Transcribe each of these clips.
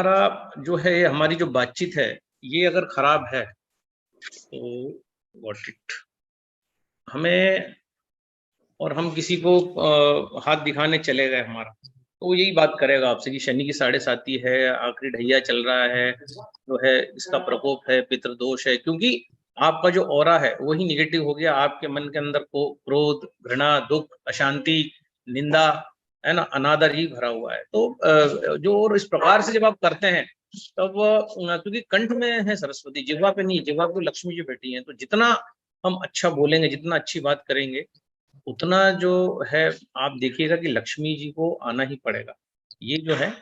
हमारा जो है हमारी जो बातचीत है ये अगर खराब है तो व्हाट इट हमें और हम किसी को हाथ दिखाने चले गए हमारा तो वो यही बात करेगा आपसे कि शनि की साढ़े साती है, आखिरी ढैया चल रहा है, जो है इसका प्रकोप है, पितृदोष है, क्योंकि आपका जो ऑरा है वही निगेटिव हो गया। आपके मन के अंदर को क्रोध, घृणा, दुख, अशांति, निंदा, है ना, अनादर ही भरा हुआ है। तो जो और इस प्रकार से जब आप करते हैं तब क्योंकि कंठ में है सरस्वती, जिह्वा पे नहीं, जिह्वा पे तो लक्ष्मी जी बैठी है। तो जितना हम अच्छा बोलेंगे, जितना अच्छी बात करेंगे, उतना जो है आप देखिएगा कि लक्ष्मी जी को आना ही पड़ेगा। ये जो है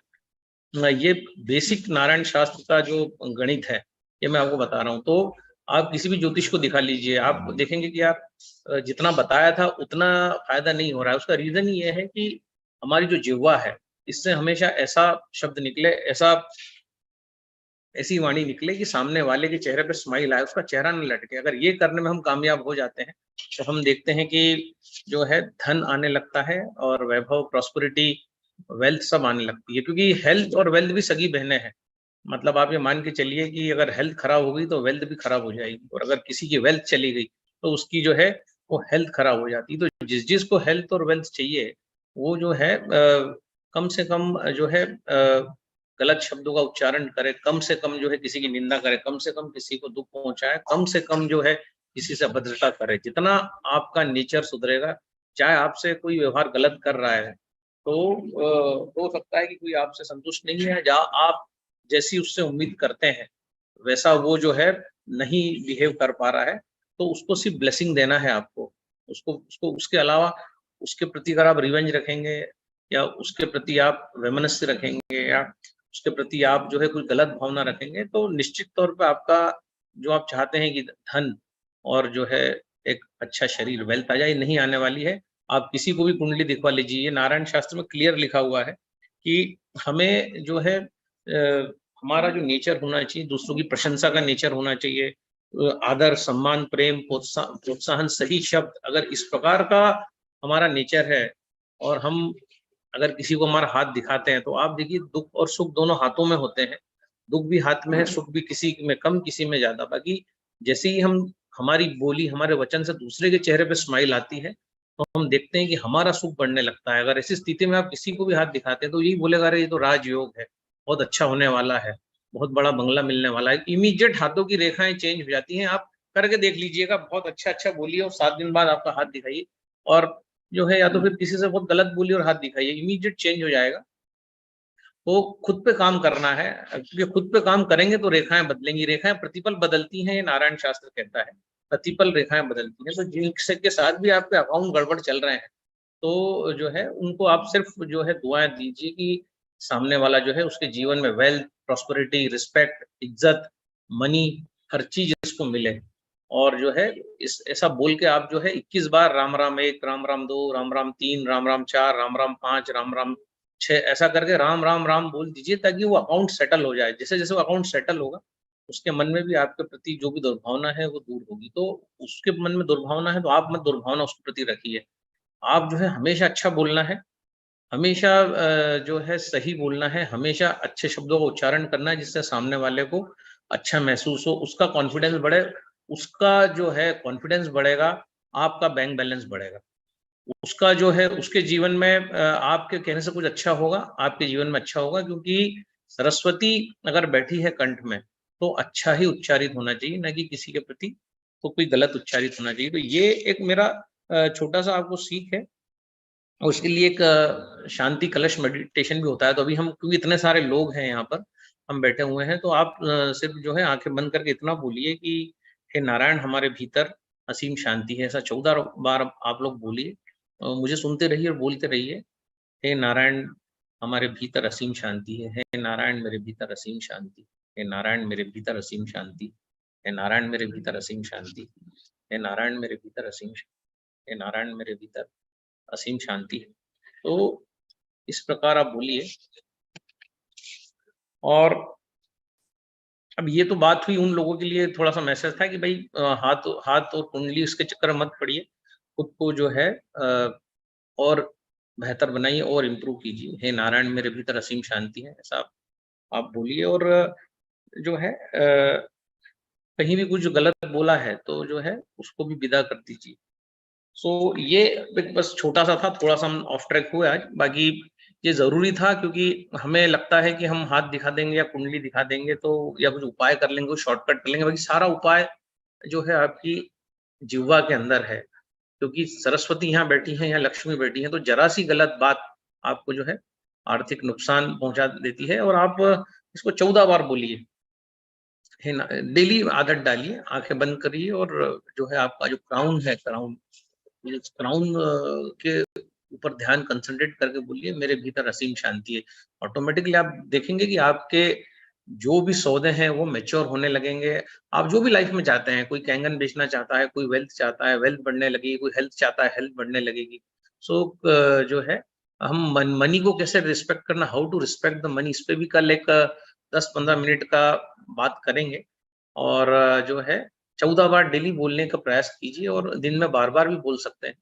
ये बेसिक नारायण शास्त्र का जो गणित है, ये मैं आपको बता रहा हूँ। तो आप किसी भी ज्योतिष को दिखा लीजिए, आप देखेंगे कि आप जितना बताया था उतना फायदा नहीं हो रहा है। उसका रीजन ये है कि हमारी जो जिह्वा है, इससे हमेशा ऐसा शब्द निकले, ऐसी वाणी निकले कि सामने वाले के चेहरे पे स्माइल आए, उसका चेहरा न लटके। अगर ये करने में हम कामयाब हो जाते हैं तो हम देखते हैं कि जो है धन आने लगता है और वैभव, प्रॉस्पेरिटी, वेल्थ सब आने लगती है, क्योंकि हेल्थ और वेल्थ भी सगी बहनें हैं। मतलब आप ये मान के चलिए कि अगर हेल्थ खराब हो गई तो वेल्थ भी खराब हो जाएगी, और अगर किसी की वेल्थ चली गई तो उसकी जो है वो हेल्थ खराब हो जाती है। तो जिस जिस को हेल्थ और वेल्थ चाहिए वो जो है कम से कम जो है गलत शब्दों का उच्चारण करे, कम से कम जो है किसी की निंदा करे, कम से कम किसी को दुख पहुंचाए, कम से कम जो है किसी से अभद्रता करे। जितना आपका नेचर सुधरेगा, चाहे आपसे कोई व्यवहार गलत कर रहा है तो हो सकता है कि कोई आपसे संतुष्ट नहीं है, जहाँ आप जैसी उससे उम्मीद करते हैं वैसा वो जो है नहीं बिहेव कर पा रहा है, तो उसको सिर्फ ब्लेसिंग देना है आपको। उसको उसको उसके अलावा उसके प्रति अगर आप रिवेंज रखेंगे या उसके प्रति आप वैमनस्य रखेंगे या उसके प्रति आप जो है कोई गलत भावना रखेंगे, तो निश्चित तौर पे आपका जो आप चाहते हैं कि धन और जो है एक अच्छा शरीर, वेल्थ आ जाए, नहीं आने वाली है। आप किसी को भी कुंडली दिखवा लीजिए, ये नारायण शास्त्र में क्लियर लिखा हुआ है कि हमें जो है हमारा जो नेचर होना चाहिए, दूसरों की प्रशंसा का नेचर होना चाहिए, आदर, सम्मान, प्रेम, प्रोत्साहन, सही शब्द, अगर इस प्रकार का हमारा नेचर है और हम अगर किसी को हमारा हाथ दिखाते हैं, तो आप देखिए दुख और सुख दोनों हाथों में होते हैं। दुख भी हाथ में है, सुख भी किसी में कम, किसी में ज्यादा। बाकी जैसे ही हम हमारी बोली, हमारे वचन से दूसरे के चेहरे पे स्माइल आती है, तो हम देखते हैं कि हमारा सुख बढ़ने लगता है। अगर ऐसी स्थिति में आप किसी को भी हाथ दिखाते हैं तो यही बोलेगा, अरे ये तो राजयोग है, बहुत अच्छा होने वाला है, बहुत बड़ा बंगला मिलने वाला है। इमीडिएट हाथों की रेखाएं चेंज हो जाती हैं। आप करके देख लीजिएगा, बहुत अच्छा अच्छा बोलिए और 7 दिन बाद आपका हाथ दिखाइए, और जो है या तो फिर किसी से बहुत गलत बोलिए और हाथ दिखाइए, इमीडिएट चेंज हो जाएगा। तो खुद पे काम करना है, क्योंकि खुद पे काम करेंगे तो रेखाएं बदलेंगी। रेखाएं प्रतिपल बदलती हैं, ये नारायण शास्त्र कहता है, प्रतिपल रेखाएं बदलती हैं। तो जिनसे के साथ भी आपके अकाउंट गड़बड़ चल रहे हैं, तो जो है उनको आप सिर्फ जो है दुआएं दीजिए कि सामने वाला जो है उसके जीवन में वेल्थ, प्रॉस्पेरिटी, रिस्पेक्ट, इज्जत, मनी, हर चीज इसको मिले। और जो है इस ऐसा बोल के आप जो है 21 बार राम राम एक, राम राम दो, राम राम तीन, राम राम चार, राम राम पांच, राम राम छह, ऐसा करके राम राम राम बोल दीजिए, ताकि वो अकाउंट सेटल हो जाए। जैसे जैसे वो अकाउंट सेटल होगा, उसके मन में भी आपके प्रति जो भी दुर्भावना है वो दूर होगी। तो उसके मन में दुर्भावना है तो आप मत दुर्भावना उसके प्रति रखिए। आप जो है हमेशा अच्छा बोलना है, हमेशा जो है सही बोलना है, हमेशा अच्छे शब्दों का उच्चारण करना है, जिससे सामने वाले को अच्छा महसूस हो, उसका कॉन्फिडेंस बढ़े। उसका जो है कॉन्फिडेंस बढ़ेगा, आपका बैंक बैलेंस बढ़ेगा। उसका जो है उसके जीवन में आपके कहने से कुछ अच्छा होगा, आपके जीवन में अच्छा होगा, क्योंकि सरस्वती अगर बैठी है कंठ में तो अच्छा ही उच्चारित होना चाहिए, ना कि किसी के प्रति तो कोई गलत उच्चारित होना चाहिए। तो ये एक मेरा छोटा सा आपको सीख है। और उसके लिए एक शांति कलश मेडिटेशन भी होता है। तो अभी हम, क्योंकि इतने सारे लोग हैं यहाँ पर, हम बैठे हुए हैं, तो आप सिर्फ जो है आंखें बंद करके इतना बोलिए कि हे नारायण, हमारे भीतर असीम शांति है। ऐसा 14 बार आप लोग बोलिए, मुझे सुनते रहिए और बोलते रहिए, हे नारायण, हमारे भीतर असीम शांति है। हे नारायण, मेरे भीतर असीम शांति। हे नारायण, मेरे भीतर असीम शांति। हे नारायण, मेरे भीतर असीम शांति। हे नारायण, मेरे भीतर असीम हे नारायण, मेरे भीतर असीम शांति है। तो इस प्रकार आप बोलिए। और अब ये तो बात हुई उन लोगों के लिए, थोड़ा सा मैसेज था कि भाई हाथ हाथ और कुंडली उसके चक्कर में मत पड़िए, खुद को जो है और बेहतर बनाइए और इम्प्रूव कीजिए। हे नारायण, मेरे भीतर असीम शांति है, ऐसा आप बोलिए। और जो है कहीं भी कुछ गलत बोला है तो जो है उसको भी विदा कर दीजिए। सो ये एक बस छोटा-सा था, थोड़ा-सा हम ऑफ ट्रैक हुए आज, बाकी ये ज़रूरी था क्योंकि हमें लगता है कि हम हाथ दिखा देंगे या कुंडली दिखा देंगे तो या कुछ उपाय कर लेंगे, कुछ शॉर्टकट कर लेंगे, बाकी सारा उपाय जो है आपकी जिह्वा के अंदर है। क्योंकि सरस्वती यहाँ बैठी हैं, यहाँ लक्ष्मी बैठी हैं, तो ज़रा-सी गलत बात आपको जो है आर्थिक नुकसान पहुँचा देती है। और आप इसको 14 बार बोलिए, है ना? डेली आदत डालिए, आँखें बंद करिए और जो है आपका जो क्राउन है, क्राउन इस क्राउन के ऊपर ध्यान कंसंट्रेट करके बोलिए, मेरे भीतर असीम शांति है। ऑटोमेटिकली आप देखेंगे कि आपके जो भी सौदे हैं वो मैच्योर होने लगेंगे। आप जो भी लाइफ में चाहते हैं, कोई कैंगन बेचना चाहता है, कोई वेल्थ चाहता है, वेल्थ बढ़ने लगेगी, कोई हेल्थ चाहता है, हेल्थ बढ़ने लगेगी। सो जो है हम मनी को कैसे रिस्पेक्ट करना, how to respect the money, इस पे भी कल एक 10-15 मिनट का बात करेंगे। और जो है 14 बार डेली बोलने का प्रयास कीजिए और दिन में बार-बार भी बोल सकते हैं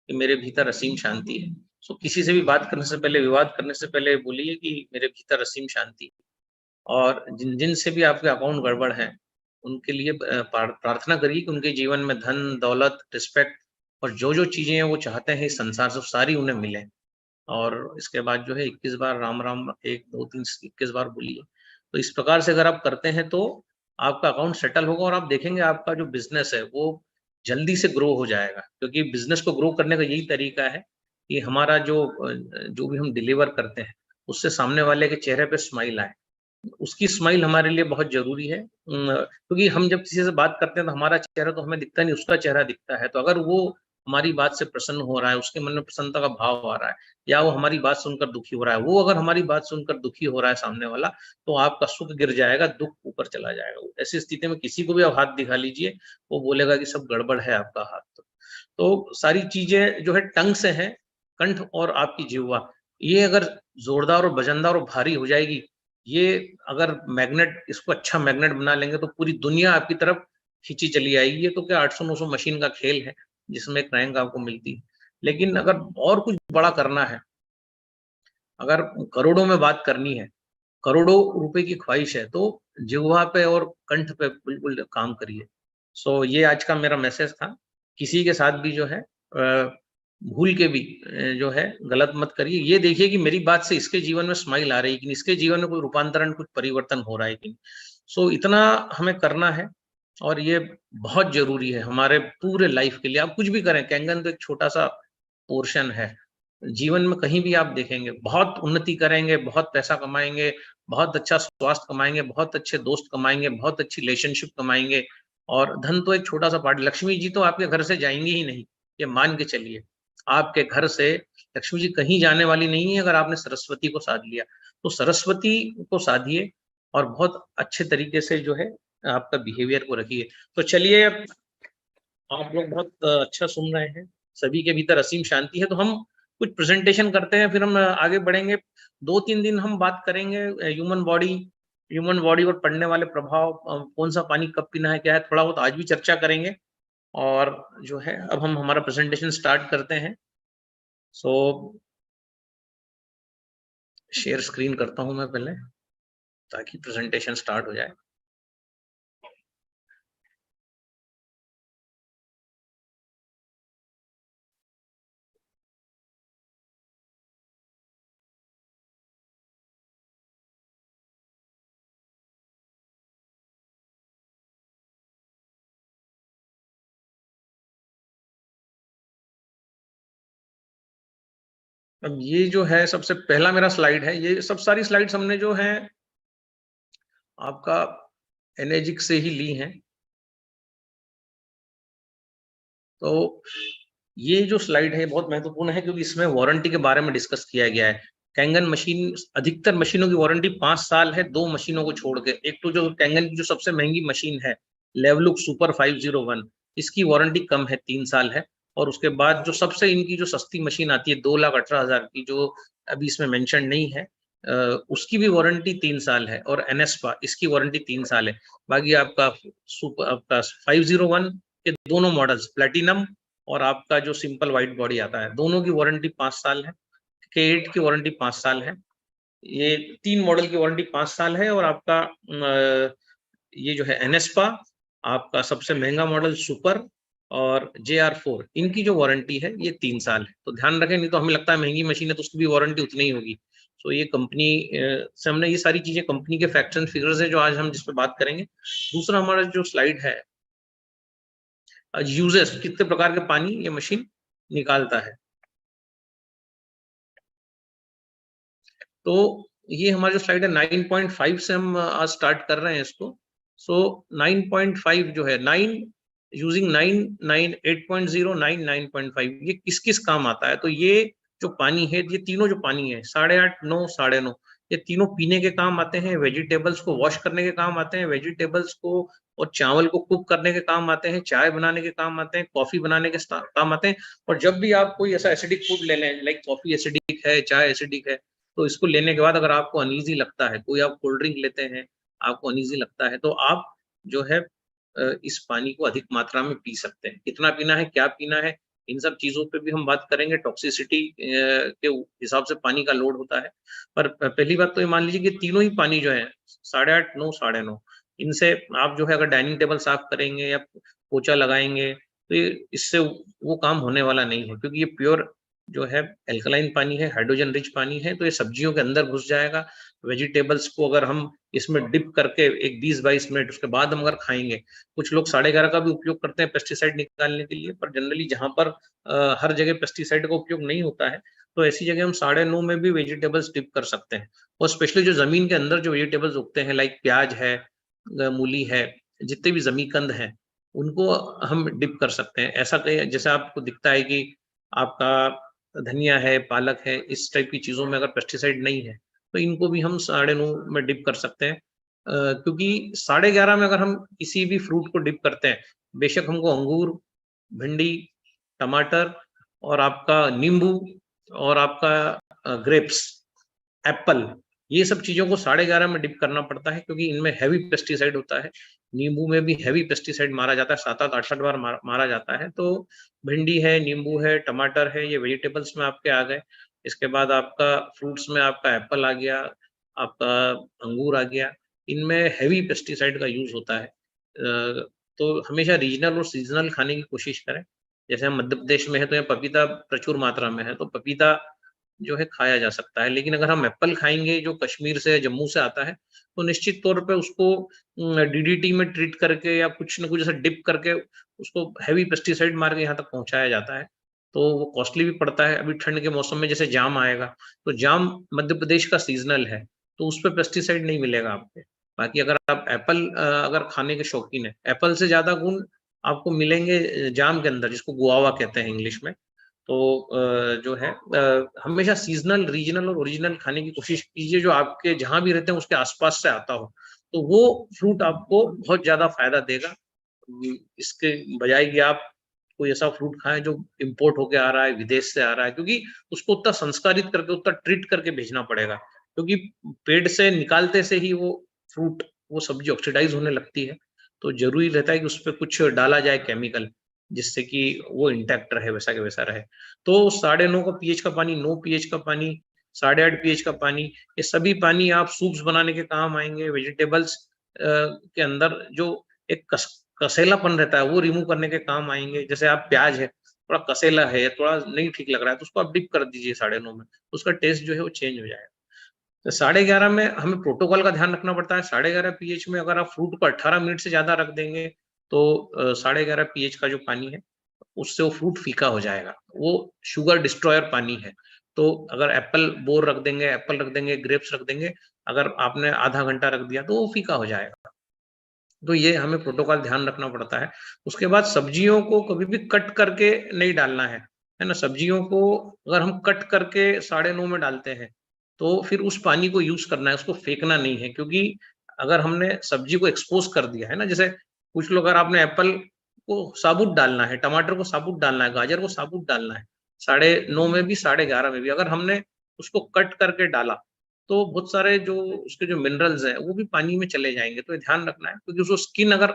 कि मेरे भीतर असीम शांति है। सो किसी से भी बात करने से पहले, विवाद करने से पहले बोलिए कि मेरे भीतर असीम शांति है। और जिन से भी आपके अकाउंट गड़बड़ हैं, उनके लिए प्रार्थना करिए कि उनके जीवन में धन, दौलत, रिस्पेक्ट और जो-जो चीज़ें हैं वो चाहते हैं इस संसार से, वो सारी उन्हें मिलें। और इसके बाद जो है 21 बार राम, राम 1, 2, 3 21 बार बोलिए। तो इस प्रकार से अगर आप करते हैं तो आपका अकाउंट सेटल होगा और आप देखेंगे आपका जो बिज़नेस है वो जल्दी से ग्रो हो जाएगा। क्योंकि बिज़नेस को ग्रो करने का यही तरीका है कि हमारा जो भी हम डिलीवर करते हैं, उससे सामने वाले के चेहरे पे स्माइल आए। उसकी स्माइल हमारे लिए बहुत ज़रूरी है। क्योंकि हम जब किसी से बात करते हैं तो हमारा चेहरा तो हमें दिखता नहीं, उसका चेहरा दिखता है। तो अगर वो हमारी बात से प्रसन्न हो रहा है, उसके मन में प्रसन्नता का भाव आ रहा है या वो हमारी बात सुनकर दुखी हो रहा है, वो अगर हमारी बात सुनकर दुखी हो रहा है सामने वाला, तो आपका सुख गिर जाएगा, दुःख ऊपर चला जाएगा। ऐसी स्थिति में किसी को भी आप हाथ दिखा लीजिए, वो बोलेगा कि सब गड़बड़ है आपका हाथ तो। तो सारी चीज़ें जो है टंग से हैं, कंठ और आपकी जिह्वा। ये अगर ज़ोरदार और वज़नदार और भारी हो जाएगी, ये अगर मैग्नेट इसको अच्छा मैग्नेट बना लेंगे तो पूरी दुनिया आपकी तरफ खींची चली आएगी। ये तो क्या 800-900 मशीन का खेल है, जिसमें एक रैंक आपको मिलती है। लेकिन अगर और कुछ बड़ा करना है, अगर करोड़ों में बात करनी है, करोड़ों रुपए की ख्वाहिश है, तो जिह्वा पे और कंठ पे बिल्कुल काम करिए। सो ये आज का मेरा मैसेज था। किसी के साथ भी जो है भूल के भी जो है गलत मत करिए। ये देखिए कि मेरी बात से इसके जीवन में स्माइल आ रही है कि नहीं, इसके जीवन में कोई रूपांतरण, कुछ परिवर्तन हो रहा है कि नहीं। सो इतना हमें करना है और ये बहुत ज़रूरी है हमारे पूरे लाइफ के लिए। आप कुछ भी करें, कैंगन तो एक छोटा-सा पोर्शन है। जीवन में कहीं भी आप देखेंगे, बहुत उन्नति करेंगे, बहुत पैसा कमाएँगे, बहुत अच्छा स्वास्थ्य कमाएँगे, बहुत अच्छे दोस्त कमाएँगे, बहुत अच्छी रिलेशनशिप कमाएँगे और धन तो एक छोटा-सा पार्ट। लक्ष्मी जी तो आपके घर से जाएँगी ही नहीं, ये मान के चलिए। आपके घर से लक्ष्मी जी कहीं जाने वाली नहीं है अगर आपने सरस्वती को साध लिया। तो सरस्वती को साधिए और बहुत अच्छे तरीके से जो है आपका बिहेवियर को रखिए। तो चलिए, आप लोग बहुत अच्छा सुन रहे हैं, सभी के भीतर असीम शांति है, तो हम कुछ प्रेज़ेंटेशन करते हैं, फिर हम आगे बढ़ेंगे। 2-3 दिन हम बात करेंगे ह्यूमन बॉडी पर पड़ने वाले प्रभाव, कौन-सा पानी कब पीना है, क्या है, थोड़ा बहुत आज भी चर्चा करेंगे। और जो है अब हम हमारा प्रेज़ेंटेशन स्टार्ट करते हैं। सो शेयर स्क्रीन करता हूँ मैं पहले, ताकि प्रेज़ेंटेशन स्टार्ट हो जाए। अब ये जो है सबसे पहला मेरा स्लाइड है, ये सब सारी स्लाइड्स हमने जो है आपका एनर्जिक से ही ली हैं। तो ये जो स्लाइड है बहुत महत्वपूर्ण है क्योंकि इसमें वारंटी के बारे में डिस्कस किया गया है। कैंगन मशीन, अधिकतर मशीनों की वारंटी 5 साल है, 2 मशीनों को छोड़ के। एक तो जो कैंगन की जो सबसे महँगी मशीन है, लेवलुक सुपर 501, इसकी वारंटी कम है, 3 साल है। और उसके बाद जो सबसे इनकी जो सस्ती मशीन आती है 2,18,000 की, जो अभी इसमें मेंशन नहीं है, उसकी भी वारंटी 3 साल है। और एनेस्पा, इसकी वारंटी 3 साल है। बाकी आपका 501 के दोनों मॉडल्स प्लैटिनम और आपका जो सिंपल व्हाइट बॉडी आता है, दोनों की वारंटी 5 साल है। K8 की वारंटी 5 साल है। ये 3 मॉडल की वारंटी 5 साल है, और आपका ये जो है एनएसपा, आपका सबसे महंगा मॉडल सुपर और JR4, इनकी जो वारंटी है ये 3 साल है। तो ध्यान रखें, नहीं तो हमें लगता है महंगी मशीन है तो उसकी भी वारंटी उतनी ही होगी। तो ये कंपनी से हमने ये सारी चीजें, कंपनी के फैक्ट्स एंड फिगर्स है जो आज हम जिस पे बात करेंगे। दूसरा हमारा जो स्लाइड है, यूजेस, कितने प्रकार के पानी ये मशीन निकालता है। तो ये हमारा जो स्लाइड है 9.5 से हम आज स्टार्ट कर रहे हैं इसको। सो 9.5 जो है, 9 यूजिंग 9, 9, 8.0, 9, 9.5, ये किस किस काम आता है। तो ये जो पानी है, ये तीनों जो पानी है, 8.5, 9, 9.5, ये तीनों पीने के काम आते हैं, वेजिटेबल्स को वॉश करने के काम आते हैं, वेजिटेबल्स को और चावल को कुक करने के काम आते हैं, चाय बनाने के काम आते हैं, कॉफी बनाने के काम आते हैं। और जब भी आप कोई ऐसा एसिडिक फूड ले लें, लाइक कॉफी एसिडिक है, चाय एसिडिक है, तो इसको लेने के बाद अगर आपको अनईजी लगता है, कोई आप कोल्ड ड्रिंक लेते हैं, आपको अनईजी लगता है, तो आप जो है इस पानी को अधिक मात्रा में पी सकते हैं। कितना पीना है, क्या पीना है, इन सब चीज़ों पे भी हम बात करेंगे। टॉक्सिसिटी के हिसाब से पानी का लोड होता है। पर पहली बात तो ये मान लीजिए कि तीनों ही पानी जो है 8.5, 9, 9.5, इनसे आप जो है अगर डाइनिंग टेबल साफ करेंगे या पोछा लगाएँगे, तो ये इससे वो काम होने वाला नहीं है, क्योंकि ये प्योर जो है एल्कलाइन पानी है, हाइड्रोजन रिच पानी है, तो ये सब्जियों के अंदर घुस जाएगा। वेजिटेबल्स को अगर हम इसमें डिप करके एक 20-22 मिनट उसके बाद हम अगर खाएँगे, कुछ लोग 11.5 का भी उपयोग करते हैं पेस्टिसाइड निकालने के लिए, पर जनरली जहाँ पर हर जगह पेस्टिसाइड का उपयोग नहीं होता है, तो ऐसी जगह हम 9.5 में भी वेजिटेबल्स डिप कर सकते हैं। और स्पेशली जो ज़मीन के अंदर जो वेजिटेबल्स उगते हैं, लाइक प्याज है, मूली है, जितने भी ज़मीकंद हैं, उनको हम डिप कर सकते हैं। ऐसा कहीं जैसे आपको दिखता है कि आपका धनिया है, पालक है, इस टाइप की चीज़ों में अगर पेस्टिसाइड नहीं है, तो इनको भी हम 9.5 में डिप कर सकते हैं। क्योंकि 11.5 में अगर हम किसी भी फ्रूट को डिप करते हैं, बेशक हमको अंगूर, भिंडी, टमाटर और आपका नींबू और आपका ग्रेप्स, एप्पल, ये सब चीज़ों को 11.5 में डिप करना पड़ता है, क्योंकि इनमें हेवी पेस्टिसाइड होता है। नींबू में भी हेवी पेस्टिसाइड मारा जाता है, 7-8, 8-8 बार मारा जाता है। तो भिंडी है, नींबू है, टमाटर है, ये वेजिटेबल्स में आपके आ गए। इसके बाद आपका फ्रूट्स में आपका एप्पल आ गया, आपका अंगूर आ गया। इनमें हेवी पेस्टिसाइड का यूज़ होता है। तो हमेशा रीजनल और सीज़नल खाने की कोशिश करें। जैसे हम मध्य प्रदेश में हैं, तो यहाँ पपीता प्रचुर मात्रा में है, तो पपीता जो है खाया जा सकता है। लेकिन अगर हम एप्पल खाएँगे जो कश्मीर से, जम्मू से आता है, तो निश्चित तौर पे उसको डीडीटी में ट्रीट करके या कुछ न कुछ ऐसा डिप करके उसको हेवी पेस्टिसाइड मार के यहाँ तक पहुँचाया जाता है। तो वो कॉस्टली भी पड़ता है। अभी ठंड के मौसम में जैसे जाम आएगा, तो जाम मध्य प्रदेश का सीज़नल है, तो उसपे पेस्टिसाइड नहीं मिलेगा आपको। बाकी अगर आप एप्पल अगर खाने के शौकीन हैं, एप्पल से ज़्यादा गुण आपको मिलेंगे जाम के अंदर, जिसको गुआवा कहते हैं इंग्लिश में। तो जो है हमेशा सीज़नल, रीजनल और ओरिजिनल खाने की कोशिश कीजिए, जो आपके जहाँ भी रहते हैं उसके आस-पास से आता हो। तो वो फ्रूट आपको बहुत ज़्यादा फ़ायदा देगा। इसके बजाय कि आप कोई ऐसा फ्रूट खाएँ जो इम्पोर्ट होके आ रहा है, विदेश से आ रहा है, क्योंकि उसको उतना संस्कारित करके, उतना ट्रीट करके भेजना पड़ेगा। क्योंकि पेड़ से निकालते से ही वो फ्रूट, वो सब्ज़ी ऑक्सीडाइज़ होने लगती है। तो ज़रूरी रहता है कि उसपे कुछ डाला जाए केमिकल, जिससे कि वो इंटैक्ट रहे, वैसा का वैसा रहे। तो 9.5 का पीएच का पानी, 9 पीएच का पानी, 8.5 पीएच का पानी, ये सभी पानी आप सूप्स बनाने के काम आएँगे। वेजिटेबल्स के अंदर जो एक कसेलापन रहता है, वो रिमूव करने के काम आएँगे। जैसे आप प्याज है, थोड़ा कसेला है या थोड़ा नहीं ठीक लग रहा है, तो उसको आप डिप कर दीजिए 9.5 में, उसका टेस्ट जो है वो चेंज हो जाएगा। तो 11.5 में हमें प्रोटोकॉल का ध्यान रखना पड़ता है। 11.5 पीएच में अगर आप फ्रूट को 18 मिनट से ज़्यादा रख देंगे, तो 11.5 पीएच का जो पानी है, उससे वो फ्रूट फीका हो जाएगा। वो शुगर डिस्ट्रॉयर पानी है। तो अगर एप्पल बोर रख देंगे, एप्पल रख देंगे, ग्रेप्स रख देंगे, अगर आपने आधा घंटा रख दिया, तो वो फीका हो जाएगा। तो ये हमें प्रोटोकॉल ध्यान रखना पड़ता है। उसके बाद सब्जियों को कभी भी कट करके नहीं डालना है ना? सब्जियों को अगर हम कट करके 9.5 में डालते हैं, तो फिर उस पानी को यूज़ करना है, उसको फेंकना नहीं है, क्योंकि अगर हमने सब्जी को एक्सपोज़ कर दिया है ना, जैसे कुछ लोग, अगर आपने एप्पल को साबुत डालना है, टमाटर को साबुत डालना है, गाजर को साबुत डालना है, 9.5 में भी, 11.5 में भी, अगर हमने उसको कट करके डाला, तो बहुत सारे जो उसके जो मिनरल्स हैं, वो भी पानी में चले जाएँगे। तो ये ध्यान रखना है, क्योंकि उसको स्किन अगर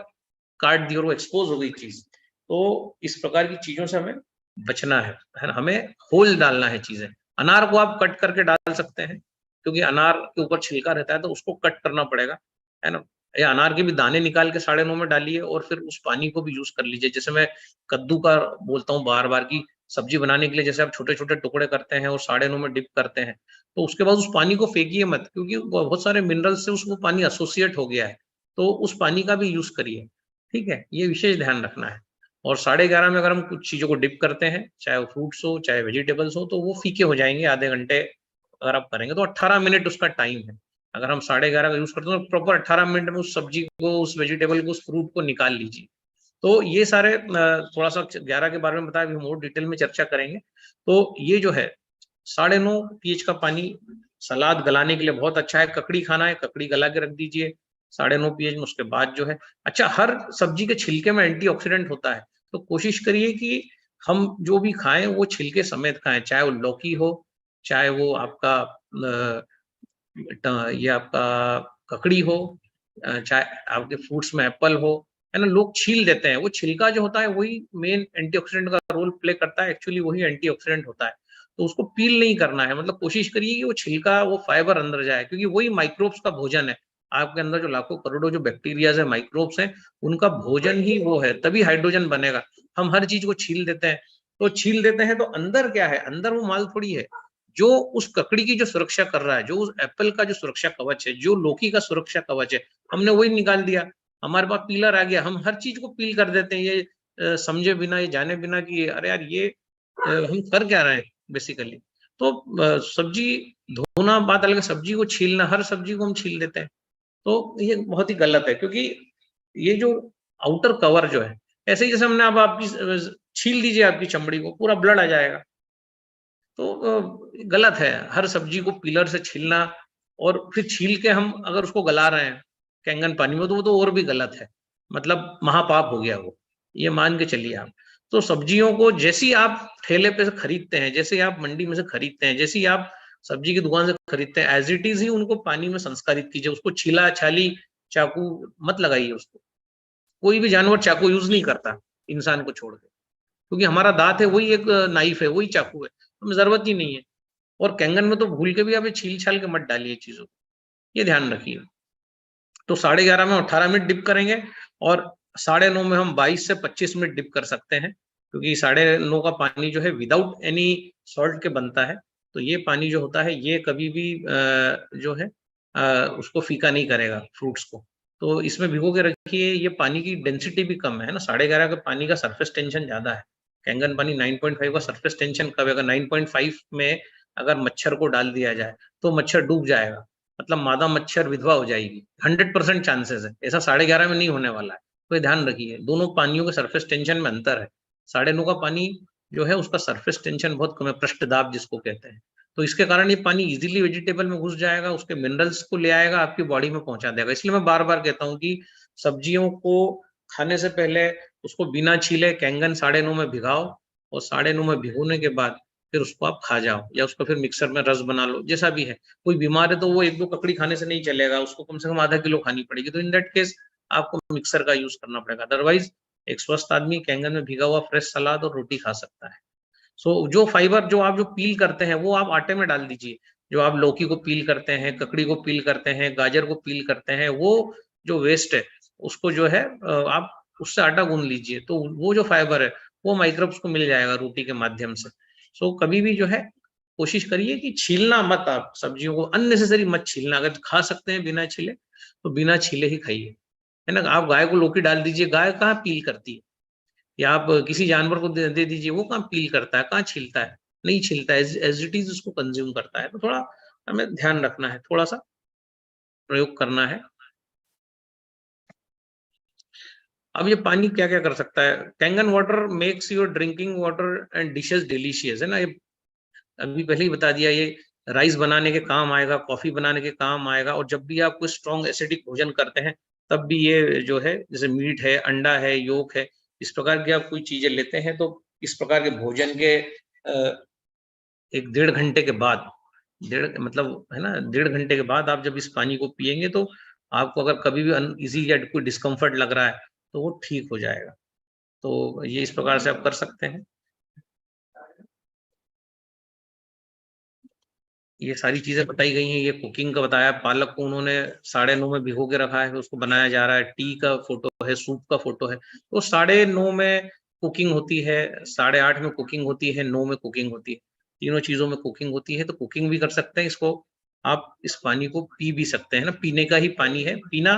काट दी और वो एक्सपोज़ हो गई चीज़, तो इस प्रकार की चीज़ों से हमें बचना है ना? हमें होल डालना है चीज़ें। अनार को आप कट करके डाल सकते हैं, क्योंकि अनार के ऊपर छिलका रहता है तो उसको कट करना पड़ेगा, है ना? या अनार के भी दाने निकाल के 9.5 में डालिए और फिर उस पानी को भी यूज कर लीजिए। जैसे मैं कद्दू का बोलता हूँ बार बार की सब्जी बनाने के लिए जैसे आप छोटे छोटे टुकड़े करते हैं और 9.5 में डिप करते हैं, तो उसके बाद उस पानी को फेंकिए मत, क्योंकि बहुत सारे मिनरल से उसको पानी एसोसिएट हो गया है, तो उस पानी का भी यूज करिए, ठीक है? ये विशेष ध्यान रखना है। और 11:30 में अगर हम कुछ चीजों को डिप करते हैं, चाहे वो फ्रूट्स हो चाहे वेजिटेबल्स हो, तो वो फीके हो जाएंगे आधे घंटे अगर आप करेंगे तो। 18 मिनट उसका टाइम है। अगर हम 11:30 का यूज करते हैं तो प्रॉपर 18 मिनट में उस सब्जी को, उस वेजिटेबल को, उस फ्रूट को निकाल लीजिए। तो ये सारे थोड़ा सा 11 के बारे में बताया, अभी हम और डिटेल में चर्चा करेंगे। तो ये जो है 9.5 pH का पानी सलाद गलाने के लिए बहुत अच्छा है। ककड़ी खाना है, ककड़ी गला के रख दीजिए 9.5 pH में। उसके बाद जो है, अच्छा, हर सब्जी के छिलके में एंटीऑक्सीडेंट होता है, तो कोशिश करिए कि हम जो भी खाएं वो छिलके समेत खाएं, चाहे वो लौकी हो, चाहे वो आपका ये आपका ककड़ी हो, चाहे आपके फ्रूट्स में एप्पल हो, है ना? लोग छील देते हैं, वो छिलका जो होता है वही मेन एंटीऑक्सीडेंट का रोल प्ले करता है, एक्चुअली वही एंटीऑक्सीडेंट होता है। तो उसको पील नहीं करना है, मतलब कोशिश करिए कि वो छिलका, वो फाइबर अंदर जाए, क्योंकि वही माइक्रोब्स का भोजन है। आपके अंदर जो लाखों करोड़ों जो बैक्टीरियाज है, माइक्रोब्स हैं, उनका भोजन ही वो है, तभी हाइड्रोजन बनेगा। हम हर चीज को छील देते हैं, तो छील देते हैं तो अंदर क्या है? अंदर वो माल थोड़ी है जो उस ककड़ी की जो सुरक्षा कर रहा है, जो उस एप्पल का जो सुरक्षा कवच है, जो लौकी का सुरक्षा कवच है, हमने वही निकाल दिया। हमारे पास पीलर आ गया, हम हर चीज को पील कर देते हैं, ये समझे बिना, ये जाने बिना कि अरे यार ये हम कर क्या रहे हैं बेसिकली। तो सब्जी धोना बात अलग है, सब्जी को छीलना, हर सब्जी को हम छील देते हैं, तो ये बहुत ही गलत है। क्योंकि ये जो आउटर कवर जो है, ऐसे ही जैसे हमने अब आपकी छील दीजिए, आपकी चमड़ी को पूरा ब्लड आ जाएगा, तो गलत है। हर सब्जी को पीलर से छीलना और फिर छील के हम अगर उसको गला रहे हैं कैंगन पानी में, तो वो तो और भी गलत है, मतलब महापाप हो गया वो, ये मान के चलिए आप। तो सब्जियों को जैसी आप ठेले पे से खरीदते हैं, जैसे आप मंडी में से खरीदते हैं, जैसी आप सब्जी की दुकान से खरीदते हैं, एज इट इज ही उनको पानी में संस्कारित कीजिए। उसको छीला छाली चाकू मत लगाइए उसको। कोई भी जानवर चाकू यूज नहीं करता इंसान को छोड़ के, क्योंकि हमारा दांत है वही एक नाइफ है, वही चाकू है, हमें जरूरत ही नहीं है। और कैंगन में तो भूल के भी आप छील छाल के मत डालिए चीजों को, ये ध्यान रखिए। तो 11:30 में 18 मिनट डिप करेंगे, और 9:30 में हम 22 से 25 मिनट डिप कर सकते हैं, क्योंकि 9:30 का पानी जो है विदाउट एनी सॉल्ट के बनता है। तो ये पानी जो होता है ये कभी भी जो है उसको फीका नहीं करेगा फ्रूट्स को। तो इसमें भिगो के रखिए। ये पानी की डेंसिटी भी कम है ना, 11:30 का पानी का सरफेस टेंशन ज्यादा है। कैंगन पानी 9.5 का सरफेस टेंशन कब है? अगर 9.5 में अगर मच्छर को डाल दिया जाए तो मच्छर डूब जाएगा, मतलब मादा मच्छर विधवा हो जाएगी। 100% चांसेस है, ऐसा 11:30 में नहीं होने वाला है। तो ये ध्यान रखिए, दोनों पानियों के सरफेस टेंशन में अंतर है। 9:30 का पानी जो है उसका सरफेस टेंशन बहुत कम है, पृष्ठ दाब जिसको कहते हैं। तो इसके कारण ये पानी इजीली वेजिटेबल में घुस जाएगा, उसके मिनरल्स को ले आएगा, आपकी बॉडी में पहुंचा देगा। इसलिए मैं बार बार कहता हूँ कि सब्जियों को खाने से पहले उसको बिना छीले कैंगन 9:30 में भिगाओ, और 9:30 में भिगोने के बाद फिर उसको आप खा जाओ, या उसको फिर मिक्सर में रस बना लो, जैसा भी है। कोई बीमार है तो वो 1-2 ककड़ी खाने से नहीं चलेगा, उसको कम से कम आधा किलो खानी पड़ेगी, तो इन दैट केस आपको मिक्सर का यूज करना पड़ेगा। अदरवाइज एक स्वस्थ आदमी कैंगन में भिगा हुआ फ्रेश सलाद और रोटी खा सकता है। सो जो फाइबर जो आप जो पील करते हैं वो आप आटे में डाल दीजिए। जो आप लौकी को पील करते हैं, ककड़ी को पील करते हैं, गाजर को पील करते हैं, वो जो वेस्ट है उसको जो है आप उससे आटा गूंद लीजिए, तो वो जो फाइबर है वो माइक्रोब्स को मिल जाएगा रोटी के माध्यम से। सो कभी भी जो है कोशिश करिए कि छीलना मत, आप सब्जियों को अननेसेसरी मत छीलना। अगर खा सकते हैं बिना छीले तो बिना छीले ही खाइए, है ना? आप गाय को लौकी डाल दीजिए, गाय कहाँ पील करती है? या आप किसी जानवर को दे दीजिए, वो कहाँ पील करता है, कहाँ छीलता है? नहीं छीलता है, एज इट इज उसको कंज्यूम करता है। तो थोड़ा हमें ध्यान रखना है, थोड़ा सा प्रयोग करना है। अब ये पानी क्या क्या कर सकता है? Kangen water makes your drinking water and dishes delicious, है ना? ये अभी पहले ही बता दिया, ये राइस बनाने के काम आएगा, कॉफी बनाने के काम आएगा, और जब भी आप कोई स्ट्रॉन्ग एसिडिक भोजन करते हैं तब भी ये जो है, जैसे मीट है, अंडा है, योक है, इस प्रकार की आप कोई चीजें लेते हैं तो इस प्रकार के भोजन के 1-1.5 घंटे के बाद, डेढ़ मतलब है ना, 1.5 घंटे के बाद आप जब इस पानी को पिएंगे तो आपको अगर कभी भी अनईजी या कोई डिस्कम्फर्ट लग रहा है तो वो ठीक हो जाएगा। तो ये इस प्रकार से आप कर सकते हैं। ये सारी चीजें बताई गई हैं। ये कुकिंग का बताया, पालक को उन्होंने 9:30 में भिगो के रखा है, उसको बनाया जा रहा है। टी का फोटो है, सूप का फोटो है। तो 9:30 में कुकिंग होती है, 8:30 में कुकिंग होती है, 9 में कुकिंग होती है। तीनों चीजों में कुकिंग होती है। तो कुकिंग भी कर सकते हैं इसको, आप इस पानी को पी भी सकते हैं ना, पीने का ही पानी है। पीना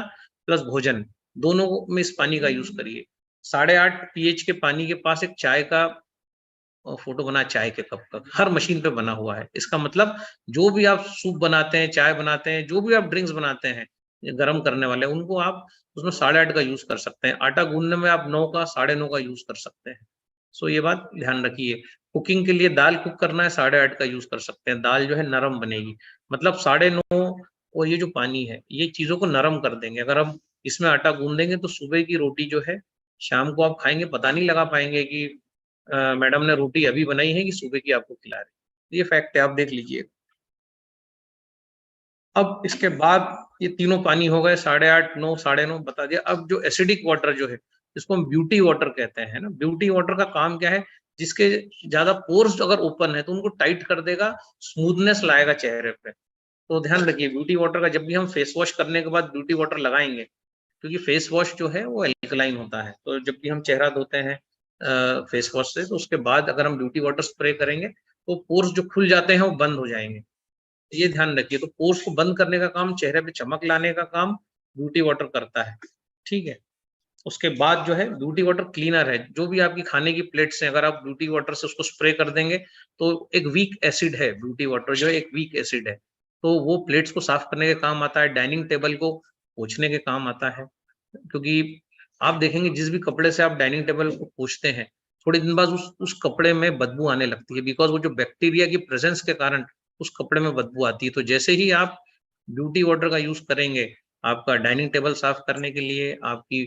प्लस भोजन दोनों में इस पानी का यूज करिए। 8.5 पीएच के पानी के पास एक चाय का फोटो बना, चाय के कप का, हर मशीन पे बना हुआ है। इसका मतलब जो भी आप सूप बनाते हैं, चाय बनाते हैं, जो भी आप ड्रिंक्स बनाते हैं गर्म करने वाले, उनको आप उसमें 8.5 का यूज कर सकते हैं। आटा गूंदने में आप 9 का, 9:30 का यूज कर सकते हैं। सो ये बात ध्यान रखिए। कुकिंग के लिए दाल कुक करना है, 8.5 का यूज कर सकते हैं। दाल जो है नरम बनेगी, मतलब 9:30 और ये जो पानी है ये चीजों को नरम कर देंगे। अगर हम इसमें आटा गूंदेंगे तो सुबह की रोटी जो है शाम को आप खाएंगे, पता नहीं लगा पाएंगे कि मैडम ने रोटी अभी बनाई है कि सुबह की आपको खिला रही। ये फैक्ट है, आप देख लीजिए। अब इसके बाद ये तीनों पानी हो गए, 8:30, 9, 9:30 बता दिया। अब जो एसिडिक वाटर जो है, इसको हम ब्यूटी वाटर कहते हैं ना। ब्यूटी वाटर का काम क्या है, जिसके ज्यादा पोर्स अगर ओपन है तो उनको टाइट कर देगा, स्मूथनेस लाएगा चेहरे पे। तो ध्यान रखिए, ब्यूटी वाटर का जब भी हम फेस वॉश करने के बाद ब्यूटी वाटर लगाएंगे, क्योंकि फेस वॉश जो है वो एल्कलाइन होता है, तो जब भी हम चेहरा धोते हैं फेस वॉश से, तो उसके बाद अगर हम ब्यूटी वाटर स्प्रे करेंगे तो पोर्स जो खुल जाते हैं वो बंद हो जाएंगे। ये ध्यान रखिए। तो पोर्स को बंद करने का काम, चेहरे पे चमक लाने का काम ब्यूटी वाटर करता है। ठीक है। उसके बाद जो है ब्यूटी वाटर क्लीनर है। जो भी आपकी खाने की प्लेट्स हैं, अगर आप ब्यूटी वाटर से उसको स्प्रे कर देंगे तो एक वीक एसिड है, ब्यूटी वाटर जो है एक वीक एसिड है, तो वो प्लेट्स को साफ करने के काम आता है, डाइनिंग टेबल को पोंछने के काम आता है। क्योंकि आप देखेंगे जिस भी कपड़े से आप डाइनिंग टेबल को पोंछते हैं, थोड़े दिन बाद उस कपड़े में बदबू आने लगती है, बिकॉज़ वो जो बैक्टीरिया की प्रेज़ेंस के कारण उस कपड़े में बदबू आती है। तो जैसे ही आप ब्यूटी वाटर का यूज़ करेंगे, आपका डाइनिंग टेबल साफ करने के लिए, आपकी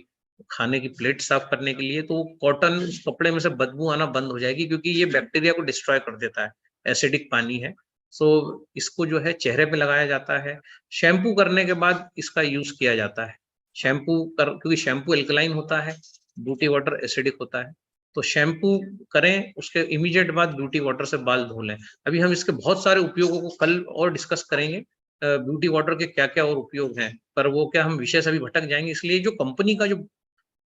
खाने की प्लेट साफ करने के लिए, तो कॉटन उस कपड़े में से बदबू आना बंद हो जाएगी, क्योंकि ये बैक्टीरिया को डिस्ट्रॉय कर देता है, एसिडिक पानी है। सो इसको जो है चेहरे पे लगाया जाता है। शैम्पू करने के बाद इसका यूज़ किया जाता है। क्योंकि शैम्पू एल्कलाइन होता है, ब्यूटी वाटर एसिडिक होता है। तो शैम्पू करें, उसके इमीडिएट बाद ब्यूटी वाटर से बाल धो लें। अभी हम इसके बहुत सारे उपयोगों को कल और डिस्कस करेंगे, ब्यूटी वाटर के क्या-क्या और उपयोग हैं, पर वो क्या हम विषय से अभी भटक जाएँगे। इसलिए जो कंपनी का जो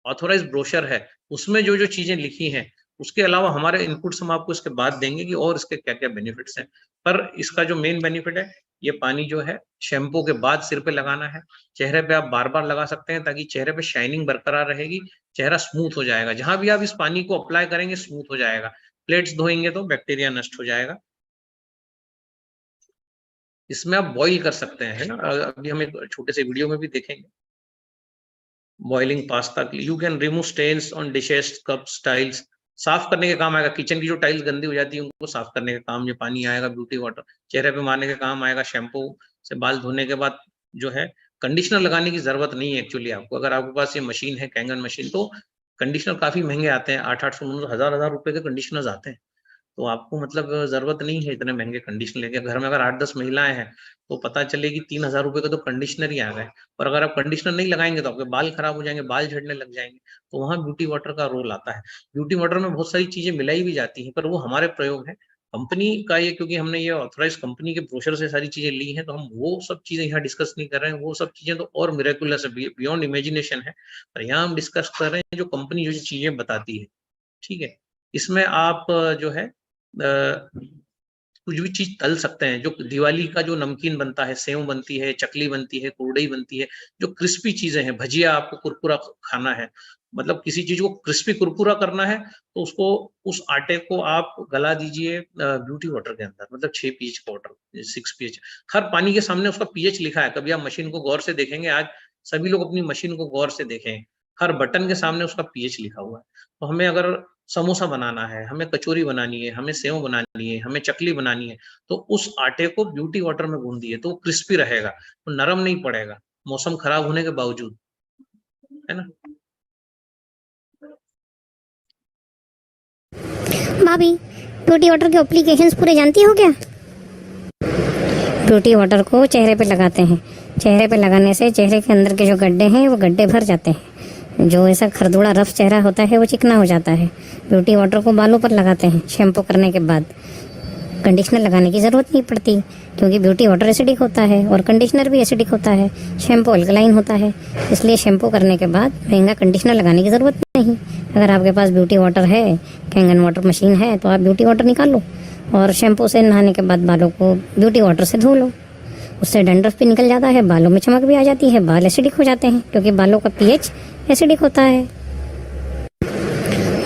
ऑथराइज्ड ब्रोशर है, उसमें जो-जो चीज़ें लिखी हैं, उसके अलावा हमारे इनपुट्स हम आपको इसके बाद देंगे कि और इसके क्या-क्या बेनिफिट्स हैं। पर इसका जो मेन बेनिफिट है, ये पानी जो है शैम्पू के बाद सिर पे लगाना है। चेहरे पे आप बार-बार लगा सकते हैं, ताकि चेहरे पे शाइनिंग बरकरार रहेगी, चेहरा स्मूथ हो जाएगा। जहाँ भी आप इस पानी को अप्लाई करेंगे स्मूथ हो जाएगा। प्लेट्स धोएँगे तो बैक्टीरिया नष्ट हो जाएगा। इसमें आप बॉयल कर सकते हैं, है ना? अभी हम एक छोटे से वीडियो में भी देखेंगे। बॉइलिंग पास्ता के लिए you can remove stains on dishes, cups, tiles. साफ करने के काम आएगा। किचन की जो टाइल्स गंदी हो जाती है उनको साफ करने का काम ये पानी आएगा, ब्यूटी वाटर। चेहरे पे मारने के काम आएगा। शैम्पू से बाल धोने के बाद जो है कंडीशनर लगाने की जरूरत नहीं है एक्चुअली आपको। अगर आपके पास ये मशीन है, कैंगन मशीन, तो कंडीशनर काफी महंगे आते हैं, 800-800, 900, 1000-1000 रुपए के कंडीशनर्स आते हैं। तो आपको मतलब ज़रूरत नहीं है इतने महँगे कंडीशनर लेके। घर में अगर 8-10 महिलाएँ हैं, तो पता चले कि 3000 रुपए के तो कंडीशनर ही आ गए। और अगर आप कंडीशनर नहीं लगाएँगे तो आपके बाल खराब हो जाएँगे, बाल झड़ने लग जाएँगे। तो वहाँ ब्यूटी वाटर का रोल आता है। ब्यूटी वाटर में बहुत सारी चीज़ें मिलाई भी जाती हैं, पर वो हमारे प्रयोग हैं। कंपनी का ये, क्योंकि हमने ये ऑथराइज़्ड कंपनी के ब्रोशर से सारी चीज़ें ली हैं, तो हम वो सब चीज़ें यहाँ डिस्कस नहीं कर रहे हैं। वो सब चीज़ें तो और मिरेकुलस है, बियॉन्ड इमेजिनेशन है। पर यहाँ हम डिस्कस कर रहे हैं जो कंपनी जो चीज़ें बताती है। ठीक है? इसमें आप जो है कुछ भी चीज़ तल सकते हैं। जो दिवाली का जो नमकीन बनता है, सेव बनती है, चकली बनती है, कुरडई बनती है, जो क्रिस्पी चीज़ें हैं, भजिया आपको कुरकुरा खाना है, मतलब किसी चीज़ को क्रिस्पी कुरकुरा करना है, तो उसको, उस आटे को आप गला दीजिए ब्यूटी वाटर के अंदर, मतलब 6 पीएच का वाटर, 6 पीएच। हर पानी के सामने उसका पीएच लिखा है। कभी आप मशीन को गौर से देखेंगे, आज सभी लोग अपनी मशीन को गौर से देखें। हर बटन के सामने उसका पीएच लिखा हुआ है। तो हमें अगर समोसा बनाना है, हमें कचौरी बनानी है, हमें सेव बनानी है, हमें चकली बनानी है, तो उस आटे को ब्यूटी वाटर में गूँदिए, तो वो क्रिस्पी रहेगा, वो नरम नहीं पड़ेगा, मौसम खराब होने के बावजूद, है ना? भाभी, ब्यूटी वाटर के एप्लीकेशंस पूरे जानती हो क्या? ब्यूटी वाटर को चेहरे पे लगाते हैं। चेहरे पे लगाने से चेहरे के अंदर के जो गड्ढे हैं वो गड्ढे भर जाते हैं। जो ऐसा खरदूड़ा रफ चेहरा होता है वो चिकना हो जाता है। ब्यूटी वाटर को बालों पर लगाते हैं शैम्पू करने के बाद। कंडीशनर लगाने की ज़रूरत नहीं पड़ती, क्योंकि ब्यूटी वाटर एसिडिक होता है और कंडीशनर भी एसिडिक होता है, शैम्पू अल्कलाइन होता है, इसलिए शैम्पू करने के बाद महंगा कंडीशनर लगाने की ज़रूरत नहीं। अगर आपके पास ब्यूटी वाटर है, कैंगन वाटर मशीन है, तो आप ब्यूटी वाटर निकालो और शैम्पू से नहाने के बाद बालों को ब्यूटी वाटर से धो लो। उससे डंड्रफ भी निकल जाता है, बालों में चमक भी आ जाती है, बाल एसिडिक हो जाते हैं, क्योंकि बालों का पीएच एसिडिक होता है।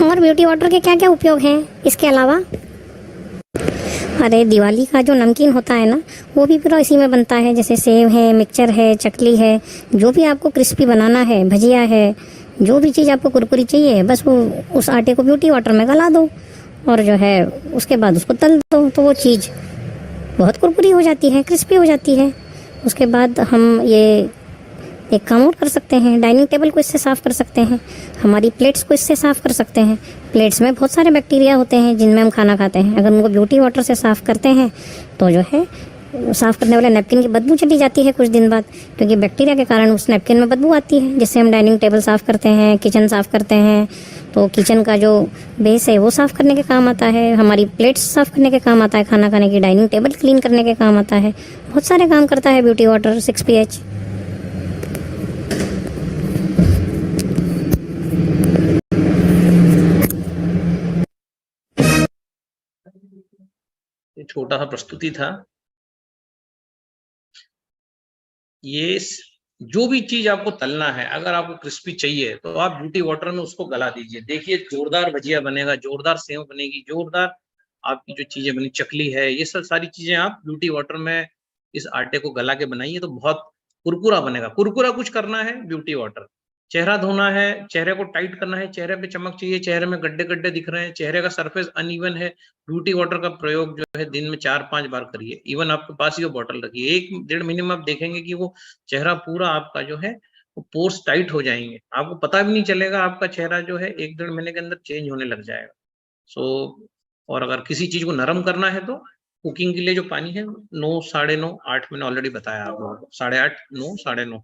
और ब्यूटी वाटर के क्या क्या उपयोग हैं इसके अलावा? अरे दिवाली का जो नमकीन होता है ना, वो भी पूरा इसी में बनता है, जैसे सेव है, मिक्सचर है, चकली है, जो भी आपको क्रिस्पी बनाना है, भजिया है, जो भी चीज़ आपको कुरकुरी चाहिए, बस वो उस आटे को ब्यूटी वाटर में गला दो और जो है उसके बाद उसको तल दो, तो वो चीज़ बहुत कुरकुरी हो जाती है, क्रिस्पी हो जाती है। उसके बाद हम ये एक काम और कर सकते हैं, डाइनिंग टेबल को इससे साफ़ कर सकते हैं, हमारी प्लेट्स को इससे साफ़ कर सकते हैं। प्लेट्स में बहुत सारे बैक्टीरिया होते हैं जिनमें हम खाना खाते हैं, अगर उनको ब्यूटी वाटर से साफ़ करते हैं तो जो है साफ़ करने वाले नैपकिन की बदबू चली जाती है कुछ दिन बाद, क्योंकि बैक्टीरिया के कारण उस नैपकिन में बदबू आती है, जिससे हम डाइनिंग टेबल साफ़ करते हैं, किचन साफ़ करते हैं, तो किचन का जो बेस है वो साफ़ करने के काम आता है, हमारी प्लेट्स साफ़ करने के काम आता है, खाना खाने की डाइनिंग टेबल क्लीन करने के काम आता है, बहुत सारे काम करता है ब्यूटी वाटर 6pH। छोटा सा प्रस्तुति था। ये जो भी चीज आपको तलना है, अगर आपको क्रिस्पी चाहिए तो आप ब्यूटी वाटर में उसको गला दीजिए, देखिए जोरदार भजिया बनेगा, जोरदार सेव बनेगी, जोरदार आपकी जो चीजें बनी, चकली है, ये सब सारी चीजें आप ब्यूटी वाटर में इस आटे को गला के बनाइए तो बहुत कुरकुरा बनेगा। कुरकुरा कुछ करना है ब्यूटी वाटर, चेहरा धोना है, चेहरे को टाइट करना है, चेहरे पे चमक चाहिए, चेहरे में गड्ढे गड्ढे दिख रहे हैं, चेहरे का सरफेस अनइवन है, ब्यूटी वाटर का प्रयोग जो है दिन में 4-5 बार करिए। इवन आपके पास ही वो बॉटल रखिए, 1-1.5 महीने में आप देखेंगे कि वो चेहरा पूरा आपका जो है वो पोर्स टाइट हो जाएंगे, आपको पता भी नहीं चलेगा, आपका चेहरा जो है 1-1.5 महीने के अंदर चेंज होने लग जाएगा। सो और अगर किसी चीज को नरम करना है तो कुकिंग के लिए जो पानी है 9, 9:30, 8 मैंने ऑलरेडी बताया आप लोगों को, 8:30, 9, 9:30।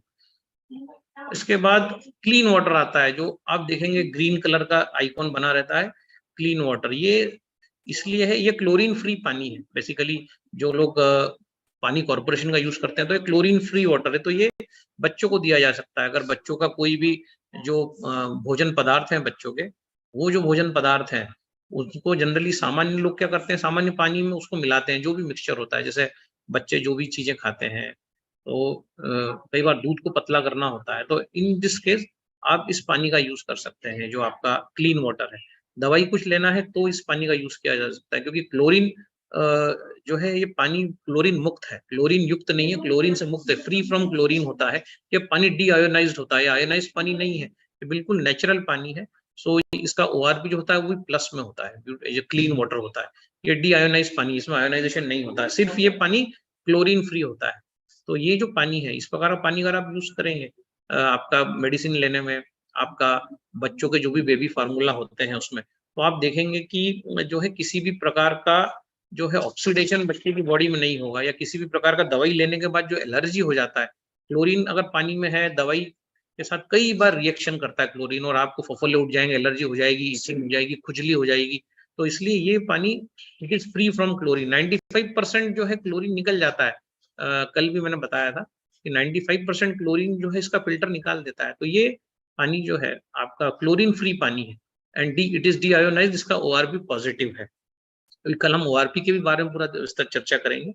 इसके बाद क्लीन वाटर आता है, जो आप देखेंगे ग्रीन कलर का आइकॉन बना रहता है, क्लीन वाटर। ये इसलिए है, ये क्लोरीन फ्री पानी है बेसिकली। जो लोग पानी कॉर्पोरेशन का यूज करते हैं तो ये क्लोरीन फ्री वाटर है, तो ये बच्चों को दिया जा सकता है। अगर बच्चों का कोई भी जो भोजन पदार्थ हैं बच्चों के, वो जो भोजन पदार्थ हैं उसको जनरली सामान्य लोग क्या करते हैं, सामान्य पानी में उसको मिलाते हैं, जो भी मिक्सचर होता है, जैसे बच्चे जो भी चीजें खाते हैं, तो कई बार दूध को पतला करना होता है, तो इन दिस केस आप इस पानी का यूज कर सकते हैं जो आपका क्लीन वाटर है। दवाई कुछ लेना है तो इस पानी का यूज किया जा सकता है, क्योंकि क्लोरीन जो है ये पानी क्लोरीन मुक्त है, क्लोरीन युक्त नहीं है, क्लोरीन से मुक्त है, फ्री फ्रॉम क्लोरीन होता है। ये पानी डी आयोनाइज्ड होता है, आयोनाइज्ड पानी नहीं है, ये बिल्कुल नेचुरल पानी है। सो इसका ओआरपी जो होता है वो भी प्लस में होता है, जो क्लीन वाटर होता है। ये डी आयोनाइज्ड पानी, इसमें आयोनाइजेशन नहीं होता है, सिर्फ ये पानी क्लोरीन फ्री होता है। तो ये जो पानी है, इस प्रकार का पानी अगर आप यूज करेंगे आपका मेडिसिन लेने में, आपका बच्चों के जो भी बेबी फार्मूला होते हैं उसमें, तो आप देखेंगे कि जो है किसी भी प्रकार का जो है ऑक्सीडेशन बच्चे की बॉडी में नहीं होगा, या किसी भी प्रकार का दवाई लेने के बाद जो एलर्जी हो जाता है, क्लोरीन अगर पानी में है, दवाई के साथ कई बार रिएक्शन करता है क्लोरीन, और आपको फफोले उठ जाएंगे, एलर्जी हो जाएगी, इचिंग हो जाएगी, खुजली हो जाएगी। तो इसलिए ये पानी it is free from chlorine, 95% जो है क्लोरीन निकल जाता है। कल भी मैंने बताया था कि 95% क्लोरीन जो है इसका फिल्टर निकाल देता है। तो ये पानी जो है आपका क्लोरीन फ्री पानी है, and D it is D ionised, इसका ओआरपी पॉजिटिव है। तो कल हम ओआरपी के भी बारे में पूरा विस्तार चर्चा करेंगे।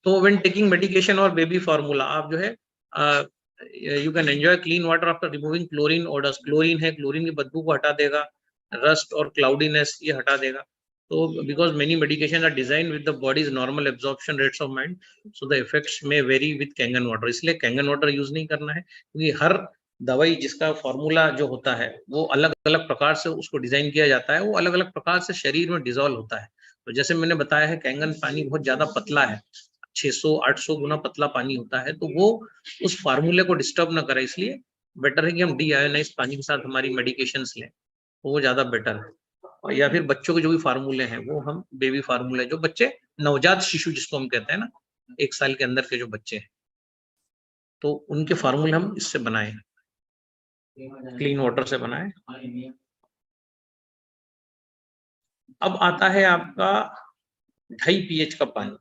तो व्हेन टेकिंग मेडिकेशन और बेबी फार्मूला, आप जो है you can enjoy clean water after removing chlorine odours. Chlorine है, क्लोरीन की बदबू को हटा देगा, रस्ट और क्लाउडीनेस ये हटा देगा। तो because many medication are design with the body's normal absorption rates of mind, so the effects may vary with Kangen water. इसलिए कैंगन वाटर यूज नहीं करना है, क्योंकि हर दवाई जिसका फॉर्मूला जो होता है वो अलग अलग प्रकार से उसको डिजाइन किया जाता है, वो अलग अलग प्रकार से शरीर में डिजोल्व होता है। तो जैसे मैंने बताया है, कैंगन पानी बहुत ज्यादा पतला है, 600-800 गुना पतला पानी होता है, तो वो उस फार्मूले को डिस्टर्ब ना करे, इसलिए बेटर है कि हम डी आयोनाइज पानी के साथ हमारी मेडिकेशंस लें, तो वो ज्यादा बेटर है। और या फिर बच्चों के जो भी फार्मूले हैं वो हम बेबी फार्मूले, जो बच्चे नवजात शिशु जिसको हम कहते हैं ना, 1 साल के अंदर के जो बच्चे हैं, तो उनके फार्मूले हम इससे बनाए, क्लीन वाटर से बनाए। अब आता है आपका 2.5 pH का पानी,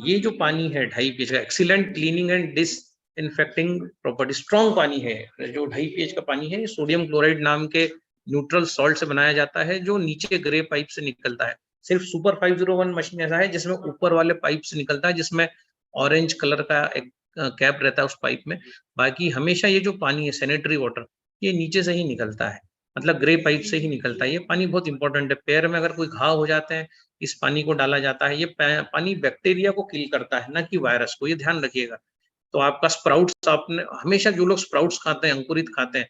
ये जो पानी है 2.5 pH का, excellent cleaning and disinfecting property, strong पानी है। जो 2.5 pH का पानी है, सोडियम क्लोराइड नाम के न्यूट्रल सॉल्ट से बनाया जाता है, जो नीचे ग्रे पाइप से निकलता है। सिर्फ सुपर 501 मशीन ऐसा है जिसमें ऊपर वाले पाइप से निकलता है, जिसमें ऑरेंज कलर का एक कैप रहता है उस पाइप में। बाकी हमेशा ये जो पानी है सैनिटरी वाटर, ये नीचे से ही निकलता है, मतलब ग्रे पाइप से ही निकलता है। ये पानी बहुत इंपॉर्टेंट है। पैर में अगर कोई घाव हो जाते हैं, इस पानी को डाला जाता है। ये पानी बैक्टीरिया को किल करता है, ना कि वायरस को, ये ध्यान रखिएगा। तो आपका स्प्राउट्स, आपने हमेशा जो लोग स्प्राउट्स खाते हैं, अंकुरित खाते हैं,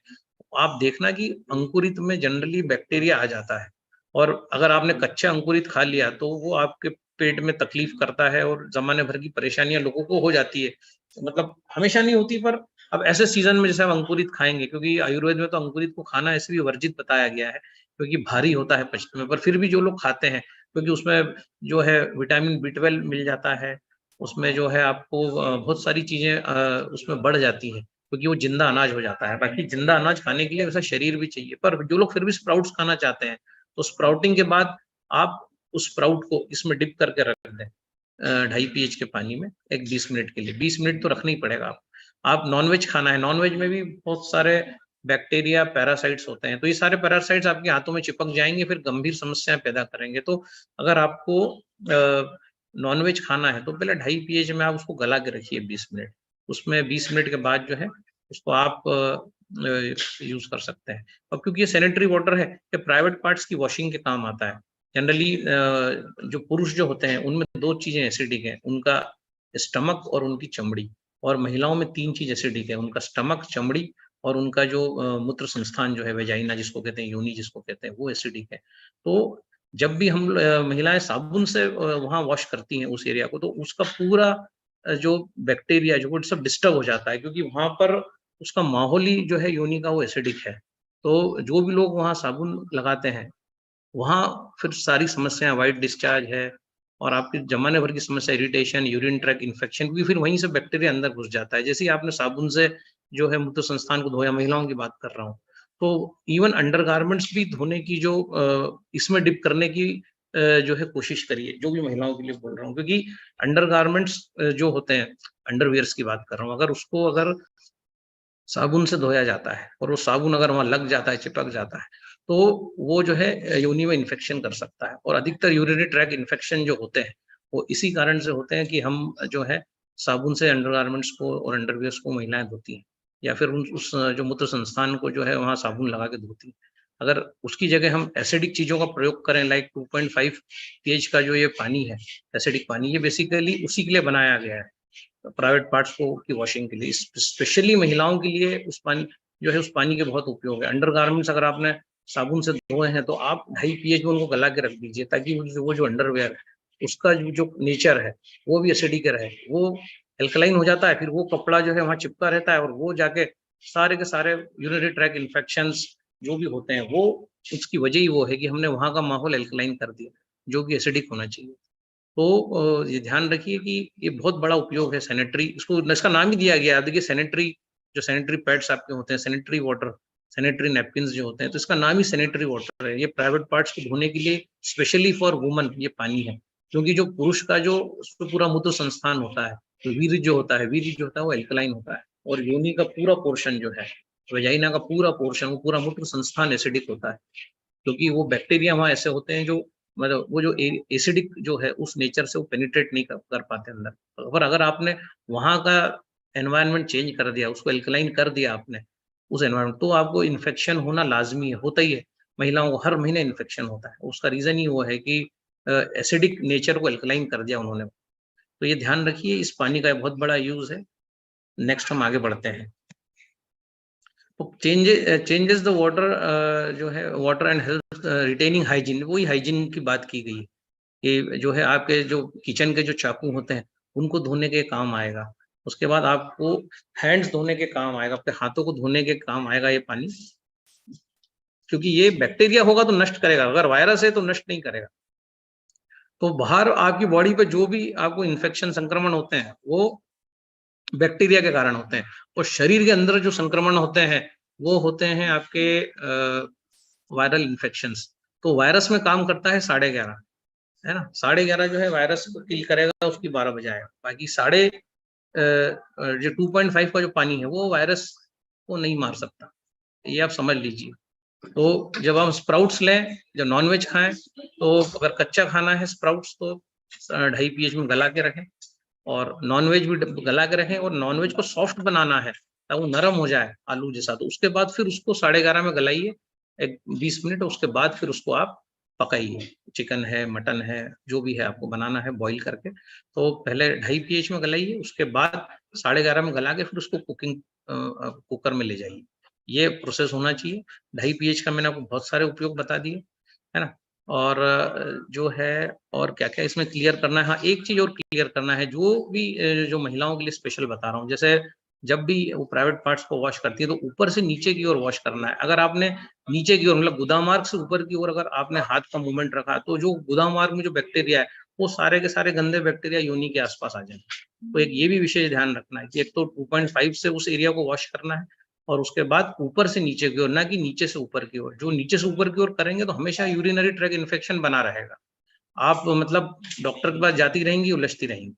आप देखना कि अंकुरित में जनरली बैक्टीरिया आ जाता है, और अगर आपने कच्चा अंकुरित खा लिया तो वो आपके पेट में तकलीफ करता है और जमाने भर की परेशानियां लोगों को हो जाती है। मतलब हमेशा नहीं होती, पर अब ऐसे सीजन में जैसे हम अंकुरित खाएंगे, क्योंकि आयुर्वेद में तो अंकुरित को खाना ऐसे भी वर्जित बताया गया है, क्योंकि भारी होता है पचने में, पर फिर भी जो लोग खाते हैं, क्योंकि उसमें जो है विटामिन B12 मिल जाता है, उसमें जो है आपको बहुत सारी चीजें उसमें बढ़ जाती है, क्योंकि वो जिंदा अनाज हो जाता है। बाकी जिंदा अनाज खाने के लिए वैसा शरीर भी चाहिए, पर जो लोग फिर भी स्प्राउट्स खाना चाहते हैं, तो स्प्राउटिंग के बाद आप उस स्प्राउट को इसमें डिप करके रख दें 2.5 pH के पानी में, एक 20 मिनट के लिए। 20 मिनट तो रखना ही पड़ेगा। आप नॉनवेज खाना है, नॉनवेज में भी बहुत सारे बैक्टीरिया, पैरासाइट्स होते हैं, तो ये सारे पैरासाइट्स आपके हाथों में चिपक जाएंगे, फिर गंभीर समस्याएं पैदा करेंगे। तो अगर आपको नॉनवेज खाना है तो पहले 2.5 pH में आप उसको गला के रखिए 20 मिनट। उसमें 20 मिनट के बाद जो है उसको आप यूज कर सकते हैं। अब क्योंकि ये सैनिटरी वाटर है, ये प्राइवेट पार्ट्स की वॉशिंग के काम आता है। जनरली जो पुरुष जो होते हैं उनमें 2 चीजें एसिडिक है, उनका स्टमक और उनकी चमड़ी, और महिलाओं में 3 चीज एसिडिक है, उनका स्टमक, चमड़ी और उनका जो मूत्र संस्थान जो है, वेजाइना जिसको कहते हैं, योनि जिसको कहते हैं, वो एसिडिक है। तो जब भी हम महिलाएं साबुन से वहां वॉश करती हैं उस एरिया को, तो उसका पूरा जो बैक्टीरिया जो वो सब डिस्टर्ब हो जाता है, क्योंकि वहां पर उसका माहौल ही जो है योनि का वो एसिडिक है। तो जो भी लोग वहां साबुन लगाते हैं, वहाँ फिर सारी समस्याएं, व्हाइट डिस्चार्ज है और आपकी जमाने भर की समस्या, इरिटेशन, यूरिन ट्रैक इन्फेक्शन, क्योंकि फिर वहीं से बैक्टीरिया अंदर घुस जाता है। जैसे ही आपने साबुन से जो है मूत्र संस्थान को धोया, महिलाओं की बात कर रहा हूँ, तो इवन अंडरगारमेंट्स भी धोने की जो इसमें डिप करने की जो है कोशिश करिए, जो भी महिलाओं के लिए बोल रहा हूँ, क्योंकि अंडरगारमेंट्स जो होते हैं, अंडरवियर्स की बात कर रहा हूँ, अगर साबुन से धोया जाता है और वो साबुन अगर वहाँ लग जाता है, चिपक जाता है, तो वो जो है योनि में इन्फेक्शन कर सकता है। और अधिकतर यूरिनरी ट्रैक इन्फेक्शन जो होते हैं, वो इसी कारण से होते हैं कि हम जो है साबुन से अंडरगारमेंट्स को और अंडरवियर्स को महिलाएं धोती हैं, या फिर उस जो मूत्र संस्थान को जो है वहाँ साबुन लगा के धोती हैं। अगर उसकी जगह हम एसिडिक चीजों का प्रयोग करें, लाइक 2.5 pH का जो ये पानी है, एसिडिक पानी, ये बेसिकली उसी के लिए बनाया गया है, प्राइवेट पार्ट्स को की वॉशिंग के लिए। स्पेशली महिलाओं के लिए उस पानी जो है, उस पानी के बहुत उपयोग है। अंडरगारमेंट्स अगर आपने साबुन से धोए हैं, तो आप 2.5 pH में उनको गला के रख दीजिए, ताकि वो जो अंडरवेयर है उसका जो नेचर है वो भी एसिडिक रहे, वो एल्कलाइन हो जाता है, फिर वो कपड़ा जो है वहाँ चिपका रहता है, और वो जाके सारे के सारे यूरिनरी ट्रैक इन्फेक्शंस जो भी होते हैं, वो उसकी वजह ही वो है कि हमने वहाँ का माहौल एल्कलाइन कर दिया, जो कि एसिडिक होना चाहिए। तो ये ध्यान रखिए कि ये बहुत बड़ा उपयोग है सैनिटरी, इसका नाम ही दिया गया है। देखिए सैनिटरी, जो सैनिटरी पैड्स आपके होते हैं, सैनिटरी वाटर, सैनिटरी नैपकिन्स जो होते हैं, तो इसका नाम ही सैनिटरी वाटर है। ये प्राइवेट पार्ट्स को धोने के लिए स्पेशली फॉर वुमन ये पानी है, क्योंकि जो पुरुष का जो उसमें पूरा मूत्र संस्थान होता है, तो वीर्य जो होता है वो एल्कलाइन होता है, और योनि का पूरा पोर्शन जो है, वेजाइना का पूरा पोर्शन, वो पूरा मूत्र संस्थान एसिडिक होता है, क्योंकि वो बैक्टीरिया वहाँ ऐसे होते हैं जो, मतलब वो जो एसिडिक जो है उस नेचर से वो पेनिट्रेट नहीं कर पाते अंदर। पर अगर आपने वहाँ का एनवायरनमेंट चेंज कर दिया, उसको एल्कलाइन कर दिया आपने उस एनवायरनमेंट, तो आपको इन्फेक्शन होना लाजमी है, होता ही है। महिलाओं को हर महीने इन्फेक्शन होता है, उसका रीजन ही वो है कि एसिडिक नेचर को एल्कलाइन कर दिया उन्होंने। तो ये ध्यान रखिए, इस पानी का बहुत बड़ा यूज है। नेक्स्ट हम आगे बढ़ते हैं। तो चेंजेस द वाटर जो है, water and health retaining hygiene, वही हाइजीन की बात की गई है कि जो है आपके जो किचन के जो चाकू होते हैं उनको धोने के काम आएगा। उसके बाद आपको हैंड्स धोने के काम आएगा, आपके हाथों को धोने के काम आएगा ये पानी, क्योंकि ये बैक्टीरिया होगा तो नष्ट करेगा, अगर वायरस है तो नष्ट नहीं करेगा। तो बाहर आपकी बॉडी पे जो भी आपको इन्फेक्शन, संक्रमण होते हैं, वो बैक्टीरिया के कारण होते हैं, और शरीर के अंदर जो संक्रमण होते हैं वो होते हैं आपके वायरल इन्फेक्शंस। तो वायरस में काम करता है 11.5, है ना। 11:30 जो है वायरस को किल करेगा, उसकी 12 बजे आएगा। बाकी जो 2.5 का जो पानी है वो वायरस को नहीं मार सकता, ये आप समझ लीजिए। तो जब हम स्प्राउट्स लें, जब नॉनवेज खाएं, तो अगर कच्चा खाना है स्प्राउट्स तो 2.5 pH में गला के रखें, और नॉनवेज भी गला के रखें, और नॉनवेज को सॉफ्ट बनाना है ताकि वो नरम हो जाए आलू जैसा। तो उसके बाद फिर उसको 11:30 में गलाइए, एक 20 मिनट, उसके बाद फिर उसको आप पकाइए। चिकन है, मटन है, जो भी है आपको बनाना है बॉईल करके, तो पहले 2.5 pH में गलाइए, उसके बाद 11:30 में गला के फिर उसको कुकर में ले जाइए। ये प्रोसेस होना चाहिए। 2.5 pH का मैंने आपको बहुत सारे उपयोग बता दिए, है ना। और जो है, और क्या-क्या इसमें क्लियर करना है, हाँ, एक चीज़ और क्लियर करना है, जो भी जो महिलाओं के लिए स्पेशल बता रहा हूँ, जैसे जब भी वो प्राइवेट पार्ट्स को वॉश करती है, तो ऊपर से नीचे की ओर वॉश करना है। अगर आपने नीचे की ओर, मतलब गुदामार्ग से ऊपर की ओर अगर आपने हाथ का मूवमेंट रखा, तो जो गुदामार्ग में जो बैक्टीरिया है, वो सारे के सारे गंदे बैक्टीरिया योनि के आसपास आ जाएंगे। तो एक ये भी विशेष ध्यान रखना है कि एक तो 2.5 से उस एरिया को वॉश करना है, और उसके बाद ऊपर से नीचे की ओर, ना कि नीचे से ऊपर की ओर। जो नीचे से ऊपर की ओर करेंगे तो हमेशा यूरिनरी ट्रैक इन्फेक्शन बना रहेगा। आप मतलब डॉक्टर के पास जाती रहेंगी, उलझती रहेंगी,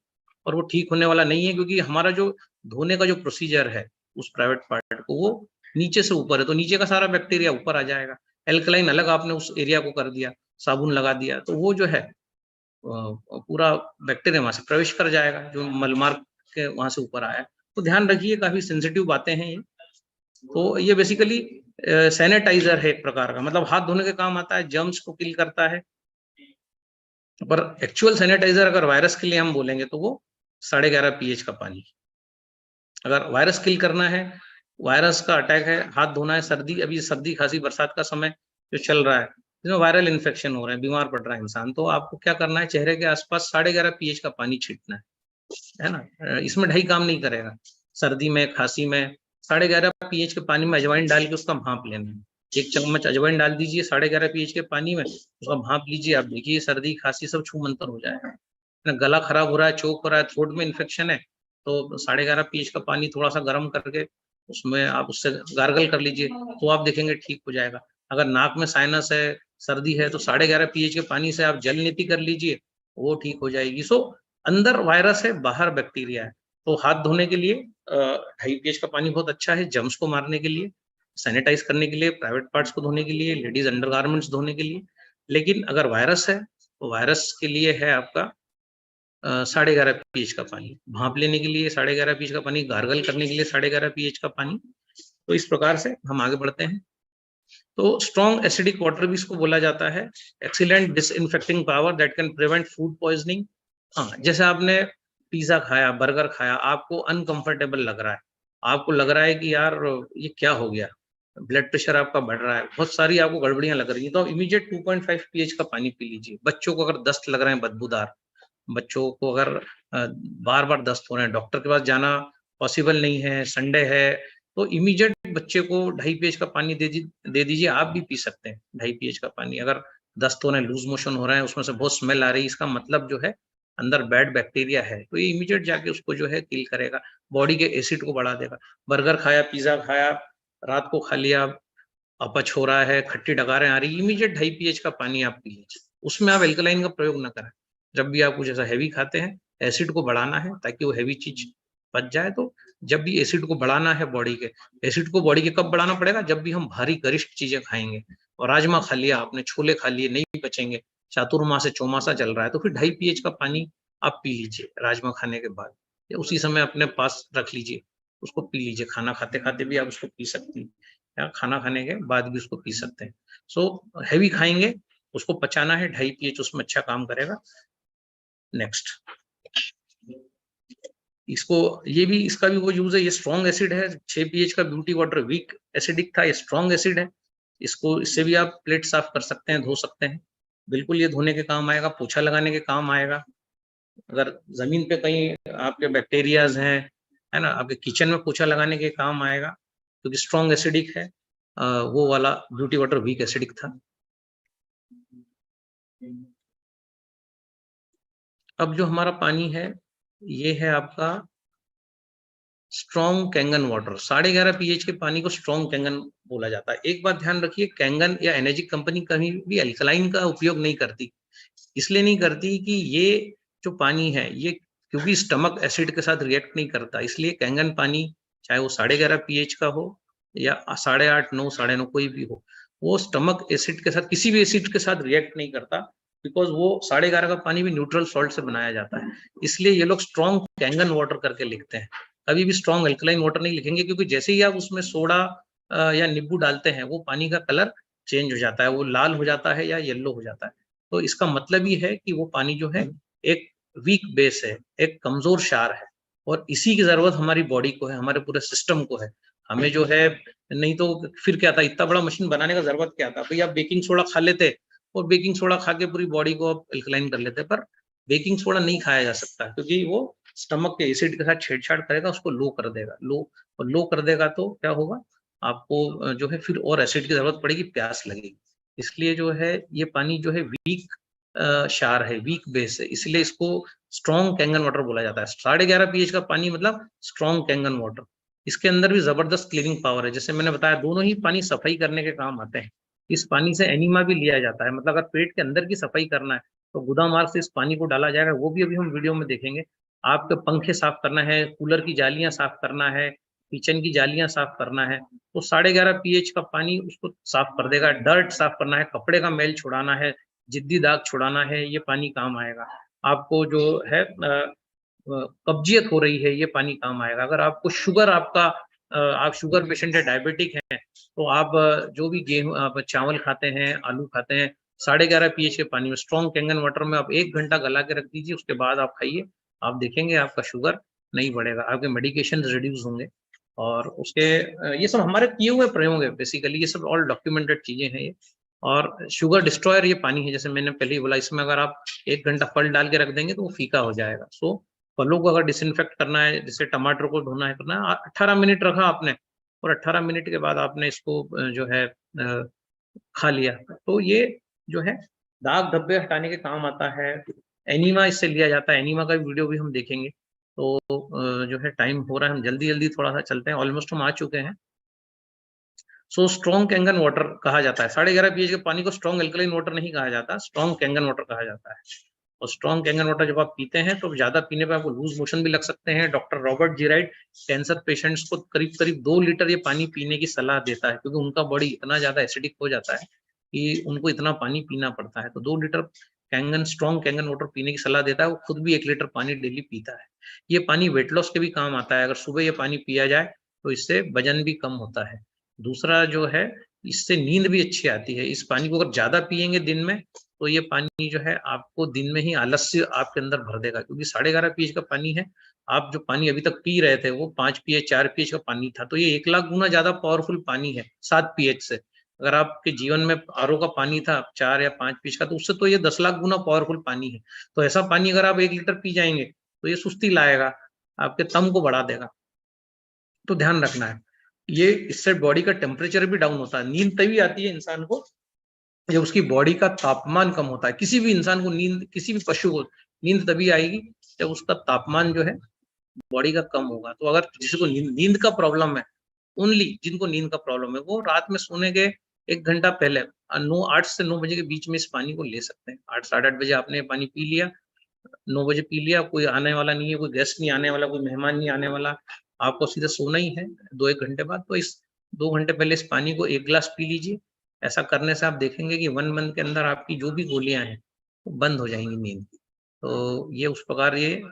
और वो ठीक होने वाला नहीं है, क्योंकि हमारा जो धोने का जो प्रोसीजर है उस प्राइवेट पार्ट को, वो नीचे से ऊपर है, तो नीचे का सारा बैक्टीरिया ऊपर आ जाएगा। एल्कलाइन अलग आपने उस एरिया को कर दिया, साबुन लगा दिया, तो वो जो है पूरा बैक्टीरिया वहां से प्रवेश कर जाएगा, जो मलमार्ग के वहां से ऊपर आया है। तो ध्यान रखिए, काफी सेंसिटिव बातें हैं ये। तो ये बेसिकली सैनिटाइजर है एक प्रकार का, मतलब हाथ धोने के काम आता है, जर्म्स को किल करता है। पर एक्चुअल सैनिटाइजर अगर वायरस के लिए हम बोलेंगे तो वो 11.5 pH का पानी। अगर वायरस किल करना है, वायरस का अटैक है, हाथ धोना है, सर्दी, अभी सर्दी खांसी बरसात का समय जो चल रहा है, जिसमें वायरल इन्फेक्शन हो रहे हैं, बीमार पड़ रहा है इंसान, तो आपको क्या करना है, चेहरे के आसपास 11.5 pH का पानी छींटना है ना। इसमें ढाई काम नहीं करेगा। सर्दी में, खांसी में 11.5 pH के पानी में अजवाइन डाल के उसका भाप लेना है। 1 चम्मच अजवाइन डाल दीजिए 11.5 pH के पानी में, उसका भाप लीजिए, आप देखिए सर्दी खांसी सब छूमंतर हो जाएगा। गला खराब हो रहा है, चोक हो रहा है, थ्रोट में इन्फेक्शन है, तो 11.5 pH का पानी थोड़ा सा गर्म करके उसमें आप उससे गार्गल कर लीजिए, तो आप देखेंगे ठीक हो जाएगा। अगर नाक में साइनस है, सर्दी है, तो 11.5 pH के पानी से आप जल नीति कर लीजिए, वो ठीक हो जाएगी। सो अंदर वायरस है, बाहर बैक्टीरिया है। तो हाथ धोने के लिए 2.5 pH का पानी बहुत अच्छा है, जर्म्स को मारने के लिए, सैनिटाइज करने के लिए, प्राइवेट पार्ट्स को धोने के लिए, लेडीज अंडरगारमेंट्स धोने के लिए। लेकिन अगर वायरस है, तो वायरस के लिए है आपका 11.5 pH का पानी, भाप लेने के लिए 11.5 pH का पानी, गार्गल करने के लिए 11.5 pH का पानी। तो इस प्रकार से हम आगे बढ़ते हैं। तो स्ट्रॉन्ग एसिडिक वाटर भी इसको बोला जाता है। Excellent disinfecting power that can prevent food poisoning. हाँ, जैसे आपने पिज्जा खाया, बर्गर खाया, आपको अनकंफर्टेबल लग रहा है, आपको लग रहा है कि यार ये क्या हो गया, ब्लड प्रेशर आपका बढ़ रहा है, बहुत सारी आपको गड़बड़ियां लग रही हैं, तो इमीडिएट 2.5 pH का पानी पी लीजिए। बच्चों को अगर दस्त लग रहे हैं बदबूदार, बच्चों को अगर बार-बार दस्त हो रहे हैं, डॉक्टर के पास जाना पॉसिबल नहीं है, संडे है, तो इमीडिएट बच्चे को 2.5 pH का पानी दे दीजिए। आप भी पी सकते हैं 2.5 pH का पानी। अगर दस्त हो रहे हैं, लूज मोशन हो रहा है, उसमें से बहुत स्मेल आ रही है, इसका मतलब जो है अंदर बैड बैक्टीरिया है, तो ये इमीडिएट जाके उसको जो है किल करेगा, बॉडी के एसिड को बढ़ा देगा। बर्गर खाया, पिज्जा खाया, रात को खा लिया, अपच हो रहा है, खट्टी डकारें आ रही है, इमीडिएट 2.5 pH का पानी आप पी लीजिए। उसमें आप एल्कलाइन का प्रयोग ना करें। जब भी आप कुछ ऐसा हैवी खाते हैं, एसिड को बढ़ाना है ताकि वो हैवी चीज पच जाए। तो जब भी एसिड को बढ़ाना है बॉडी के, एसिड को बॉडी के कब बढ़ाना पड़ेगा, जब भी हम भारी गरिष्ठ चीजें खाएंगे। और राजमा खा लिया आपने, छोले खा लिए, नहीं पचेंगे, चातुर्मास चौमासा चल रहा है, तो फिर 2.5 pH का पानी आप पी लीजिए राजमा खाने के बाद, या उसी समय अपने पास रख लीजिए, उसको पी लीजिए। खाना खाते खाते भी आप उसको पी सकती हैं, या खाना खाने के बाद भी उसको पी सकते हैं। सो हैवी खाएंगे, उसको पचाना है, 2.5 pH उसमें अच्छा काम करेगा। नेक्स्ट, इसको ये भी, इसका भी वो यूज है, ये स्ट्रॉन्ग एसिड है। 6 pH का ब्यूटी वाटर वीक एसिडिक था, ये स्ट्रॉन्ग एसिड है। इसको, इससे भी आप प्लेट साफ कर सकते हैं, धो सकते हैं, बिल्कुल ये धोने के काम आएगा, पोछा लगाने के काम आएगा। अगर जमीन पे कहीं आपके बैक्टीरियाज हैं, है ना, आपके किचन में पोछा लगाने के काम आएगा, क्योंकि स्ट्रॉन्ग एसिडिक है। वो वाला ब्यूटी वाटर वीक एसिडिक था। अब जो हमारा पानी है, ये है आपका स्ट्रॉन्ग कैंगन वाटर। 11.5 pH के पानी को स्ट्रॉन्ग कैंगन बोला जाता है। एक बात ध्यान रखिए, कैंगन या एनर्जी कंपनी कहीं भी अल्कलाइन का उपयोग नहीं करती। इसलिए नहीं करती कि ये जो पानी है ये क्योंकि स्टमक एसिड के साथ रिएक्ट नहीं करता, इसलिए कैंगन पानी चाहे वो 11.5 पीएच का हो या 8.5, 9, 9.5 कोई भी हो, वो स्टमक एसिड के साथ किसी भी एसिड के साथ रिएक्ट नहीं करता, बिकॉज वो 11.5 का पानी भी न्यूट्रल सॉल्ट से बनाया जाता है। इसलिए ये लोग स्ट्रॉन्ग कैंगन वाटर करके लिखते हैं, कभी भी स्ट्रॉन्ग अल्कलाइन वाटर नहीं लिखेंगे, क्योंकि जैसे ही आप उसमें सोडा या नींबू डालते हैं वो पानी का कलर चेंज हो जाता है, वो लाल हो जाता है या येलो हो जाता है। तो इसका मतलब ही है कि वो पानी जो है एक वीक बेस है, एक कमजोर क्षार है, और इसी की जरूरत हमारी बॉडी को है, हमारे पूरे सिस्टम को है। हमें जो है नहीं तो फिर क्या था, इतना बड़ा मशीन बनाने का जरूरत क्या था भाई, आप बेकिंग सोडा खा लेते और बेकिंग सोडा खा के पूरी बॉडी को आप अल्कलाइन कर लेते, पर बेकिंग सोडा नहीं खाया जा सकता क्योंकि वो स्टमक के एसिड के साथ छेड़छाड़ करेगा, उसको लो कर देगा, लो कर देगा तो क्या होगा, आपको जो है फिर और एसिड की जरूरत पड़ेगी, प्यास लगेगी। इसलिए जो है ये पानी जो है वीक क्षार है, वीक बेस है, इसलिए इसको स्ट्रॉन्ग कैंगन वाटर बोला जाता है। 11.5 पीएच का पानी मतलब स्ट्रॉन्ग कैंगन वाटर। इसके अंदर भी जबरदस्त क्लीनिंग पावर है, जैसे मैंने बताया दोनों ही पानी सफाई करने के काम आते हैं। इस पानी से एनीमा भी लिया जाता है, मतलब अगर पेट के अंदर की सफाई करना है तो गुदा मार्ग से इस पानी को डाला जाएगा, वो भी अभी हम वीडियो में देखेंगे। आपके पंखे साफ करना है, कूलर की जालियां साफ करना है, किचन की जालियां साफ करना है, तो 11.5 पीएच का पानी उसको साफ कर देगा। डर्ट साफ करना है, कपड़े का मैल छुड़ाना है, जिद्दी दाग छुड़ाना है, ये पानी काम आएगा। आपको जो है कब्जियत हो रही है, ये पानी काम आएगा। अगर आपको शुगर आपका आप शुगर पेशेंट है, डायबिटिक है, तो आप जो भी गेहूं आप चावल खाते हैं, आलू खाते हैं, 11.5 पीएच के पानी में स्ट्रॉन्ग कैंगन वाटर में आप 1 घंटा गला के रख दीजिए, उसके बाद आप खाइए, आप देखेंगे आपका शुगर नहीं बढ़ेगा, आपके मेडिकेशन रिड्यूस होंगे। और उसके ये सब हमारे किए हुए प्रयोग है, बेसिकली ये सब ऑल डॉक्यूमेंटेड चीजें हैं ये। और शुगर डिस्ट्रॉयर ये पानी है, जैसे मैंने पहले ही बोला, इसमें अगर आप 1 घंटा फल डाल के रख देंगे तो वो फीका हो जाएगा। सो फलों को अगर डिसइंफेक्ट करना है, जैसे टमाटर को धोना है, करना है, 18 मिनट रखा आपने और 18 मिनट के बाद आपने इसको जो है खा लिया, तो ये जो है दाग धब्बे हटाने के काम आता है। एनीमा इससे लिया जाता है, एनीमा का वीडियो भी हम देखेंगे। तो जो है टाइम हो रहा है, हम जल्दी जल्दी थोड़ा सा चलते हैं, ऑलमोस्ट हम आ चुके हैं। सो स्ट्रॉन्ग कैंगन वाटर कहा जाता है, 11.5 पीएच के पानी को स्ट्रॉन्ग अल्कलाइन वाटर नहीं कहा जाता, स्ट्रॉन्ग कैंगन वाटर कहा जाता है। और स्ट्रॉन्ग कैंगन वाटर जब आप पीते हैं तो ज्यादा पीने पे आपको लूज मोशन भी लग सकते हैं। डॉक्टर रॉबर्ट जी राइट कैंसर पेशेंट्स को करीब करीब 2 लीटर ये पानी पीने की सलाह देता है, क्योंकि उनका बॉडी इतना ज्यादा एसिडिक हो जाता है कि उनको इतना पानी पीना पड़ता है। तो 2 litre Kangen strong Kangen water पीने की सलाह देता है, वो खुद भी 1 लीटर पानी डेली पीता है। ये पानी वेट लॉस के भी काम आता है, अगर सुबह ये पानी पिया जाए तो इससे वजन भी कम होता है। दूसरा जो है, इससे नींद भी अच्छी आती है। इस पानी को अगर ज्यादा पिएंगे दिन में तो ये पानी जो है आपको दिन में ही आलस्य आपके अंदर भर देगा, क्योंकि 11.5 पीएच का पानी है। आप जो पानी अभी तक पी रहे थे वो 5 पीएच 4 पीएच का पानी था, तो ये 1 लाख गुना ज्यादा पावरफुल पानी है 7 पीएच से। अगर आपके जीवन में आरओ का पानी था 4 या 5 पीएच का, तो उससे तो ये 10 लाख गुना पावरफुल पानी है। तो ऐसा पानी अगर आप 1 लीटर पी जाएंगे तो ये सुस्ती लाएगा, आपके तम को बढ़ा देगा। तो ध्यान रखना है, ये इससे बॉडी का टेम्परेचर भी डाउन होता है। नींद तभी आती है इंसान को जब उसकी बॉडी का तापमान कम होता है। किसी भी इंसान को नींद, किसी भी पशु को नींद तभी आएगी जब उसका तापमान जो है बॉडी का कम होगा। तो अगर किसी को नींद का प्रॉब्लम है, ओनली जिनको नींद का प्रॉब्लम है, वो रात में सोने के 1 घंटा पहले 8 से 9 बजे के बीच में इस पानी को ले सकते हैं। 8 साढ़े 8 बजे आपने पानी पी लिया, 9 बजे पी लिया, कोई आने वाला नहीं है, कोई गेस्ट नहीं आने वाला, कोई मेहमान नहीं आने वाला, आपको सीधे सोना ही है 2-1 घंटे बाद, तो इस 2 घंटे पहले इस पानी को 1 गिलास पी लीजिए। ऐसा करने से आप देखेंगे कि 1 मंथ के अंदर आपकी जो भी गोलियां हैं वो बंद हो जाएंगी नींद की। तो ये उस प्रकार ये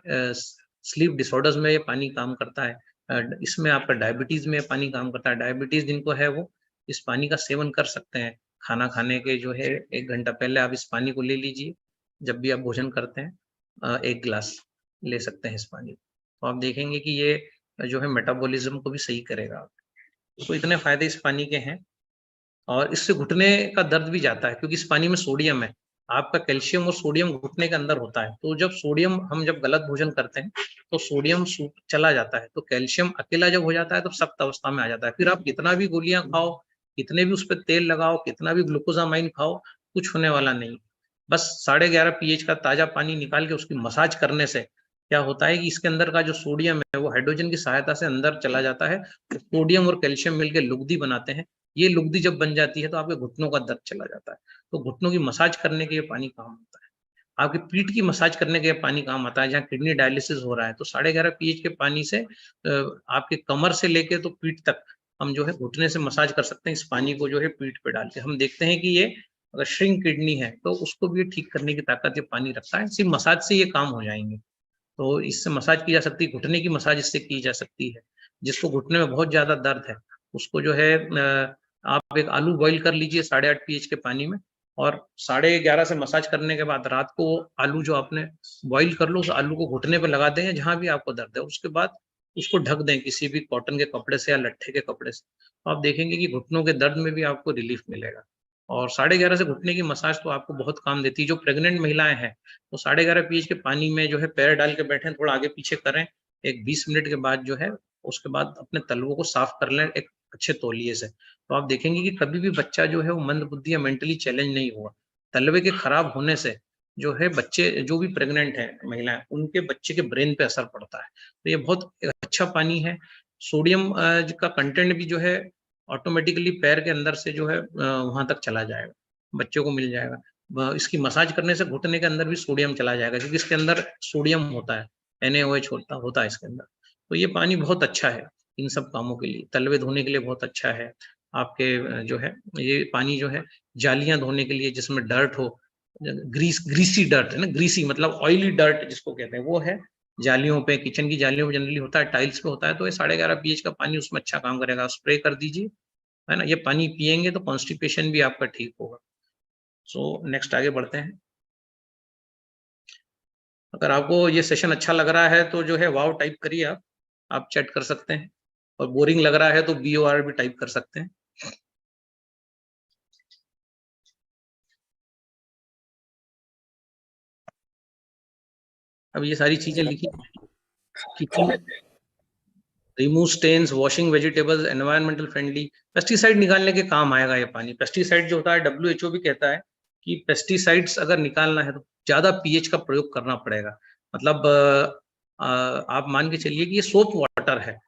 स्लीप डिसऑर्डर्स में ये पानी काम करता है। इसमें आपका डायबिटीज में पानी काम करता है। डायबिटीज जिनको है वो इस पानी का सेवन कर सकते हैं। खाना खाने के जो है 1 घंटा पहले आप इस पानी को ले लीजिए, जब भी आप भोजन करते हैं 1 गिलास ले सकते हैं इस पानी। तो आप देखेंगे कि ये जो है मेटाबॉलिज्म को भी सही करेगा। तो इतने फायदे इस पानी के हैं, और इससे घुटने का दर्द भी जाता है, क्योंकि इस पानी में सोडियम है। आपका कैल्शियम और सोडियम घुटने के अंदर होता है, तो जब सोडियम हम जब गलत भोजन करते हैं तो सोडियम चला जाता है, तो कैल्शियम अकेला जब हो जाता है तो सख्त अवस्था में आ जाता है। फिर आप कितना भी गोलियां खाओ, कितने भी उस पर तेल लगाओ, कितना भी ग्लूकोजामाइन खाओ, कुछ होने वाला नहीं। बस 11.5 पीएच का ताजा पानी निकाल के उसकी मसाज करने से क्या होता है कि इसके अंदर का जो सोडियम है वो हाइड्रोजन की सहायता से अंदर चला जाता है। तो सोडियम और कैल्शियम मिलकर लुगदी बनाते हैं। ये लुगदी जब बन जाती है तो आपके घुटनों का दर्द चला जाता है। तो घुटनों की मसाज करने के ये पानी काम होता है। आपकी पीठ की मसाज करने के पानी काम आता है, जहाँ किडनी डायलिसिस हो रहा है, तो 11.5 पीएच के पानी से आपके कमर से लेके तो पीठ तक हम जो है घुटने से मसाज कर सकते हैं इस पानी को जो है पीठ पे डाल के। हम देखते हैं कि ये अगर श्रिंक किडनी है तो उसको भी ठीक करने की ताकत ये पानी रखता है, सिर्फ मसाज से ये काम हो जाएंगे। तो इससे मसाज की जा सकती है, घुटने की मसाज इससे की जा सकती है। जिसको घुटने में बहुत ज्यादा दर्द है उसको जो है आप एक आलू बॉईल कर लीजिए 8.5 पीएच के पानी में, और 11:30 से मसाज करने के बाद रात को आलू जो आपने बॉईल कर लो उस आलू को घुटने पे लगा दें जहां भी आपको दर्द है, उसके बाद उसको ढक दें किसी भी कॉटन के कपड़े से या लट्ठे के कपड़े से, तो आप देखेंगे कि घुटनों के दर्द में भी आपको रिलीफ मिलेगा। और 11:30 से घुटने की मसाज तो आपको बहुत काम देती है। जो प्रेग्नेंट महिलाएं हैं वो 11.5 पीएच के पानी में जो है पैर डाल के बैठें, थोड़ा आगे पीछे करें, एक 20 मिनट के बाद जो है उसके बाद अपने तलवों को साफ कर लें एक अच्छे तौलिए से, तो आप देखेंगे कि कभी भी बच्चा जो है वो मंद बुद्धि या मेंटली चैलेंज नहीं हुआ। तलवे के खराब होने से जो है बच्चे जो भी प्रेग्नेंट हैं महिलाएं उनके बच्चे के ब्रेन पे असर पड़ता है, तो ये बहुत अच्छा पानी है। सोडियम का कंटेंट भी जो है ऑटोमेटिकली पैर के अंदर से जो है वहां तक चला जाएगा, बच्चों को मिल जाएगा। इसकी मसाज करने से घुटने के अंदर भी सोडियम चला जाएगा क्योंकि इसके अंदर सोडियम होता है, NaOH होता है इसके अंदर। तो ये पानी बहुत अच्छा है इन सब कामों के लिए, तलवे धोने के लिए बहुत अच्छा है। आपके जो है ये पानी जो है जालियां धोने के लिए जिसमें डर्ट हो, ग्रीसी डर्ट है ना, ग्रीसी मतलब ऑयली डर्ट जिसको कहते हैं वो है जालियों पे, किचन की जालियों पे जनरली होता है, टाइल्स पे होता है, तो ये 11.5 पीएच का पानी उसमें अच्छा काम करेगा। स्प्रे कर दीजिए, है ना, ये पानी पिएंगे तो कॉन्स्टिपेशन भी आपका ठीक होगा। सो नेक्स्ट आगे बढ़ते हैं। अगर आपको ये सेशन अच्छा लग रहा है तो जो है वाव टाइप करिए, आप चैट कर सकते हैं, और बोरिंग लग रहा है तो BOR भी टाइप कर सकते हैं। अब ये सारी चीजें लिखी किचन में, remove stains, washing vegetables, environmental friendly, pesticide निकालने के काम आएगा ये पानी। पेस्टिसाइड जो होता है WHO भी कहता है कि पेस्टिसाइड्स अगर निकालना है तो ज्यादा पीएच का प्रयोग करना पड़ेगा। मतलब आप मान के चलिए कि ये सोप वाटर है,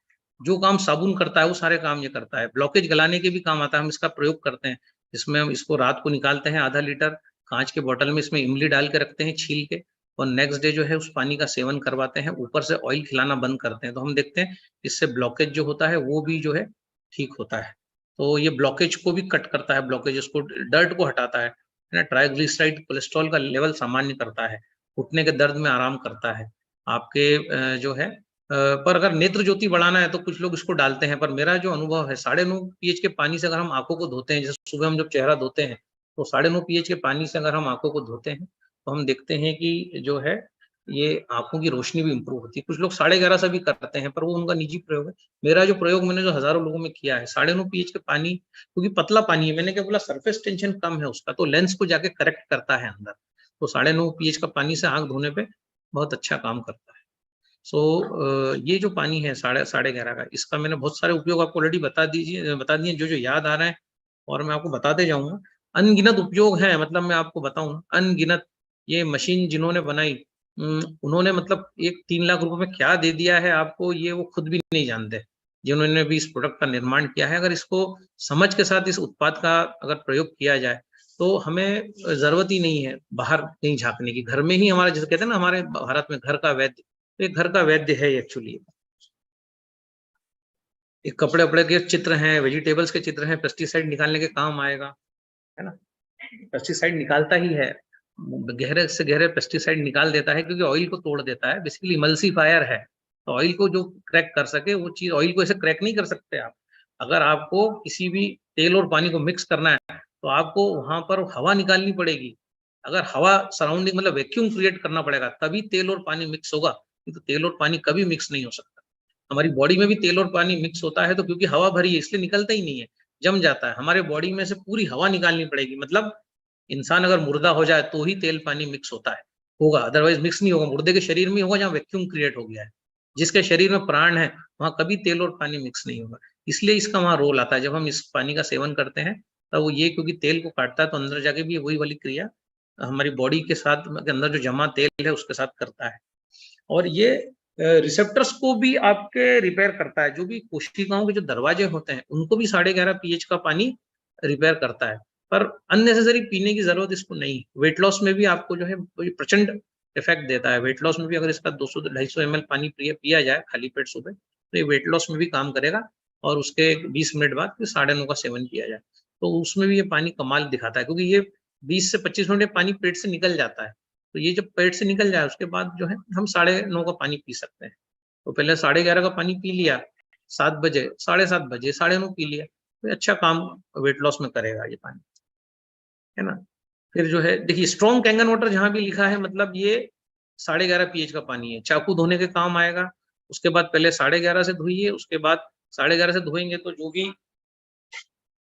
जो काम साबुन करता है वो सारे काम ये करता है। ब्लॉकेज गलाने के भी काम आता है, हम इसका प्रयोग करते हैं। इसमें हम इसको रात को निकालते हैं, आधा लीटर कांच के बोतल में इसमें इमली डाल के रखते हैं छील के, और नेक्स्ट डे जो है उस पानी का सेवन करवाते हैं, ऊपर से ऑयल खिलाना बंद करते हैं, तो हम देखते हैं इससे ब्लॉकेज जो होता है वो भी जो है ठीक होता है। तो ये ब्लॉकेज को भी कट करता है, ब्लॉकेज को, डर्ट को हटाता है ना, ट्राइग्लिसराइड कोलेस्ट्रॉल का लेवल सामान्य करता है, घुटने के दर्द में आराम करता है आपके जो है पर अगर नेत्र ज्योति बढ़ाना है तो कुछ लोग इसको डालते हैं, पर मेरा जो अनुभव है 9.5 पीएच के पानी से अगर हम आंखों को धोते हैं, जैसे सुबह हम जब चेहरा धोते हैं तो 9.5 पीएच के पानी से अगर हम आंखों को धोते हैं तो हम देखते हैं कि जो है ये आंखों की रोशनी भी इम्प्रूव होती है। कुछ लोग 11.5 से भी करते हैं पर वो उनका निजी प्रयोग है। मेरा जो प्रयोग मैंने जो हजारों लोगों में किया है, 9.5 पीएच के पानी, क्योंकि पतला पानी है, मैंने क्या बोला, सरफेस टेंशन कम है उसका, तो लेंस को जाके करेक्ट करता है अंदर, तो 9.5 पीएच का पानी से आंख धोने पे बहुत अच्छा काम करता है। सो ये जो पानी है 11.5 का, इसका मैंने बहुत सारे उपयोग आपको ऑलरेडी बता दिए, जो याद आ रहे हैं और मैं आपको बताते जाऊंगा। अनगिनत उपयोग हैं, मतलब मैं आपको बताऊं अनगिनत। ये मशीन जिन्होंने बनाई उन्होंने मतलब 3 लाख रुपए में क्या दे दिया है आपको, ये वो खुद भी नहीं जानते जिन्होंने भी इस प्रोडक्ट का निर्माण किया है। अगर इसको समझ के साथ इस उत्पाद का अगर प्रयोग किया जाए तो हमें जरूरत ही नहीं है बाहर कहीं झांकने की, घर में ही हमारा, जैसे कहते हैं ना हमारे भारत में घर का वैद्य, तो एक घर का वैद्य है एक्चुअली। एक कपड़े वपड़े के चित्र हैं, वेजिटेबल्स के चित्र हैं, पेस्टिसाइड निकालने के काम आएगा, है ना। पेस्टिसाइड निकालता ही है, गहरे से गहरे पेस्टिसाइड निकाल देता है, क्योंकि ऑयल को तोड़ देता है, बेसिकली इमल्सिफायर है। तो ऑयल को जो क्रैक कर सके वो चीज, ऑयल को ऐसे क्रैक नहीं कर सकते आप। अगर आपको किसी भी तेल और पानी को मिक्स करना है तो आपको वहां पर हवा निकालनी पड़ेगी। अगर हवा सराउंडिंग मतलब वैक्यूम क्रिएट करना पड़ेगा तभी तेल और पानी मिक्स होगा, नहीं तो तेल और पानी कभी मिक्स नहीं हो सकता। हमारी बॉडी में भी तेल और पानी मिक्स होता है तो क्योंकि हवा भरी है इसलिए निकलता ही नहीं है, जम जाता है। हमारे बॉडी में से पूरी हवा निकालनी पड़ेगी, मतलब इंसान अगर मुर्दा हो जाए तो ही तेल पानी मिक्स होगा, अदरवाइज मिक्स नहीं होगा। मुर्दे के शरीर में होगा जहाँ वैक्यूम क्रिएट हो गया है। जिसके शरीर में प्राण है वहां कभी तेल और पानी मिक्स नहीं होगा, इसलिए इसका वहां रोल आता है। जब हम इस पानी का सेवन करते हैं तब वो ये, क्योंकि तेल को काटता है तो अंदर जाके भी वही वाली क्रिया हमारी बॉडी के साथ के अंदर जो जमा तेल है उसके साथ करता है। और ये रिसेप्टर्स को भी आपके रिपेयर करता है, जो भी कोशिकाओं के जो दरवाजे होते हैं उनको भी 11.5 पीएच का पानी रिपेयर करता है। पर अननेसेसरी पीने की जरूरत इसको नहीं। वेट लॉस में भी आपको जो है प्रचंड इफेक्ट देता है। वेट लॉस में भी अगर इसका 200-250 ml पानी पिया जाए खाली पेट सुबह, तो ये वेट लॉस में भी काम करेगा। और उसके 20 मिनट बाद फिर 9:30 का सेवन किया जाए तो उसमें भी ये पानी कमाल दिखाता है, क्योंकि ये 20 से 25 मिनट में पानी पेट से निकल जाता है। तो ये जब पेट से निकल जाए उसके बाद जो है हम 9:30 का पानी पी सकते हैं। तो पहले 11:30 का पानी पी लिया, 7 बजे, 7:30 बजे 9:30 पी लिया, तो अच्छा काम वेट लॉस में करेगा ये पानी, है ना। फिर जो है देखिए, स्ट्रॉन्ग कैंगन वाटर जहां भी लिखा है मतलब ये 11:30 pH का पानी है, चाकू धोने के काम आएगा। उसके बाद पहले 11:30 से धोइए, उसके बाद 11:30 से धोएंगे तो जो भी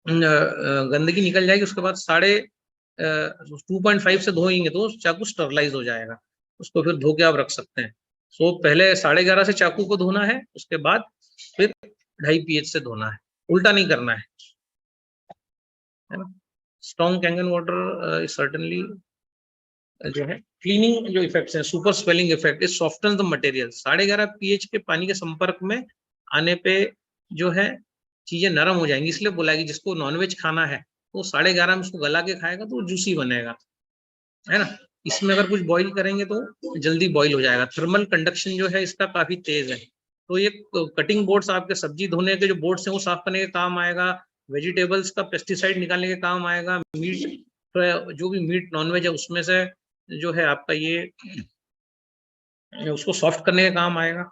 गंदगी निकल जाएगी। उसके बाद 2.5 से धोएंगे तो चाकू स्टरलाइज हो जाएगा, उसको फिर धो के आप रख सकते हैं। सो पहले 11:30 से चाकू को धोना है, उसके बाद फिर 2.5 pH से धोना है, उल्टा नहीं करना है ना। स्ट्रॉन्ग कैंगन वाटर सर्टेनली जो है क्लीनिंग जो इफेक्ट्स हैं, super swelling effect, it soften the material. 11:30 pH के पानी के संपर्क में आने पे जो है चीजें नरम हो जाएंगी, इसलिए बोला है कि जिसको नॉनवेज खाना है तो 11:30 में उसको गला के खाएगा तो जूसी बनेगा, है ना। इसमें अगर कुछ बॉईल करेंगे तो जल्दी बॉईल हो जाएगा। थर्मल कंडक्शन जो है इसका काफी तेज है। तो ये कटिंग बोर्ड्स आपके सब्जी धोने के जो बोर्ड्स हैं वो साफ करने के काम आएगा, वेजिटेबल्स का पेस्टिसाइड निकालने के काम आएगा, मीट जो भी मीट नॉनवेज है उसमें से जो है आपका ये उसको सॉफ्ट करने के काम आएगा।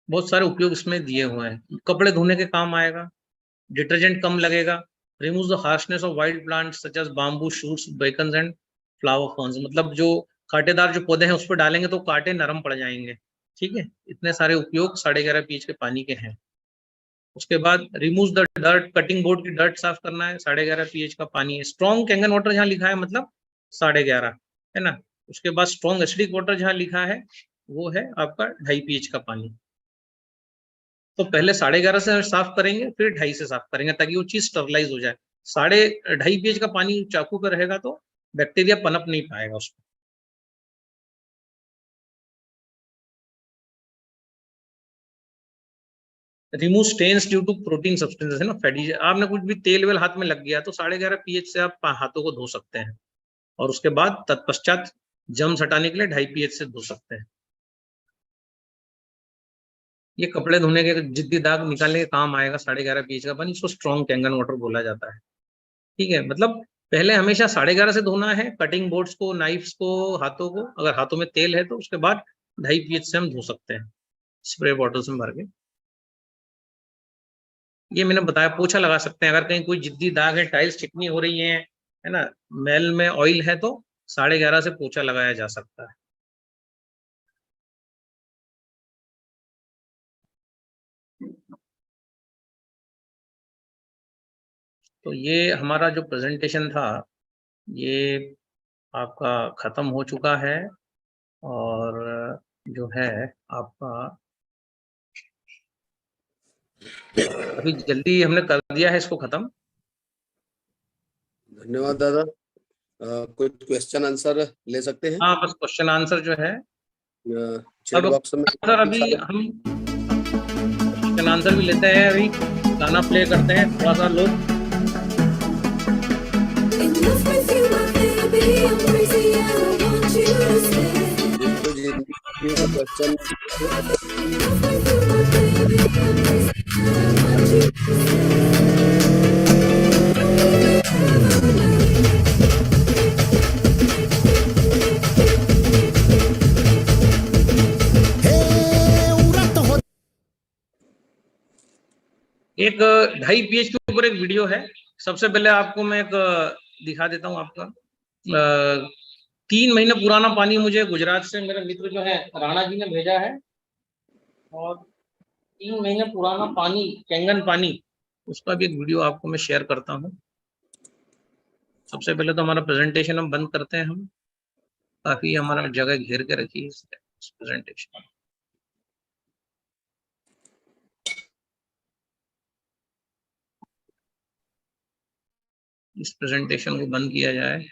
बहुत सारे उपयोग इसमें दिए हुए हैं। कपड़े धोने के काम आएगा, डिटर्जेंट कम लगेगा, remove the harshness of wild plants such as bamboo shoots bacons and flower ferns. मतलब जो कांटेदार जो पौधे हैं उस पर डालेंगे तो कांटे नरम पड़ जाएंगे, ठीक है। इतने सारे उपयोग 11:30 pH के पानी के हैं। उसके बाद remove the dirt, cutting board की डर्ट साफ करना है, 11:30 pH का पानी है। स्ट्रॉन्ग कैंगन वाटर जहाँ लिखा है मतलब 11:30, है ना। उसके बाद स्ट्रॉन्ग एसिडिक वाटर जहाँ लिखा है वो है आपका 2.5 pH का पानी। तो पहले 11:30 से साफ करेंगे, फिर 2.5 से साफ करेंगे ताकि वो चीज स्टरलाइज हो जाए। 2.5 pH का पानी चाकू पे रहेगा तो बैक्टीरिया पनप नहीं पाएगा उसमें। Remove stains due to protein substances, है ना, फैटी। आपने कुछ भी तेल वेल हाथ में लग गया तो 11:30 pH से आप हाथों को धो सकते हैं, और उसके बाद तत्पश्चात जम्स हटाने के लिए 2.5 pH से धो सकते हैं। ये कपड़े धोने के जिद्दी दाग निकालने के काम आएगा 11:30 pH का पानी, इसको स्ट्रॉन्ग कैंगन वाटर बोला जाता है, ठीक है। मतलब पहले हमेशा 11:30 से धोना है कटिंग बोर्ड्स को, नाइफ्स को, हाथों को। अगर हाथों में तेल है तो उसके बाद 2.5 pH से हम धो सकते हैं स्प्रे बॉटल्स में भर के। ये मैंने बताया, पोछा लगा सकते हैं अगर कहीं कोई जिद्दी दाग है, टाइल्स चिकनी हो रही है ना, मैल में ऑयल है तो 11:30 से पोछा लगाया जा सकता है। तो ये हमारा जो प्रेजेंटेशन था ये आपका खत्म हो चुका है, और जो है आपका अभी जल्दी हमने कर दिया है इसको खत्म। धन्यवाद दादा। कुछ क्वेश्चन आंसर ले सकते हैं? हाँ, बस क्वेश्चन आंसर जो है चैट अब बॉक्स में सर, अभी हम क्वेश्चन आंसर भी लेते हैं। अभी गाना प्ले करते हैं थोड़ा सा लोग। क्वेश्चन एक 2.5 pH के ऊपर एक वीडियो है। सबसे पहले आपको मैं एक दिखा देता हूँ आपका 3 महीने पुराना पानी मुझे गुजरात से मेरे मित्र जो है राणा जी ने भेजा है, और 3 महीने पुराना पानी, कैंगन पानी, उसका भी एक वीडियो आपको मैं शेयर करता हूँ। सबसे पहले तो हमारा प्रेजेंटेशन हम बंद करते हैं। हम काफी हमारा जगह घेर के रखी है इस प्रेजेंटेशन। इस प्रेजेंटेशन को बंद किया जाए।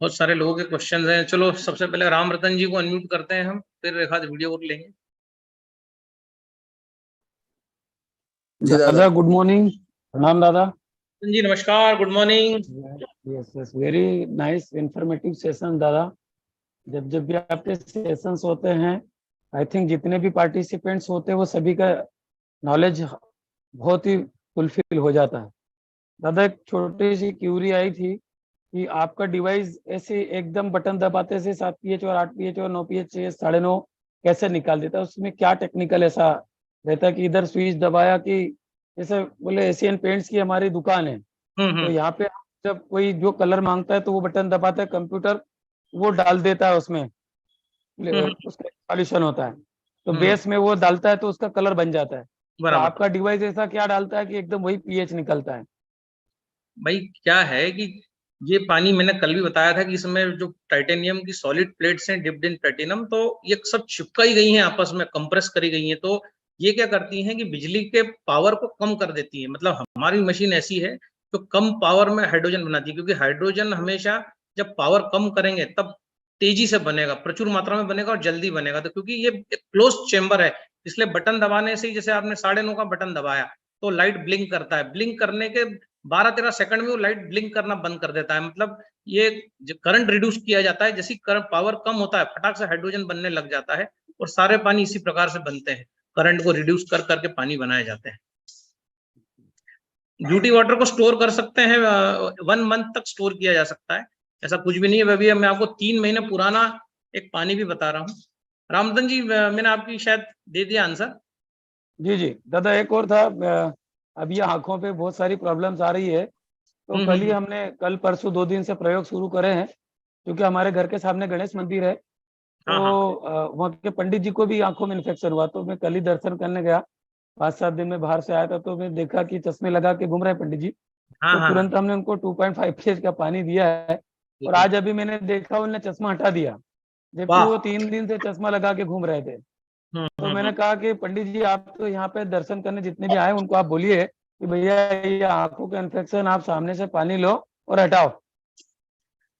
बहुत सारे लोगों के क्वेश्चन हैं। चलो सबसे पहले राम रतन जी को अनम्यूट करते हैं हम, फिर एक आध वीडियो और लेंगे। जी दादा। दादा गुड मॉर्निंग, प्रणाम दादा। जी नमस्कार, good morning. Yes yes, very nice informative session दादा। जब जब भी आपके सेशंस होते हैं, आई थिंक जितने भी पार्टिसिपेंट्स होते हैं वो सभी का नॉलेज बहुत ही फुलफिल हो जाता है। दादा एक छोटी सी क्यूरी आई थी कि आपका डिवाइस ऐसे एकदम बटन दबाते से 7 pH और 8 pH और 9 pH 9.5 कैसे निकाल देता है? उसमें क्या टेक्निकल ऐसा रहता है कि इधर स्विच दबाया कि जैसे बोले एशियन पेंट्स की हमारी दुकान है, तो यहाँ पे जब कोई जो कलर मांगता है तो वो बटन दबाता है, कंप्यूटर वो डाल देता है उसमें, उसका सॉल्यूशन होता है, तो बेस में वो डालता है तो उसका कलर बन जाता है। तो बराबर। आपका डिवाइस ऐसा क्या डालता है कि एकदम वही पीएच निकलता है? भाई क्या है कि ये पानी मैंने कल भी बताया था कि इसमें जो टाइटेनियम की सॉलिड प्लेट्स हैं डिप्ड इन प्लेटिनम, तो ये सब चिपकाई गई हैं आपस में, कंप्रेस करी गई हैं। तो ये क्या करती हैं कि बिजली के पावर को कम कर देती है। मतलब हमारी मशीन ऐसी है जो कम पावर में हाइड्रोजन बनाती है, क्योंकि हाइड्रोजन हमेशा जब पावर कम करेंगे तब तेजी से बनेगा, प्रचुर मात्रा में बनेगा और जल्दी बनेगा। तो क्योंकि ये एक क्लोज चेम्बर है, इसलिए बटन दबाने से ही, जैसे आपने 9:30 का बटन दबाया तो लाइट ब्लिंक करता है, ब्लिंक करने के 12-13 सेकंड में वो लाइट ब्लिंक करना बंद कर देता है। मतलब ये करंट रिड्यूस किया जाता है, जैसी करंट पावर कम होता है फटाक से हाइड्रोजन बनने लग जाता है, और सारे पानी इसी प्रकार से बनते हैं, करंट को रिड्यूस कर करके पानी बनाए जाते हैं। ब्यूटी वाटर को स्टोर कर सकते हैं, 1 मंथ तक स्टोर किया जा सकता है, ऐसा कुछ भी नहीं है। अभी मैं आपको 3 महीने पुराना एक पानी भी बता रहा हूँ। रामधन जी, मैंने आपकी शायद दे दिया आंसर। जी जी दादा, एक और था, अभी आंखों पे बहुत सारी प्रॉब्लम्स आ रही है, तो कल ही हमने कल परसों 2 दिन से प्रयोग शुरू करे हैं, क्योंकि हमारे घर के सामने गणेश मंदिर है, हाँ, तो वहाँ के पंडित जी को भी आंखों में इन्फेक्शन हुआ, तो मैं कल ही दर्शन करने गया। 5-7 दिन में बाहर से आया था, तो मैं देखा कि चश्मे लगा के घूम रहे हैं पंडित जी, हाँ, तो हाँ, तुरंत हमने उनको 2.5 pH का पानी दिया है। और आज अभी मैंने देखा उन्होंने चश्मा हटा दिया, जबकि वो 3 दिन से चश्मा लगा के घूम रहे थे। तो मैंने कहा कि पंडित जी, आप तो यहाँ पे दर्शन करने जितने भी आए उनको आप बोलिए कि भैया ये आंखों का इन्फेक्शन, आप सामने से पानी लो और हटाओ।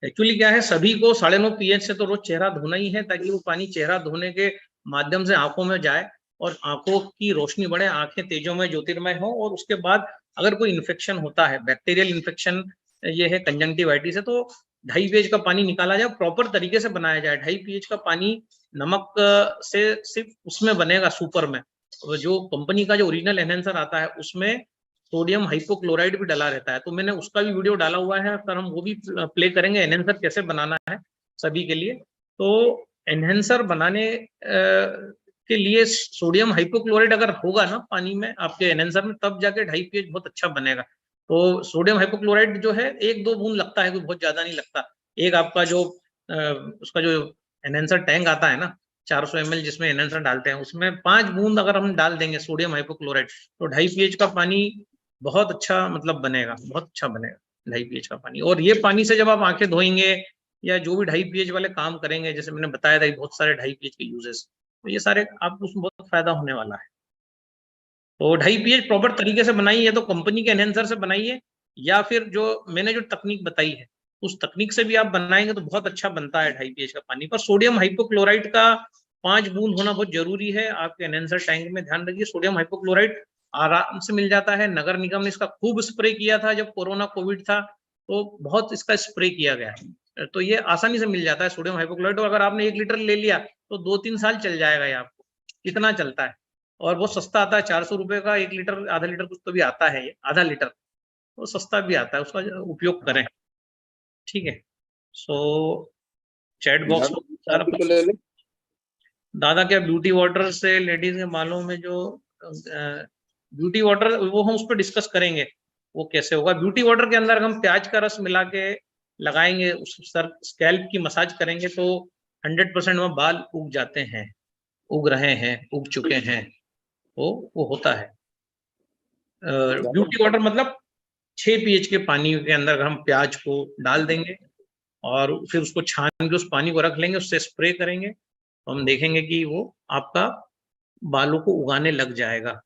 एक्चुअली क्या है, सभी को 9.5 pH से तो रोज चेहरा धोना ही है, ताकि वो पानी चेहरा धोने के माध्यम से आंखों में जाए और आंखों की रोशनी बढ़े, आंखें तेजोमय ज्योतिर्मय हो। और उसके बाद अगर कोई इन्फेक्शन होता है, बैक्टीरियल इन्फेक्शन ये है कंजंक्टिवाइटिस है, तो 2.5 pH का पानी निकाला जाए, प्रॉपर तरीके से बनाया जाए। 2.5 pH का पानी नमक से सिर्फ उसमें बनेगा, सुपर में। जो कंपनी का जो ओरिजिनल एनहेंसर आता है उसमें सोडियम हाइपोक्लोराइड भी डला रहता है, तो मैंने उसका भी वीडियो डाला हुआ है, सर हम वो भी प्ले करेंगे, एनहेंसर कैसे बनाना है सभी के लिए। तो एनहेंसर बनाने के लिए सोडियम हाइपोक्लोराइड अगर होगा ना पानी में आपके एनहेंसर में, तब जाके 2.5 pH बहुत अच्छा बनेगा। तो सोडियम हाइपोक्लोराइड जो है 1-2 बूंद लगता है, कोई बहुत ज्यादा नहीं लगता। एक आपका जो उसका जो एनहेंसर टैंक आता है ना 400 ml जिसमें एनहेंसर डालते हैं, उसमें 5 बूंद अगर हम डाल देंगे सोडियम हाइपोक्लोराइड, तो 2.5 pH का पानी बहुत अच्छा मतलब बनेगा, बहुत अच्छा बनेगा 2.5 pH का पानी। और ये पानी से जब आप आंखें धोएंगे या जो भी 2.5 pH वाले काम करेंगे, जैसे मैंने बताया था बहुत सारे 2.5 pH के यूजेस, तो ये सारे आपको उसमें बहुत फायदा होने वाला है। तो 2.5 pH प्रॉपर तरीके से बनाई है तो कंपनी के एनहेंसर से बनाइए, या फिर जो मैंने जो तकनीक बताई है उस तकनीक से भी आप बनाएंगे तो बहुत अच्छा बनता है 2.5 pH का पानी। पर सोडियम हाइपोक्लोराइड का 5 बूंद होना बहुत जरूरी है आपके एनहेंसर टैंक में, ध्यान रखिए। सोडियम हाइपोक्लोराइड आराम से मिल जाता है, नगर निगम ने इसका खूब स्प्रे किया था जब कोरोना कोविड था, तो बहुत इसका स्प्रे किया गया है, तो ये आसानी से मिल जाता है सोडियम हाइपोक्लोराइड। अगर आपने 1 लीटर ले लिया तो 2-3 साल चल जाएगा ये आपको, इतना चलता है। और बहुत सस्ता आता है, 400 रुपए का 1 लीटर, आधा लीटर कुछ तो भी आता है, ये आधा लीटर तो सस्ता भी आता है, उसका उपयोग करें। ठीक है, सो चैट बॉक्स में सारा ले ले। दादा क्या ब्यूटी वाटर से लेडीज के बालों में जो ब्यूटी वाटर, वो हम उस पर डिस्कस करेंगे वो कैसे होगा। ब्यूटी वाटर के अंदर हम प्याज का रस मिला के लगाएंगे, उस सर स्कैल्प की मसाज करेंगे तो 100% में बाल उग जाते हैं, उग रहे हैं, उग चुके हैं, वो होता है। ब्यूटी वाटर मतलब 6 pH के पानी के अंदर हम प्याज को डाल देंगे और फिर उसको छान के उस पानी को रख लेंगे, उससे स्प्रे करेंगे, तो हम देखेंगे कि वो आपका बालों को उगाने लग जाएगा।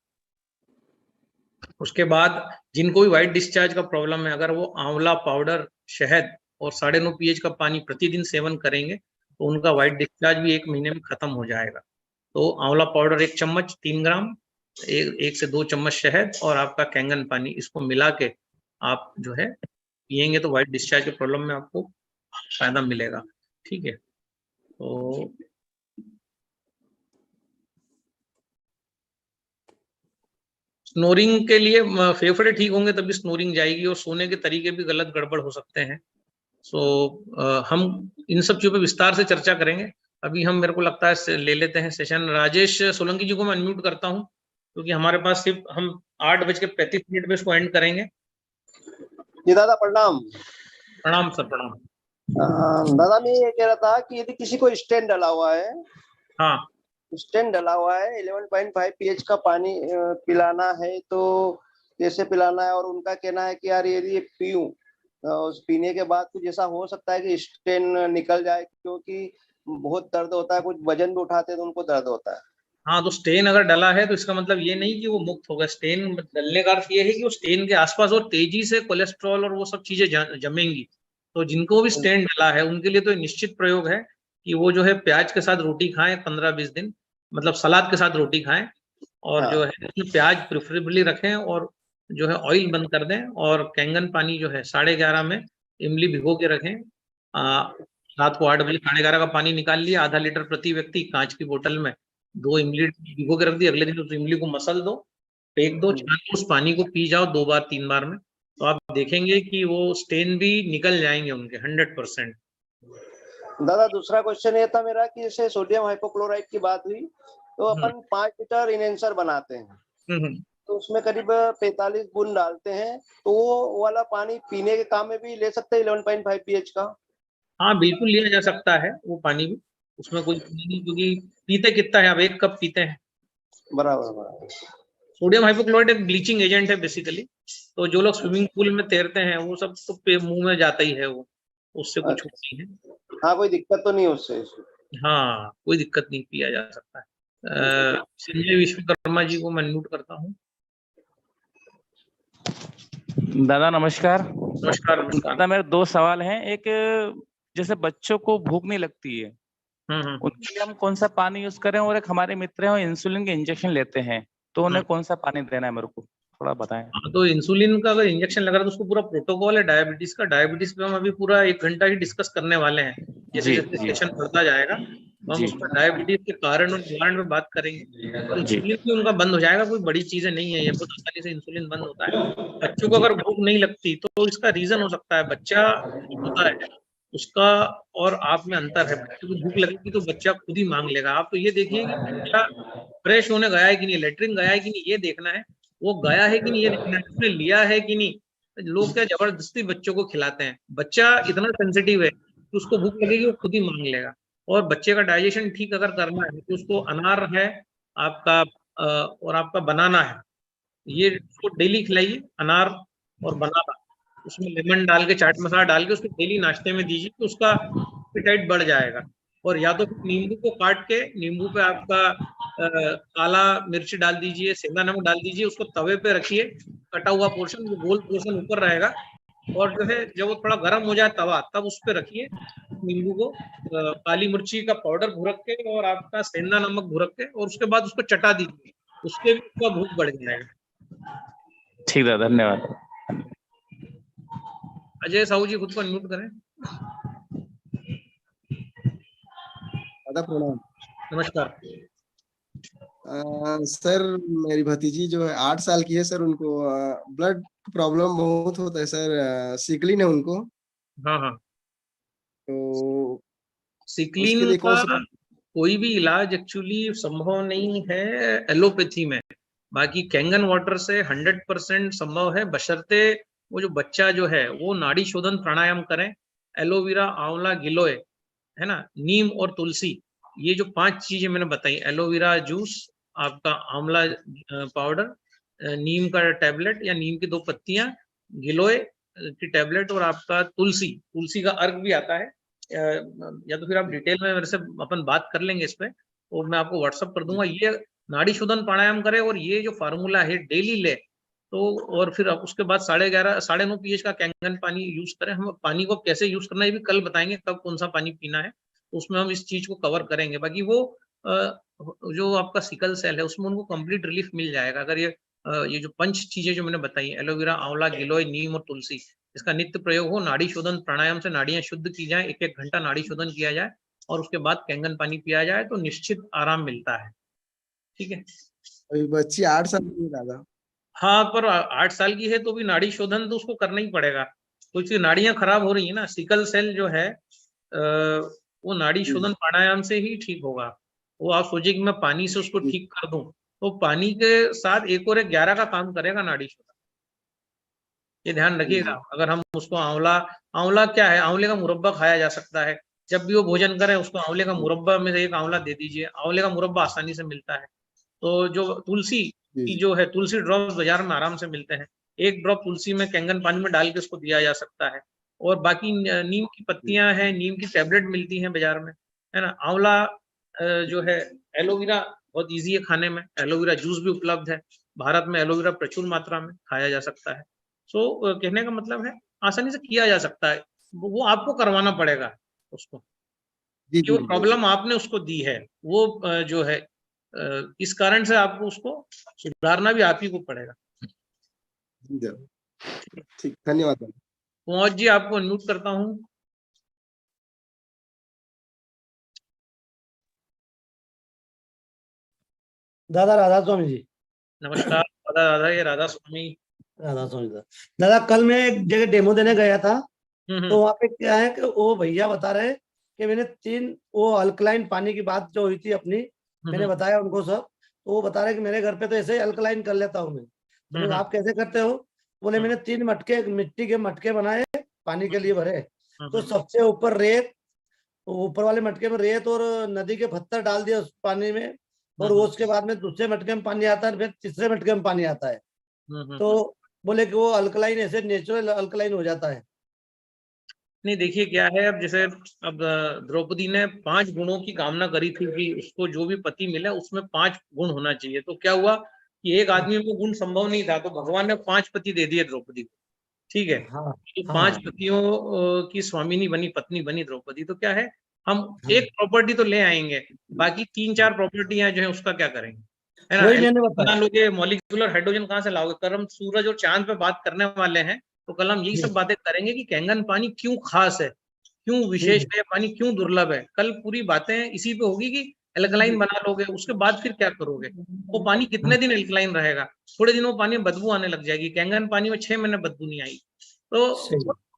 उसके बाद जिनको भी व्हाइट डिस्चार्ज का प्रॉब्लम है, अगर वो आंवला पाउडर, शहद और 9.5 pH का पानी प्रतिदिन सेवन करेंगे तो उनका व्हाइट डिस्चार्ज भी 1 महीने में खत्म हो जाएगा। तो आंवला पाउडर 1 चम्मच 3 ग्राम, 1 से 2 चम्मच शहद और आपका कैंगन पानी, इसको मिला के आप जो है पियेंगे तो व्हाइट डिस्चार्ज के प्रॉब्लम में आपको फायदा मिलेगा। ठीक है, तो स्नोरिंग के लिए फेफड़े ठीक होंगे तभी स्नोरिंग जाएगी, और सोने के तरीके भी गलत गड़बड़ हो सकते हैं। हम इन सब चीजों पे विस्तार से चर्चा करेंगे। अभी हम, मेरे को लगता है ले लेते हैं सेशन। राजेश सोलंकी जी को मैं अनम्यूट करता हूं, क्योंकि हमारे पास सिर्फ हम 8:35 में इसको एंड करेंगे। जी दादा प्रणाम। प्रणाम सर, प्रणाम। दादा मैं ये कह रहा था कि यदि किसी को स्टेन डला हुआ है, हाँ, स्टेन डला हुआ है, 11.5 pH का पानी पिलाना है तो कैसे पिलाना है? और उनका कहना है कि यार यदि पीऊं, उस पीने के बाद कुछ ऐसा हो सकता है कि स्टेन निकल जाए, क्योंकि बहुत दर्द होता है, कुछ वजन भी उठाते हैं तो उनको दर्द होता है। हाँ, तो स्टेन अगर डला है तो इसका मतलब ये नहीं कि वो मुक्त होगा। स्टेन डलने का अर्थ ये है कि वो स्टेन के आसपास और तेजी से कोलेस्ट्रॉल और वो सब चीजें जमेंगी। तो जिनको भी स्टेन डला है उनके लिए तो निश्चित प्रयोग है कि वो जो है प्याज के साथ रोटी खाएं 15-20 दिन, मतलब सलाद के साथ रोटी खाएं, और जो है उसमें प्याज प्रेफरेबली रखें, और जो है ऑयल बंद कर दें, और कैंगन पानी जो है 11:30 में इमली भिगो के रखें। रात को 8 बजे 11:30 का पानी निकाल लिया, आधा लीटर प्रति व्यक्ति कांच की बोतल में 2 इमली भिगो के रख दी। अगले दिन उस इमली को मसल दो, फेंक दो, छान दो, उस पानी को पी जाओ 2 बार 3 बार में, तो आप देखेंगे कि वो स्टेन भी निकल जाएंगे उनके 100%। दादा दूसरा क्वेश्चन ये था मेरा कि जैसे सोडियम हाइपोक्लोराइट की बात हुई तो अपन 5 लीटर इनेंसर बनाते हैं, तो उसमें करीब 45 बूंद डालते हैं, तो वो वाला पानी पीने के काम में भी ले सकते हैं 11.5 pH का? हाँ, बिल्कुल लिया जा सकता है वो पानी भी, उसमें कोई नहीं, क्योंकि पीते कितना है, आप 1 कप पीते हैं। बराबर बराबर। सोडियम हाइपोक्लोराइट एक ब्लीचिंग एजेंट है बेसिकली, तो जो लोग स्विमिंग पूल में तैरते हैं वो सब तो मुंह में जाता ही है वो, उससे कुछ नहीं है। हाँ, कोई दिक्कत तो नहीं है उससे? हाँ, कोई दिक्कत नहीं, पिया जा सकता है। संजय विश्वकर्मा जी को मैं म्यूट करता हूँ। दादा नमस्कार। नमस्कार। दादा मेरे 2 सवाल हैं। एक, जैसे बच्चों को भूख नहीं लगती है, उनके लिए हम कौन सा पानी यूज करें? और एक हमारे मित्र हैं, इंसुलिन के इंजेक्शन लेते हैं, तो उन्हें कौन सा पानी देना है, मेरे को थोड़ा बताएं। तो इंसुलिन का अगर इंजेक्शन लग रहा है तो उसको पूरा प्रोटोकॉल है डायबिटीज का। डायबिटीज पे हम अभी पूरा 1 घंटा ही डिस्कस करने वाले हैं, जैसे जैसे सेशन बढ़ता जाएगा तो हम उसका डायबिटीज के कारण और निवारण में बात करेंगे। और इंसुलिन भी उनका बंद हो जाएगा, कोई बड़ी चीजें नहीं है ये, बहुत आसानी से इंसुलिन बंद होता है। बच्चों को अगर भूख नहीं लगती तो इसका रीजन हो सकता है, बच्चा होता है उसका और आप में अंतर है। बच्चे को भूख लगेगी तो बच्चा खुद ही मांग लेगा। आप तो ये देखिए कि बच्चा फ्रेश होने गया है कि नहीं, लेटरिन गया है कि नहीं, ये देखना है, वो गया है कि नहीं ये देखना है, उसने लिया है कि नहीं। लोग क्या जबरदस्ती बच्चों को खिलाते हैं, बच्चा इतना सेंसिटिव है कि उसको भूख लगेगी वो खुद ही मांग लेगा। और बच्चे का डाइजेशन ठीक अगर करना है तो उसको अनार है आपका और आपका बनाना है, ये उसको डेली खिलाइए, अनार और बनाना, उसमें लेमन डाल के, चाट मसाला डाल के उसको डेली नाश्ते में दीजिए, तो उसका एपेटाइट बढ़ जाएगा। और या तो नींबू को काट के, नींबू पे आपका काला मिर्च डाल दीजिए, सेंधा नमक डाल दीजिए, उसको तवे पे रखिए, कटा हुआ पोर्शन, वो गोल पोर्शन ऊपर रहेगा, और जो है जब वो थोड़ा गर्म हो जाए तवा, तब उस पे रखिए नींबू को, काली मिर्ची का पाउडर भुरक के और आपका सेंधा नमक भुरक के, और उसके बाद उसको चटा दीजिए, उसके भी उसका भूख बढ़ जाएगा। ठीक है, धन्यवाद। अजय साहू जी खुद को अनम्यूट करें। दादा प्रणाम। नमस्कार। सर मेरी भतीजी जो है 8 साल की है सर, उनको ब्लड प्रॉब्लम बहुत होता है सर, सिकलिन है उनको। हाँ हाँ, तो सिकलिन का कोई भी इलाज एक्चुअली संभव नहीं है एलोपैथी में, बाकी कैंगन वाटर से 100% संभव है, बशर्ते वो जो बच्चा जो है वो नाड़ी शोधन प्राणायाम करें। एलोवेरा, आंवला, गिलोय है ना, नीम और तुलसी, ये जो 5 चीजें मैंने बताई, एलोवेरा जूस, आपका आंवला पाउडर, नीम का टैबलेट या नीम की 2 पत्तियां, गिलोय की टैबलेट, और आपका तुलसी, तुलसी का अर्क भी आता है। या तो फिर आप डिटेल में मेरे से अपन बात कर लेंगे इस पे, और मैं आपको व्हाट्सअप कर दूंगा। ये नाड़ी शोधन प्राणायाम करे और ये जो फार्मूला है डेली ले, तो और फिर अब उसके बाद 11.5 9.5 pH का कैंगन पानी यूज करें। हम पानी को कैसे यूज करना है ये भी कल बताएंगे, कब कौन सा पानी पीना है, तो उसमें हम इस चीज को कवर करेंगे। बाकी वो जो आपका सिकल सेल है उसमें उनको कंप्लीट रिलीफ मिल जाएगा अगर ये जो पंच चीजें जो मैंने बताई, एलोवेरा, आंवला, गिलोय, नीम और तुलसी, इसका नित्य प्रयोग हो, नाड़ी शोधन प्राणायाम से नाड़ियां शुद्ध की जाए, 1-1 घंटा नाड़ी शोधन किया जाए और उसके बाद कैंगन पानी पिया जाए तो निश्चित आराम मिलता है। ठीक है। अभी बच्ची 8 साल की है दादा। हाँ, पर 8 साल की है तो भी नाड़ी शोधन तो उसको करना ही पड़ेगा, क्योंकि नाड़ियां खराब हो रही है ना। सिकल सेल जो है वो नाड़ी शोधन प्राणायाम से ही ठीक होगा। वो आप सोचिए कि मैं पानी से उसको ठीक कर दूं, तो पानी के साथ 1 और 1 11 का काम करेगा नाड़ी शोधन। ये ध्यान रखिएगा। अगर हम उसको आंवला क्या है, आंवले का मुरब्बा खाया जा सकता है। जब भी वो भोजन करें उसको आंवले का मुरब्बा में से 1 आंवला दे दीजिए। आंवले का मुरब्बा आसानी से मिलता है। तो जो तुलसी की जो है, तुलसी ड्रॉप्स बाजार में आराम से मिलते हैं। 1 ड्रॉप तुलसी में कैंगन पानी में डाल के उसको दिया जा सकता है। और बाकी नीम की पत्तियां हैं, नीम की टैबलेट मिलती हैं बाजार में, है ना। आंवला जो है, एलोवेरा बहुत इजी है खाने में, एलोवेरा जूस भी उपलब्ध है। भारत में एलोवेरा प्रचुर मात्रा में खाया जा सकता है। सो कहने का मतलब है आसानी से किया जा सकता है। वो आपको करवाना पड़ेगा उसको, जो प्रॉब्लम आपने उसको दी है वो जो है इस कारण से आपको उसको सुधारना भी आप ही को पड़ेगा। ठीक, धन्यवाद। कुंवर जी आपको अनम्यूट करता हूँ। दादा राधा स्वामी जी। नमस्कार दादा। दादा ये राधा स्वामी। राधा स्वामी दादा कल मैं एक जगह डेमो देने गया था, तो वहाँ पे क्या है कि वो भैया बता रहे कि मैंने 3 वो अल्कलाइन पानी की बात जो हुई थी अपनी, मैंने बताया उनको सब, तो वो बता रहे कि मेरे घर पे तो ऐसे ही अल्कलाइन कर लेता हूँ मैं। तो मैं आप कैसे करते हो? बोले मैंने 3 मटके मिट्टी के मटके बनाए, पानी के लिए भरे, तो सबसे ऊपर रेत, ऊपर वाले मटके में रेत और नदी के पत्थर डाल दिए उस पानी में, और उसके बाद में दूसरे मटके में पानी आता है, फिर तीसरे मटके में पानी आता है। तो बोले कि वो अल्कलाइन ऐसे नेचुरल अल्कलाइन हो जाता है। नहीं देखिए क्या है, अब जैसे अब द्रौपदी ने 5 गुणों की कामना करी थी कि उसको जो भी पति मिला उसमें 5 गुण होना चाहिए। तो क्या हुआ कि एक आदमी में गुण संभव नहीं था, तो भगवान ने 5 पति दे दिए द्रौपदी को। ठीक है। हाँ, तो हाँ, 5 पतियों की स्वामिनी बनी, पत्नी बनी द्रौपदी। तो क्या है, हम एक प्रॉपर्टी तो ले आएंगे, बाकी 3-4 प्रॉपर्टियां जो है उसका क्या करेंगे, है ना। वही मैंने बना बताया। लोगे, मॉलिक्यूलर हाइड्रोजन कहाँ से लाओगे? कल हम सूरज और चांद पे बात करने वाले हैं, तो कल हम यही सब बातें करेंगे कि कैंगन पानी क्यों खास है, क्यों विशेष है, पानी क्यों दुर्लभ है। कल पूरी बातें इसी पे होगी कि एल्कलाइन बना लोगे, उसके बाद फिर क्या करोगे, वो पानी कितने दिन एल्कलाइन रहेगा। थोड़े दिनों पानी में बदबू आने लग जाएगी, कैंगन पानी में 6 महीने बदबू नहीं आई। तो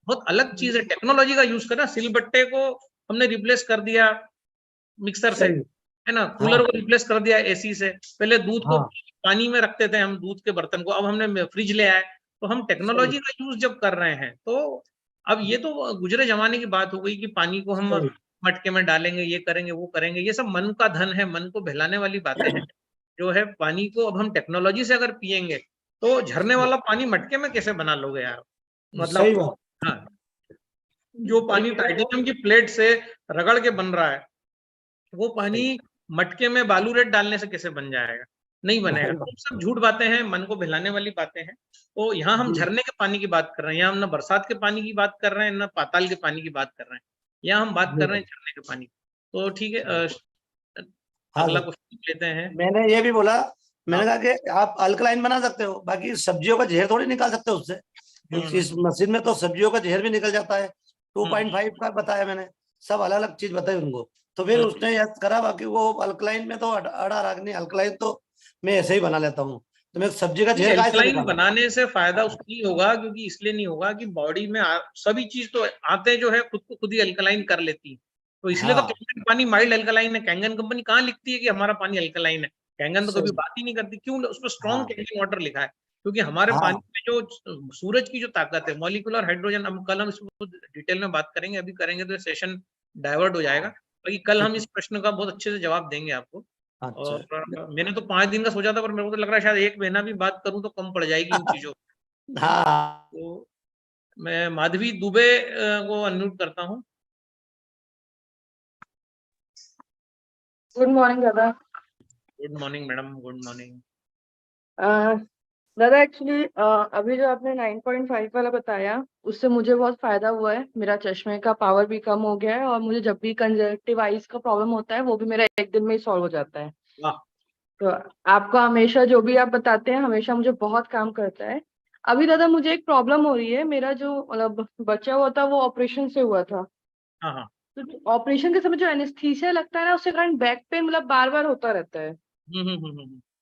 बहुत अलग चीज है, टेक्नोलॉजी का यूज करना। सिलबट्टे को हमने रिप्लेस कर दिया मिक्सर से, है ना। कूलर को रिप्लेस कर दिया एसी से। पहले दूध को पानी में रखते थे हम, दूध के बर्तन को, अब हमने फ्रिज ले आए। तो हम टेक्नोलॉजी का यूज जब कर रहे हैं, तो अब ये तो गुजरे जमाने की बात हो गई कि पानी को हम मटके में डालेंगे, ये करेंगे, वो करेंगे। ये सब मन का धन है, मन को बहलाने वाली बातें हैं जो है। पानी को अब हम टेक्नोलॉजी से अगर पियेंगे, तो झरने वाला पानी मटके में कैसे बना लोगे यार, मतलब। हाँ, जो पानी टाइटेनियम की प्लेट से रगड़ के बन रहा है, वो पानी मटके में बालू रेत डालने से कैसे बन जाएगा? नहीं बनेगा। तो सब झूठ बातें हैं, मन को बहलाने वाली बातें हैं। तो यहाँ हम झरने के पानी की बात कर रहे हैं, यहाँ हम ना बरसात के पानी की बात कर रहे हैं, ना पाताल के पानी की बात कर रहे हैं। यहाँ हम बात कर रहे हैं झरने के पानी। तो ठीक है, अगला क्वेश्चन लेते हैं। मैंने ये भी बोला, मैंने कहा कि आप अल्कलाइन बना सकते हो, बाकी सब्जियों का जहर थोड़ी निकाल सकते हो उससे। इस मशीन में तो सब्जियों का जहर भी निकल जाता है। 2.5 का बताया मैंने, सब अलग अलग चीज बताई उनको। तो फिर उसने याद करा, बाकी वो अल्कलाइन में तो अड़ा राग नहीं, अल्कलाइन तो मैं ऐसे ही बना लेता हूँ। तो मैं सब्जी का जहर अल्कलाइन बनाने से फायदा उसको नहीं होगा, क्योंकि इसलिए नहीं होगा कि बॉडी में सभी चीज तो आते जो है खुद को खुद ही अल्कलाइन कर लेती है। तो इसलिए तो कैंगन पानी माइल्ड अल्कलाइन है। कैंगन कंपनी कहाँ लिखती है कि हमारा पानी अल्कलाइन है? कैंगन तो कभी बात ही नहीं करती। क्यों? उसमें स्ट्रॉन्ग कैंगन वाटर लिखा है, क्योंकि हमारे पानी में जो सूरज की जो ताकत है, मॉलिक्यूलर हाइड्रोजन, अब कल हम इसको डिटेल में बात करेंगे, अभी करेंगे तो सेशन डाइवर्ट हो जाएगा। बाकी कल हम इस प्रश्न का बहुत अच्छे से जवाब देंगे आपको। और मैंने तो 5 दिन का सोचा था, पर मेरे को तो लग रहा है शायद 1 महीना भी बात करूं तो कम पड़ जाएगी इन चीजों। तो मैं माधवी दुबे को अनम्यूट करता हूं। गुड मॉर्निंग दादा। Good morning madam, good morning. दादा एक्चुअली अभी जो आपने 9.5 वाला बताया उससे मुझे बहुत फायदा हुआ है। मेरा चश्मे का पावर भी कम हो गया है और मुझे जब भी कंजक्टिव आइज का प्रॉब्लम होता है वो भी मेरा एक दिन में ही सॉल्व हो जाता है। वाह। तो आपका हमेशा जो भी आप बताते हैं हमेशा मुझे बहुत काम करता है। अभी दादा मुझे एक प्रॉब्लम हो रही है। मेरा जो मतलब बच्चा हुआ था वो ऑपरेशन से हुआ था। हाँ हाँ। तो ऑपरेशन के समय जो एनेस्थीसिया लगता है ना उसके कारण बैक पेन मतलब बार बार होता रहता है।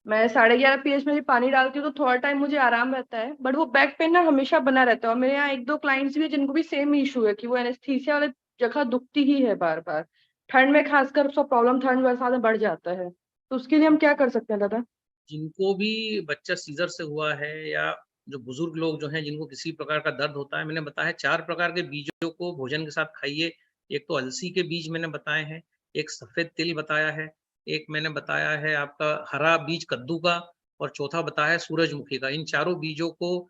मैं 11:30 pH में भी पानी डालती हूँ तो थोड़ा टाइम मुझे आराम रहता है, बट वो बैक पेन ना हमेशा बना रहता है। और मेरे यहाँ एक दो क्लाइंट्स भी हैं जिनको भी सेम इशू है कि वो एनेस्थीसिया वाले जगह दुखती ही है बार बार। ठंड में खासकर उसका प्रॉब्लम ठंड बरसात में बढ़ जाता है। तो उसके लिए हम क्या कर सकते हैं दादा? जिनको भी बच्चा सीजर से हुआ है या जो बुजुर्ग लोग जो हैं जिनको किसी प्रकार का दर्द होता है, मैंने बताया 4 प्रकार के बीजों को भोजन के साथ खाइए। एक तो अलसी के बीज मैंने बताए हैं, एक सफेद तिल बताया है, एक मैंने बताया है आपका हरा बीज कद्दू का, और चौथा बताया है सूरजमुखी का। इन चारों बीजों को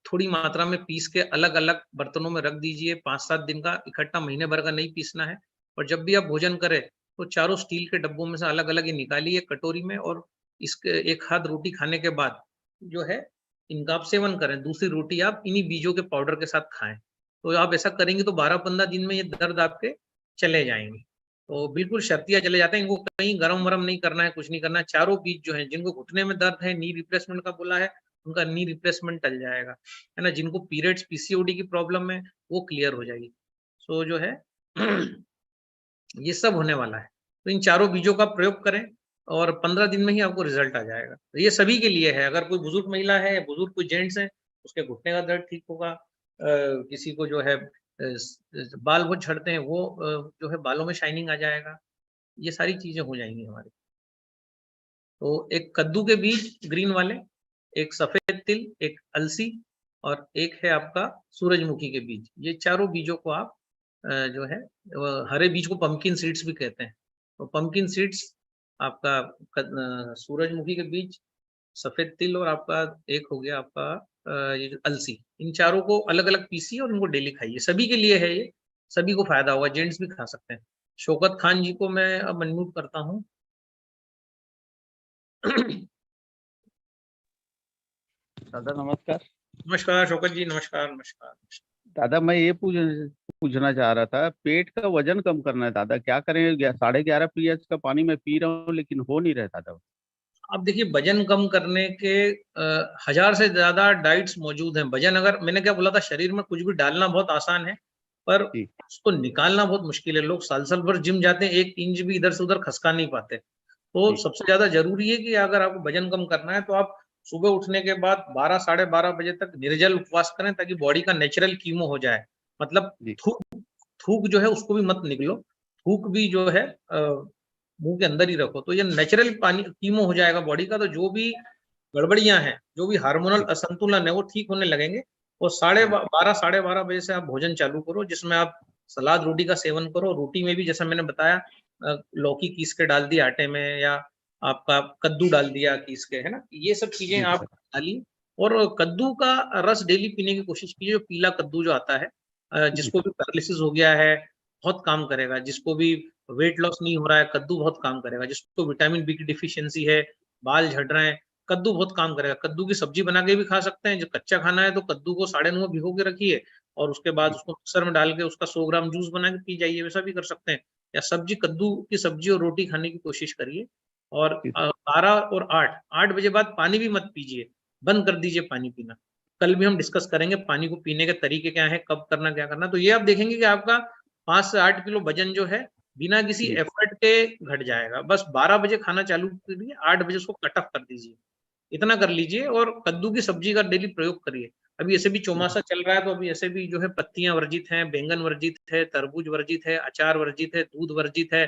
थोड़ी मात्रा में पीस के अलग-अलग बर्तनों में रख दीजिए 5-7 दिन का, इकट्ठा महीने भर का नहीं पीसना है। और जब भी आप भोजन करें तो चारों स्टील के डब्बों में से अलग-अलग ही निकालिए कटोरी में, और इसके एक हाथ रोटी खाने के बाद जो है इनका आप सेवन करें। दूसरी रोटी आप इन्हीं बीजों के पाउडर के साथ खाएं। तो आप ऐसा करेंगे तो 12-15 दिन में ये दर्द आपके चले जाएंगे। तो बिल्कुल शर्तिया चले जाते हैं। इनको कहीं गरम वरम नहीं करना है, कुछ नहीं करना है। चारों बीज जो हैं जिनको घुटने में दर्द है, नी रिप्लेसमेंट का बोला है, उनका नी रिप्लेसमेंट टल जाएगा, है ना। जिनको पीरियड्स पीसीओडी की प्रॉब्लम है वो क्लियर हो जाएगी। सो जो है ये सब होने वाला है। तो इन चारों बीजों का प्रयोग करें और 15 दिन में ही आपको रिजल्ट आ जाएगा। तो ये सभी के लिए है। अगर कोई बुजुर्ग महिला है, बुजुर्ग कोई जेंट्स है, उसके घुटने का दर्द ठीक होगा। किसी को जो है बाल बहुत झड़ते हैं वो जो है बालों में शाइनिंग आ जाएगा। ये सारी चीजें हो जाएंगी हमारी। तो एक कद्दू के बीज ग्रीन वाले, एक सफेद तिल, एक अलसी, और एक है आपका सूरजमुखी के बीज। ये चारों बीजों को आप जो है हरे बीज को पंपकिन सीड्स भी कहते हैं। तो पंपकिन सीड्स आपका सूरजमुखी के बीज, सफेद तिल, और आपका एक हो गया आपका ये जो अलसी। इन चारों को अलग-अलग पीसिए और उनको डेली खाइए। सभी के लिए है ये, सभी को फायदा होगा, जेंट्स भी खा सकते हैं। शौकत खान जी को मैं अब अनम्यूट करता हूँ। दादा नमस्कार। नमस्कार शौकत जी, नमस्कार नमस्कार। दादा मैं ये पूछना चाह रहा था, पेट का वजन कम करना है दादा, क्या करें? 11.5 pH का पानी मैं पी रहा हूँ लेकिन हो नहीं रहा दादा। अब देखिए वजन कम करने के 1000 से ज्यादा डाइट्स मौजूद हैं। वजन, अगर मैंने क्या बोला था, शरीर में कुछ भी डालना बहुत आसान है पर जी। उसको निकालना बहुत मुश्किल है। लोग साल भर जिम जाते हैं, 1 इंच भी इधर से उधर खसका नहीं पाते। तो जी। सबसे ज्यादा जरूरी है कि अगर आपको वजन कम करना है तो आप सुबह उठने के बाद 12 साढ़े 12 बजे तक निर्जल उपवास करें, ताकि बॉडी का नेचुरल कीमो हो जाए। मतलब जी। थूक जो है उसको भी मत निकलो, थूक भी जो है मुंह के अंदर ही रखो, तो ये नेचुरल पानी कीमो हो जाएगा बॉडी का। तो जो भी गड़बड़ियां हैं, जो भी हार्मोनल जी। असंतुलन है, वो ठीक होने लगेंगे। और 12:30 साढ़े 12 बजे से आप भोजन चालू करो, जिसमें आप सलाद रोटी का सेवन करो। रोटी में भी जैसा मैंने बताया, लौकी कीस के डाल दी आटे में, या आपका कद्दू डाल दिया कीस के, है ना। ये सब चीजें जी आप सर। डालिए। और कद्दू का रस डेली पीने की कोशिश कीजिए। जो पीला कद्दू जो आता है, जी जिसको सर। भी पैरालिसिस हो गया है, बहुत काम करेगा। जिसको भी वेट लॉस नहीं हो रहा है, कद्दू बहुत काम करेगा। जिसको विटामिन बी की डिफिशियंसी है, बाल झड़ रहे हैं, कद्दू बहुत काम करेगा। कद्दू की सब्जी बना के भी खा सकते हैं। जो कच्चा खाना है तो कद्दू को 9:30 भिगो के रखिए, और उसके बाद जी। उसको मिक्सर में डाल के उसका 100 ग्राम जूस बना के पी जाइए, वैसा भी कर सकते हैं। या सब्जी, कद्दू की सब्जी और रोटी खाने की कोशिश करिए। और जी। 12 और 8 बजे बाद पानी भी मत पीजिए, बंद कर दीजिए पानी पीना। कल भी हम डिस्कस करेंगे पानी को पीने के तरीके क्या है, कब करना, क्या करना। तो ये आप देखेंगे कि आपका 5 से 8 किलो वजन जो है बिना किसी जी। एफर्ट के घट जाएगा। बस 12 बजे खाना चालू करिए, 8 बजे उसको कट ऑफ कर दीजिए। इतना कर लीजिए और कद्दू की सब्जी का डेली प्रयोग करिए। अभी ऐसे भी चौमासा चल रहा है, तो अभी ऐसे भी जो है पत्तियां वर्जित हैं, बैंगन वर्जित है, तरबूज वर्जित है, अचार वर्जित है, दूध वर्जित है,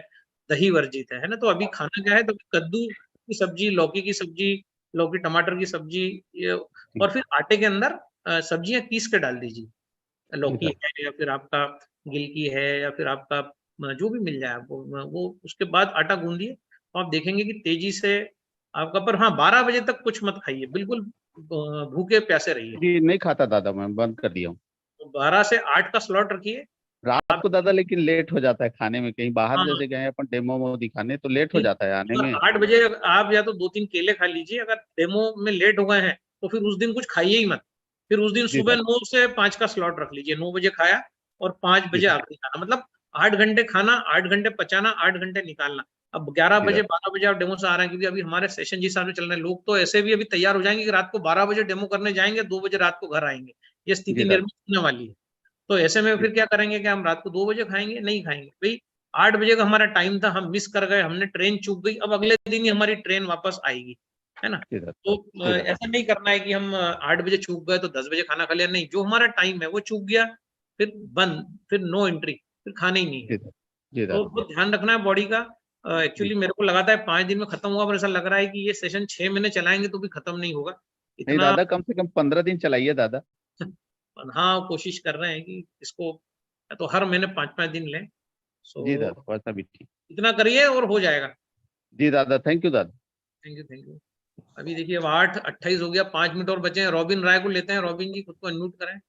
दही वर्जित है ना। तो अभी खाना क्या है, तो कद्दू की सब्जी, लौकी की सब्जी, लौकी टमाटर की सब्जी, ये, जी। और फिर आटे के अंदर सब्जियां पीस के डाल दीजिए। जी लौकी सर। है, या फिर आपका गिलकी है, या फिर आपका जो भी मिल जाए आपको, वो उसके बाद आटा गूंदिए। तो आप देखेंगे कि तेजी से आपका, पर हाँ 12 बजे तक कुछ मत खाइए, बिल्कुल भूखे प्यासे रहिए। जी नहीं खाता दादा, मैं बंद कर दिया हूँ। तो 12 से 8 का स्लॉट रखिए रात आप। को दादा लेकिन लेट हो जाता है खाने में, कहीं बाहर हाँ जैसे गए अपन डेमो वो दिखाने तो लेट हो जाता है आने अगर में। 8 बजे आप या तो 2-3 केले खा लीजिए। अगर डेमो में लेट हो गए हैं तो फिर उस दिन कुछ खाइए ही मत। फिर उस दिन सुबह 9 से 5 का स्लॉट रख लीजिए, 9 बजे खाया और 5 बजे आखिरी खाना, मतलब 8 घंटे खाना, 8 घंटे पचाना, 8 घंटे निकालना। अब 11 बजे 12 बजे आप डेमो से आ रहे हैं, क्योंकि अभी हमारे सेशन जिस हिसाब से चल रहे हैं, लोग तो ऐसे भी अभी तैयार हो जाएंगे कि रात को 12 बजे डेमो करने जाएंगे, 2 बजे रात को घर आएंगे। ये स्थिति निर्मित होने वाली है। तो ऐसे में फिर क्या करेंगे कि हम रात को 2 बजे खाएंगे? नहीं खाएंगे भाई। 8 बजे का हमारा टाइम था, हम मिस कर गए, हमने ट्रेन चूक गई, अब अगले दिन ही हमारी ट्रेन वापस आएगी, है ना। तो ऐसा नहीं करना है कि हम 8 बजे चूक गए तो 10 बजे खाना खा लिया, नहीं, जो हमारा टाइम है वो चूक गया, फिर बंद, फिर नो एंट्री, फिर खाना ही नहीं है। तो बहुत ध्यान रखना है बॉडी का। एक्चुअली मेरे को लगाता है 5 दिन में खत्म होगा, पर ऐसा लग रहा है कि ये सेशन 6 महीने चलाएंगे तो भी खत्म नहीं होगा नहीं इतना। दादा, कम से कम 15 दिन चलाइए दादा। हाँ, कोशिश कर रहे हैं कि इसको तो हर महीने 5-5 दिन लें। जी दादा, वैसा भी ठीक। इतना करिए और हो जाएगा। जी दादा, थैंक यू दादा। Thank you. अभी देखिए अब 8:28 हो गया, 5 मिनट और बचे हैं। रॉबिन राय को लेते हैं। रॉबिन जी, खुद को अनम्यूट करें।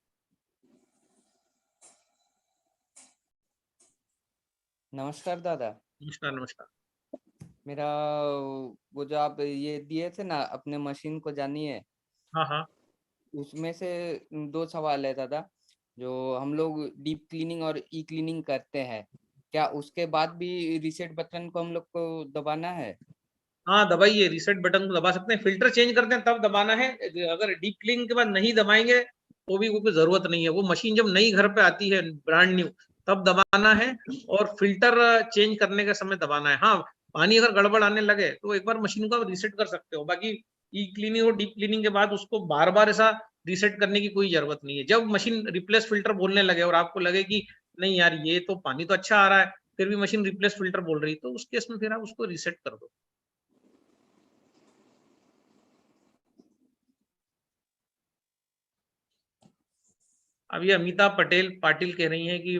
नमस्कार दादा। नमस्कार नमस्कार। मेरा वो जो आप ये दिए थे ना अपने मशीन को जानिए, हाँ हाँ, उसमें से 2 सवाल है दादा। जो हम लोग डीप क्लीनिंग और ई क्लीनिंग करते हैं, क्या उसके बाद भी रीसेट बटन को हम लोग को दबाना है? हाँ दबाइए, रीसेट बटन को दबा सकते हैं। फिल्टर चेंज करते हैं तब दबाना है। अगर डीप क्लीन के बाद नहीं दबाएंगे तो भी कोई जरूरत नहीं है। वो मशीन जब नई घर पे आती है, ब्रांड न्यू, तब दबाना है, और फिल्टर चेंज करने के समय दबाना है। हाँ, पानी अगर गड़बड़ आने लगे तो एक बार मशीन को आप रीसेट कर सकते हो। बाकी ई क्लीनिंग और डीप क्लीनिंग के बाद उसको बार बार ऐसा रीसेट करने की कोई जरूरत नहीं है। जब मशीन रिप्लेस फिल्टर बोलने लगे और आपको लगे कि नहीं यार, ये तो पानी तो अच्छा आ रहा है, फिर भी मशीन रिप्लेस फिल्टर बोल रही, तो उस केस में फिर आप उसको रीसेट कर दो। अब ये अमिता पटेल पाटिल कह रही हैं कि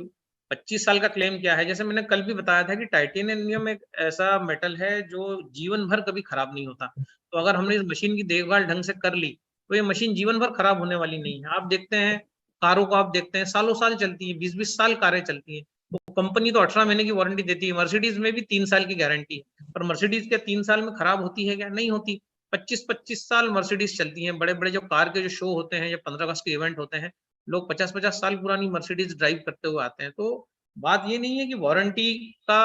25 साल का क्लेम क्या है। जैसे मैंने कल भी बताया था कि टाइटेनियम एक ऐसा मेटल है जो जीवन भर कभी खराब नहीं होता। तो अगर हमने इस मशीन की देखभाल ढंग से कर ली तो ये मशीन जीवन भर खराब होने वाली नहीं है। आप देखते हैं कारों को, आप देखते हैं सालों साल चलती है, 20-20 साल कारें चलती है। तो कंपनी तो 18 महीने की वारंटी देती है। मर्सिडीज में भी 3 साल की गारंटी है, पर मर्सिडीज क्या 3 साल में खराब होती है क्या? नहीं होती। 25-25 साल मर्सिडीज चलती है। बड़े बड़े जो कार के जो शो होते हैं या 15 अगस्त के इवेंट होते हैं, लोग 50-50 साल पुरानी मर्सिडीज ड्राइव करते हुए आते हैं। तो बात ये नहीं है कि वारंटी का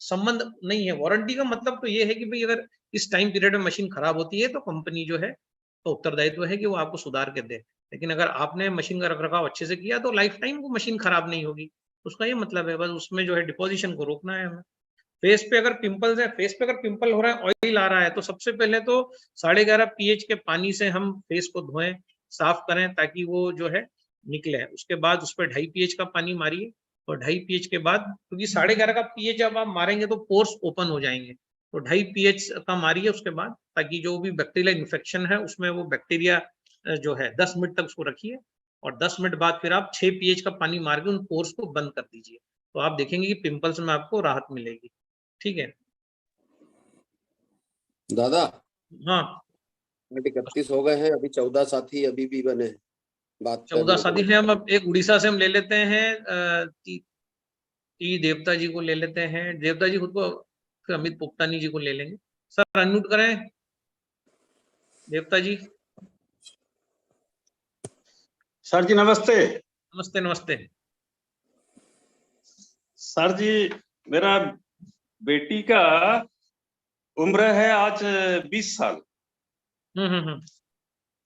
संबंध नहीं है। वारंटी का मतलब तो ये है कि भाई अगर इस टाइम पीरियड में मशीन खराब होती है तो कंपनी जो है तो उत्तरदायित्व है कि वो आपको सुधार के दे। लेकिन अगर आपने मशीन का रखरखाव अच्छे से किया तो लाइफ टाइम वो मशीन खराब नहीं होगी। उसका ये मतलब है, बस उसमें जो है डिपोजिशन को रोकना है हमें। फेस पे अगर पिंपल्स है, फेस पे अगर पिंपल हो रहा है, ऑयल आ रहा है, तो सबसे पहले तो 11.5 pH के पानी से हम फेस को धोएं, साफ करें ताकि वो जो है निकले। उसके बाद उस पर 2.5 pH का पानी मारिए, और 2.5 pH के बाद, क्योंकि 11.5 का pH जब आप मारेंगे तो पोर्स ओपन हो जाएंगे, तो 2.5 pH का मारिए उसके बाद, ताकि जो भी बैक्टीरियल इन्फेक्शन है उसमें वो बैक्टीरिया जो है 10 मिनट तक उसको रखिए, और 10 मिनट बाद फिर आप 6 pH का पानी मार के उन पोर्स को बंद कर दीजिए। तो आप देखेंगे कि पिंपल्स में आपको राहत मिलेगी। ठीक है दादा। हाँ, 31 हो गए हैं, अभी 14 साथी अभी भी बने बात 14 साथी हैं। हम अब एक उड़ीसा से हम ले लेते हैं, टी देवता जी को ले लेते हैं। देवता जी खुद को, फिर अमित पोपटानी जी को ले लेंगे। सर अनम्यूट करें देवता जी। सर जी नमस्ते। नमस्ते नमस्ते। सर जी, मेरा बेटी का उम्र है आज 20 साल।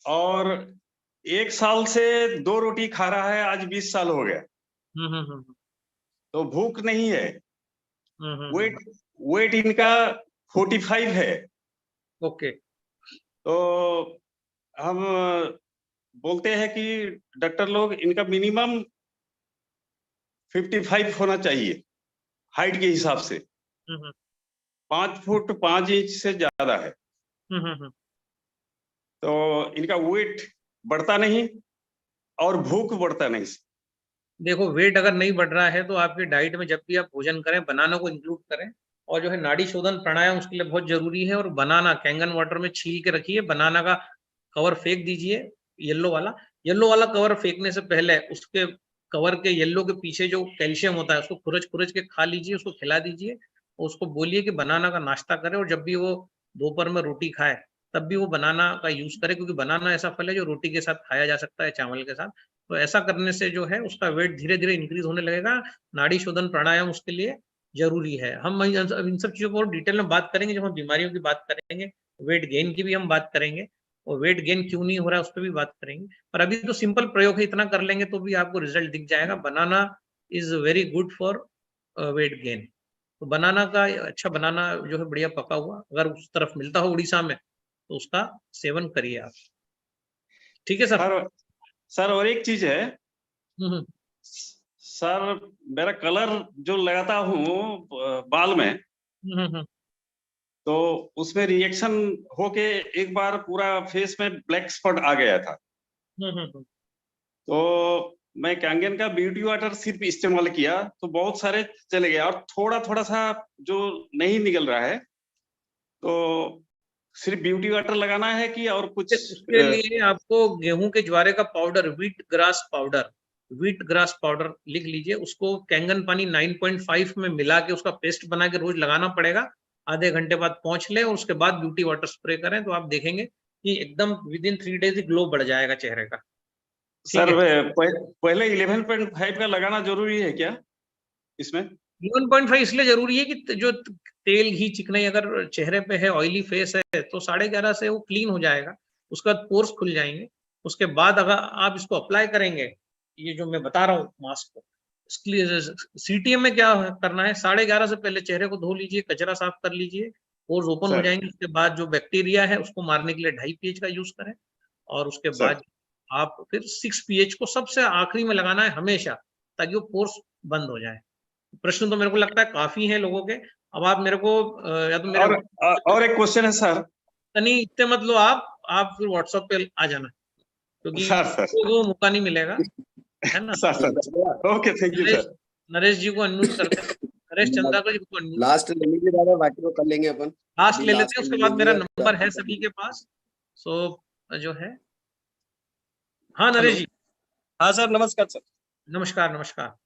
और 1 साल से 2 रोटी खा रहा है, आज 20 साल हो गया। तो भूख नहीं है। वेट इनका 45 है। ओके। तो हम बोलते हैं कि डॉक्टर लोग इनका मिनिमम 55 होना चाहिए हाइट के हिसाब से। 5 फुट 5 इंच से ज्यादा है। तो इनका वेट बढ़ता नहीं और भूख बढ़ता नहीं। देखो, वेट अगर नहीं बढ़ रहा है तो आपकी डाइट में जब भी आप भोजन करें, बनाना को इंक्लूड करें, और जो है नाड़ी शोधन प्राणायाम उसके लिए बहुत जरूरी है। और बनाना कैंगन वाटर में छील के रखिए, बनाना का कवर फेंक दीजिए, येलो वाला कवर फेंकने से पहले उसके कवर के येलो के पीछे जो कैल्शियम होता है उसको खुरच के खा लीजिए, उसको खिला दीजिए, और उसको बोलिए कि बनाना का नाश्ता करे, और जब भी वो दोपहर में रोटी खाए तब भी वो बनाना का यूज करे, क्योंकि बनाना ऐसा फल है जो रोटी के साथ खाया जा सकता है, चावल के साथ। तो ऐसा करने से जो है उसका वेट धीरे धीरे इंक्रीज होने लगेगा। नाड़ी शोधन प्राणायाम उसके लिए जरूरी है। हम इन सब चीजों को डिटेल में बात करेंगे जब हम बीमारियों की बात करेंगे, वेट गेन की भी हम बात करेंगे, और वेट गेन क्यों नहीं हो रहा है उस पर भी बात करेंगे। पर अभी तो सिंपल प्रयोग है, इतना कर लेंगे तो भी आपको रिजल्ट दिख जाएगा। Banana is very good for weight gain. तो बनाना का अच्छा, बनाना जो है बढ़िया पका हुआ, अगर उस तरफ मिलता हो उड़ीसा में तो उसका सेवन करिए आप। ठीक है सर। सर और एक चीज है सर, मेरा कलर जो लगाता हूँ बाल में, तो उसमें रिएक्शन होके एक बार पूरा फेस में ब्लैक स्पॉट आ गया था। तो मैं कैंगन का ब्यूटी वाटर सिर्फ इस्तेमाल किया तो बहुत सारे चले गए, और थोड़ा थोड़ा सा जो नहीं निकल रहा है, तो सिर्फ ब्यूटी वाटर लगाना है कि और कुछ? उसके लिए आपको गेहूं के ज्वारे का पाउडर, व्हीट ग्रास पाउडर लिख लीजिए, उसको कैंगन पानी 9.5 में मिला के उसका पेस्ट बना के रोज लगाना पड़ेगा। आधे घंटे बाद पहुंच ले और उसके बाद ब्यूटी वाटर स्प्रे करें, तो आप देखेंगे कि एकदम विद इन 3 डेज ग्लो बढ़ जाएगा चेहरे का। सर पहले 11.5 का लगाना जरूरी है क्या इसमें? 11.5 इसलिए जरूरी है कि जो तेल घी चिकनाई अगर चेहरे पे है, ऑयली फेस है, तो 11.5 से वो क्लीन हो जाएगा, उसके बाद पोर्स खुल जाएंगे। उसके बाद अगर आप इसको अप्लाई करेंगे, ये जो मैं बता रहा हूँ मास्क को, सीटीएम में क्या करना है, 11.5 से पहले चेहरे को धो लीजिए, कचरा साफ कर लीजिए, पोर्स ओपन हो जाएंगे। उसके बाद जो बैक्टीरिया है उसको मारने के लिए 2.5 pH का यूज करें, और उसके बाद आप फिर 6 pH को सबसे आखिरी में लगाना है हमेशा, ताकि वो पोर्स बंद हो जाए। प्रश्न तो मेरे को लगता है काफी हैं लोगों के। अब आप मेरे को या तो मेरे और एक क्वेश्चन है सर। नहीं इतने मत लो आप फिर व्हाट्सएप पे आ जाना, क्योंकि वो मौका नहीं मिलेगा, है ना? Okay, thank you sir. Naresh ji को अनम्यूट करते हैं, नरेश चंद्राकर जी को अनम्यूट। लास्ट ले लीजिए दादा, बाकी वो कर लेंगे अपन। लास्ट ले लेते हैं, उसके बाद मेरा नंबर है सभी के पास, सो जो है। हाँ नरेश जी। हाँ सर, नमस्कार सर। नमस्कार नमस्कार।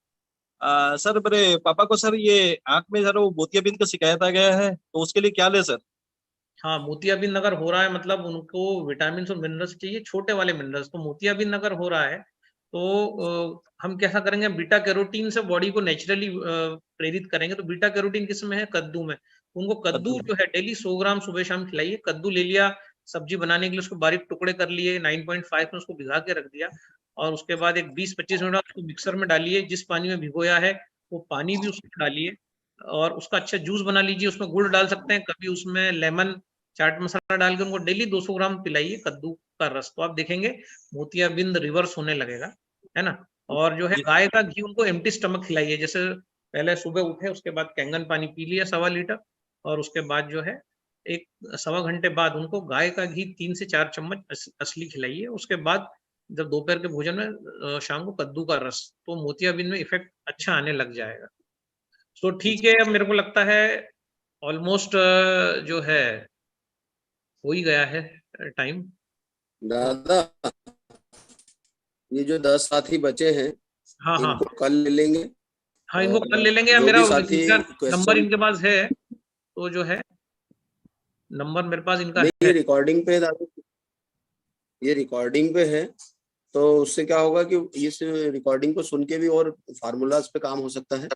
सर मेरे पापा को सर ये आंख में सर वो मोतियाबिंद का शिकायत आ गया है, तो उसके लिए क्या ले सर? हाँ, मोतियाबिंद अगर हो रहा है, मतलब उनको विटामिन और मिनरल्स चाहिए, छोटे वाले मिनरल्स, तो मोतियाबिंद अगर हो रहा है तो हम कैसा करेंगे, बीटा कैरोटीन से बॉडी को नेचुरली प्रेरित करेंगे। तो बीटा कैरोटीन किस में है? कद्दू में। उनको कद्दू जो है डेली 100 ग्राम सुबह शाम खिलाइए। कद्दू ले लिया सब्जी बनाने के लिए, उसको बारीक टुकड़े कर लिए, 9.5 में उसको भिगा के रख दिया, और उसके बाद एक 20-25 मिनट उसको मिक्सर में डालिए। जिस पानी में भिगोया है वो पानी भी उसमें डालिए, और उसका अच्छा जूस बना लीजिए। उसमें गुड़ डाल सकते हैं, कभी उसमें लेमन, चाट मसाला डाल के उनको डेली 200 ग्राम पिलाइए कद्दू का रस। तो आप देखेंगे मोतियाबिंद रिवर्स होने लगेगा, है ना? और जो है गाय का घी उनको एम्प्टी स्टमक खिलाइए। जैसे पहले सुबह उठे, उसके बाद कैंगन पानी पी लिया 1.25 लीटर, और उसके बाद जो है 1-1.25 घंटे बाद उनको गाय का घी 3 से 4 चम्मच असली खिलाइए। उसके बाद जब दोपहर के भोजन में शाम को कद्दू का रस, तो मोतियाबिंद में इफेक्ट अच्छा आने लग जाएगा। तो ठीक है, अब मेरे को लगता है ऑलमोस्ट जो है हो ही गया है टाइम। दादा ये जो 10 साथी बचे हैं, हाँ इनको कल ले लेंगे। हाँ, इनको कल ले लेंगे, या मेरा नंबर इनके पास है, तो जो है नंबर मेरे पास इनका है। ये रिकॉर्डिंग पे दादा, ये रिकॉर्डिंग पे है, तो उससे क्या होगा कि इस रिकॉर्डिंग को सुन के भी और फार्मूलाज पे काम हो सकता है।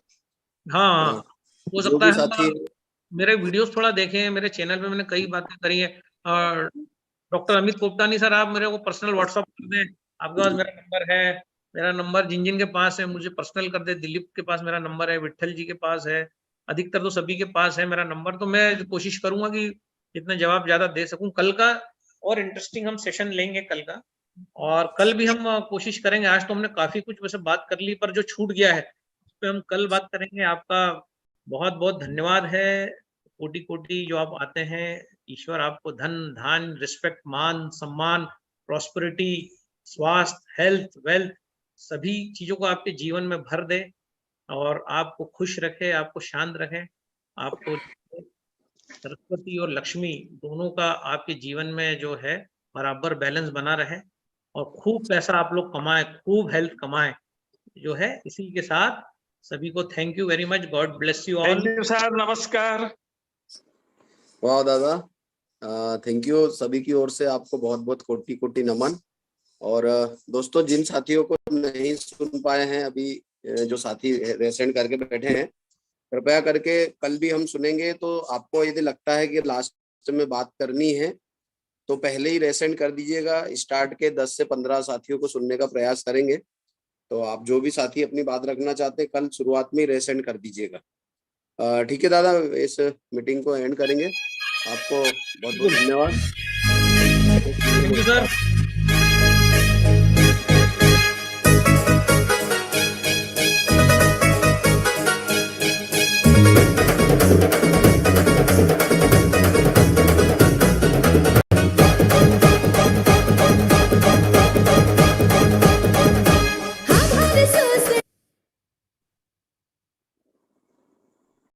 हाँ, हो सकता है। साथी मेरे वीडियोस थोड़ा देखें, मेरे चैनल पे मैंने कई बातें करी है। और डॉक्टर अमित कोपटानी सर, आप मेरे को पर्सनल व्हाट्सअप कर दें, आपके पास मेरा नंबर है। मेरा नंबर जिन जिन के पास है मुझे पर्सनल कर दे। दिलीप के पास मेरा नंबर है, विट्ठल जी के पास है, अधिकतर तो सभी के पास है मेरा नंबर। तो मैं कोशिश करूंगा कि जितने जवाब ज्यादा दे सकूं। कल का और इंटरेस्टिंग हम सेशन लेंगे कल का, और कल भी हम कोशिश करेंगे। आज तो हमने काफी कुछ वैसे बात कर ली, पर जो छूट गया है उस पर हम कल बात करेंगे। आपका बहुत बहुत धन्यवाद है, कोटि कोटि जो आप आते हैं। ईश्वर आपको धन धान, रिस्पेक्ट, मान सम्मान, प्रॉस्पेरिटी, स्वास्थ्य, हेल्थ, वेल्थ, सभी चीजों को आपके जीवन में भर दे, और आपको खुश रखे, आपको शांत रखे, आपको सरस्वती और लक्ष्मी दोनों का आपके जीवन में जो है बराबर बैलेंस बना रहे, और खूब पैसा आप लोग कमाएं, खूब हेल्थ कमाएं जो है। इसी के साथ सभी को thank you very much. God bless you all. Thank you sir, नमस्कार। वाह दादा, थैंक यू सभी की ओर से, आपको बहुत बहुत कोटि कोटि नमन। और दोस्तों, जिन साथियों को नहीं सुन पाए हैं अभी, जो साथी रेसेंड करके बैठे हैं, कृपया करके कल भी हम सुनेंगे। तो आपको यदि लगता है कि लास्ट में बात करनी है तो पहले ही रेसेंड कर दीजिएगा। स्टार्ट के 10 से 15 साथियों को सुनने का प्रयास करेंगे। तो आप जो भी साथी अपनी बात रखना चाहते हैं कल शुरुआत में ही रेसेंड कर दीजिएगा। ठीक है दादा, इस मीटिंग को एंड करेंगे। आपको बहुत बहुत धन्यवाद। Thank you sir.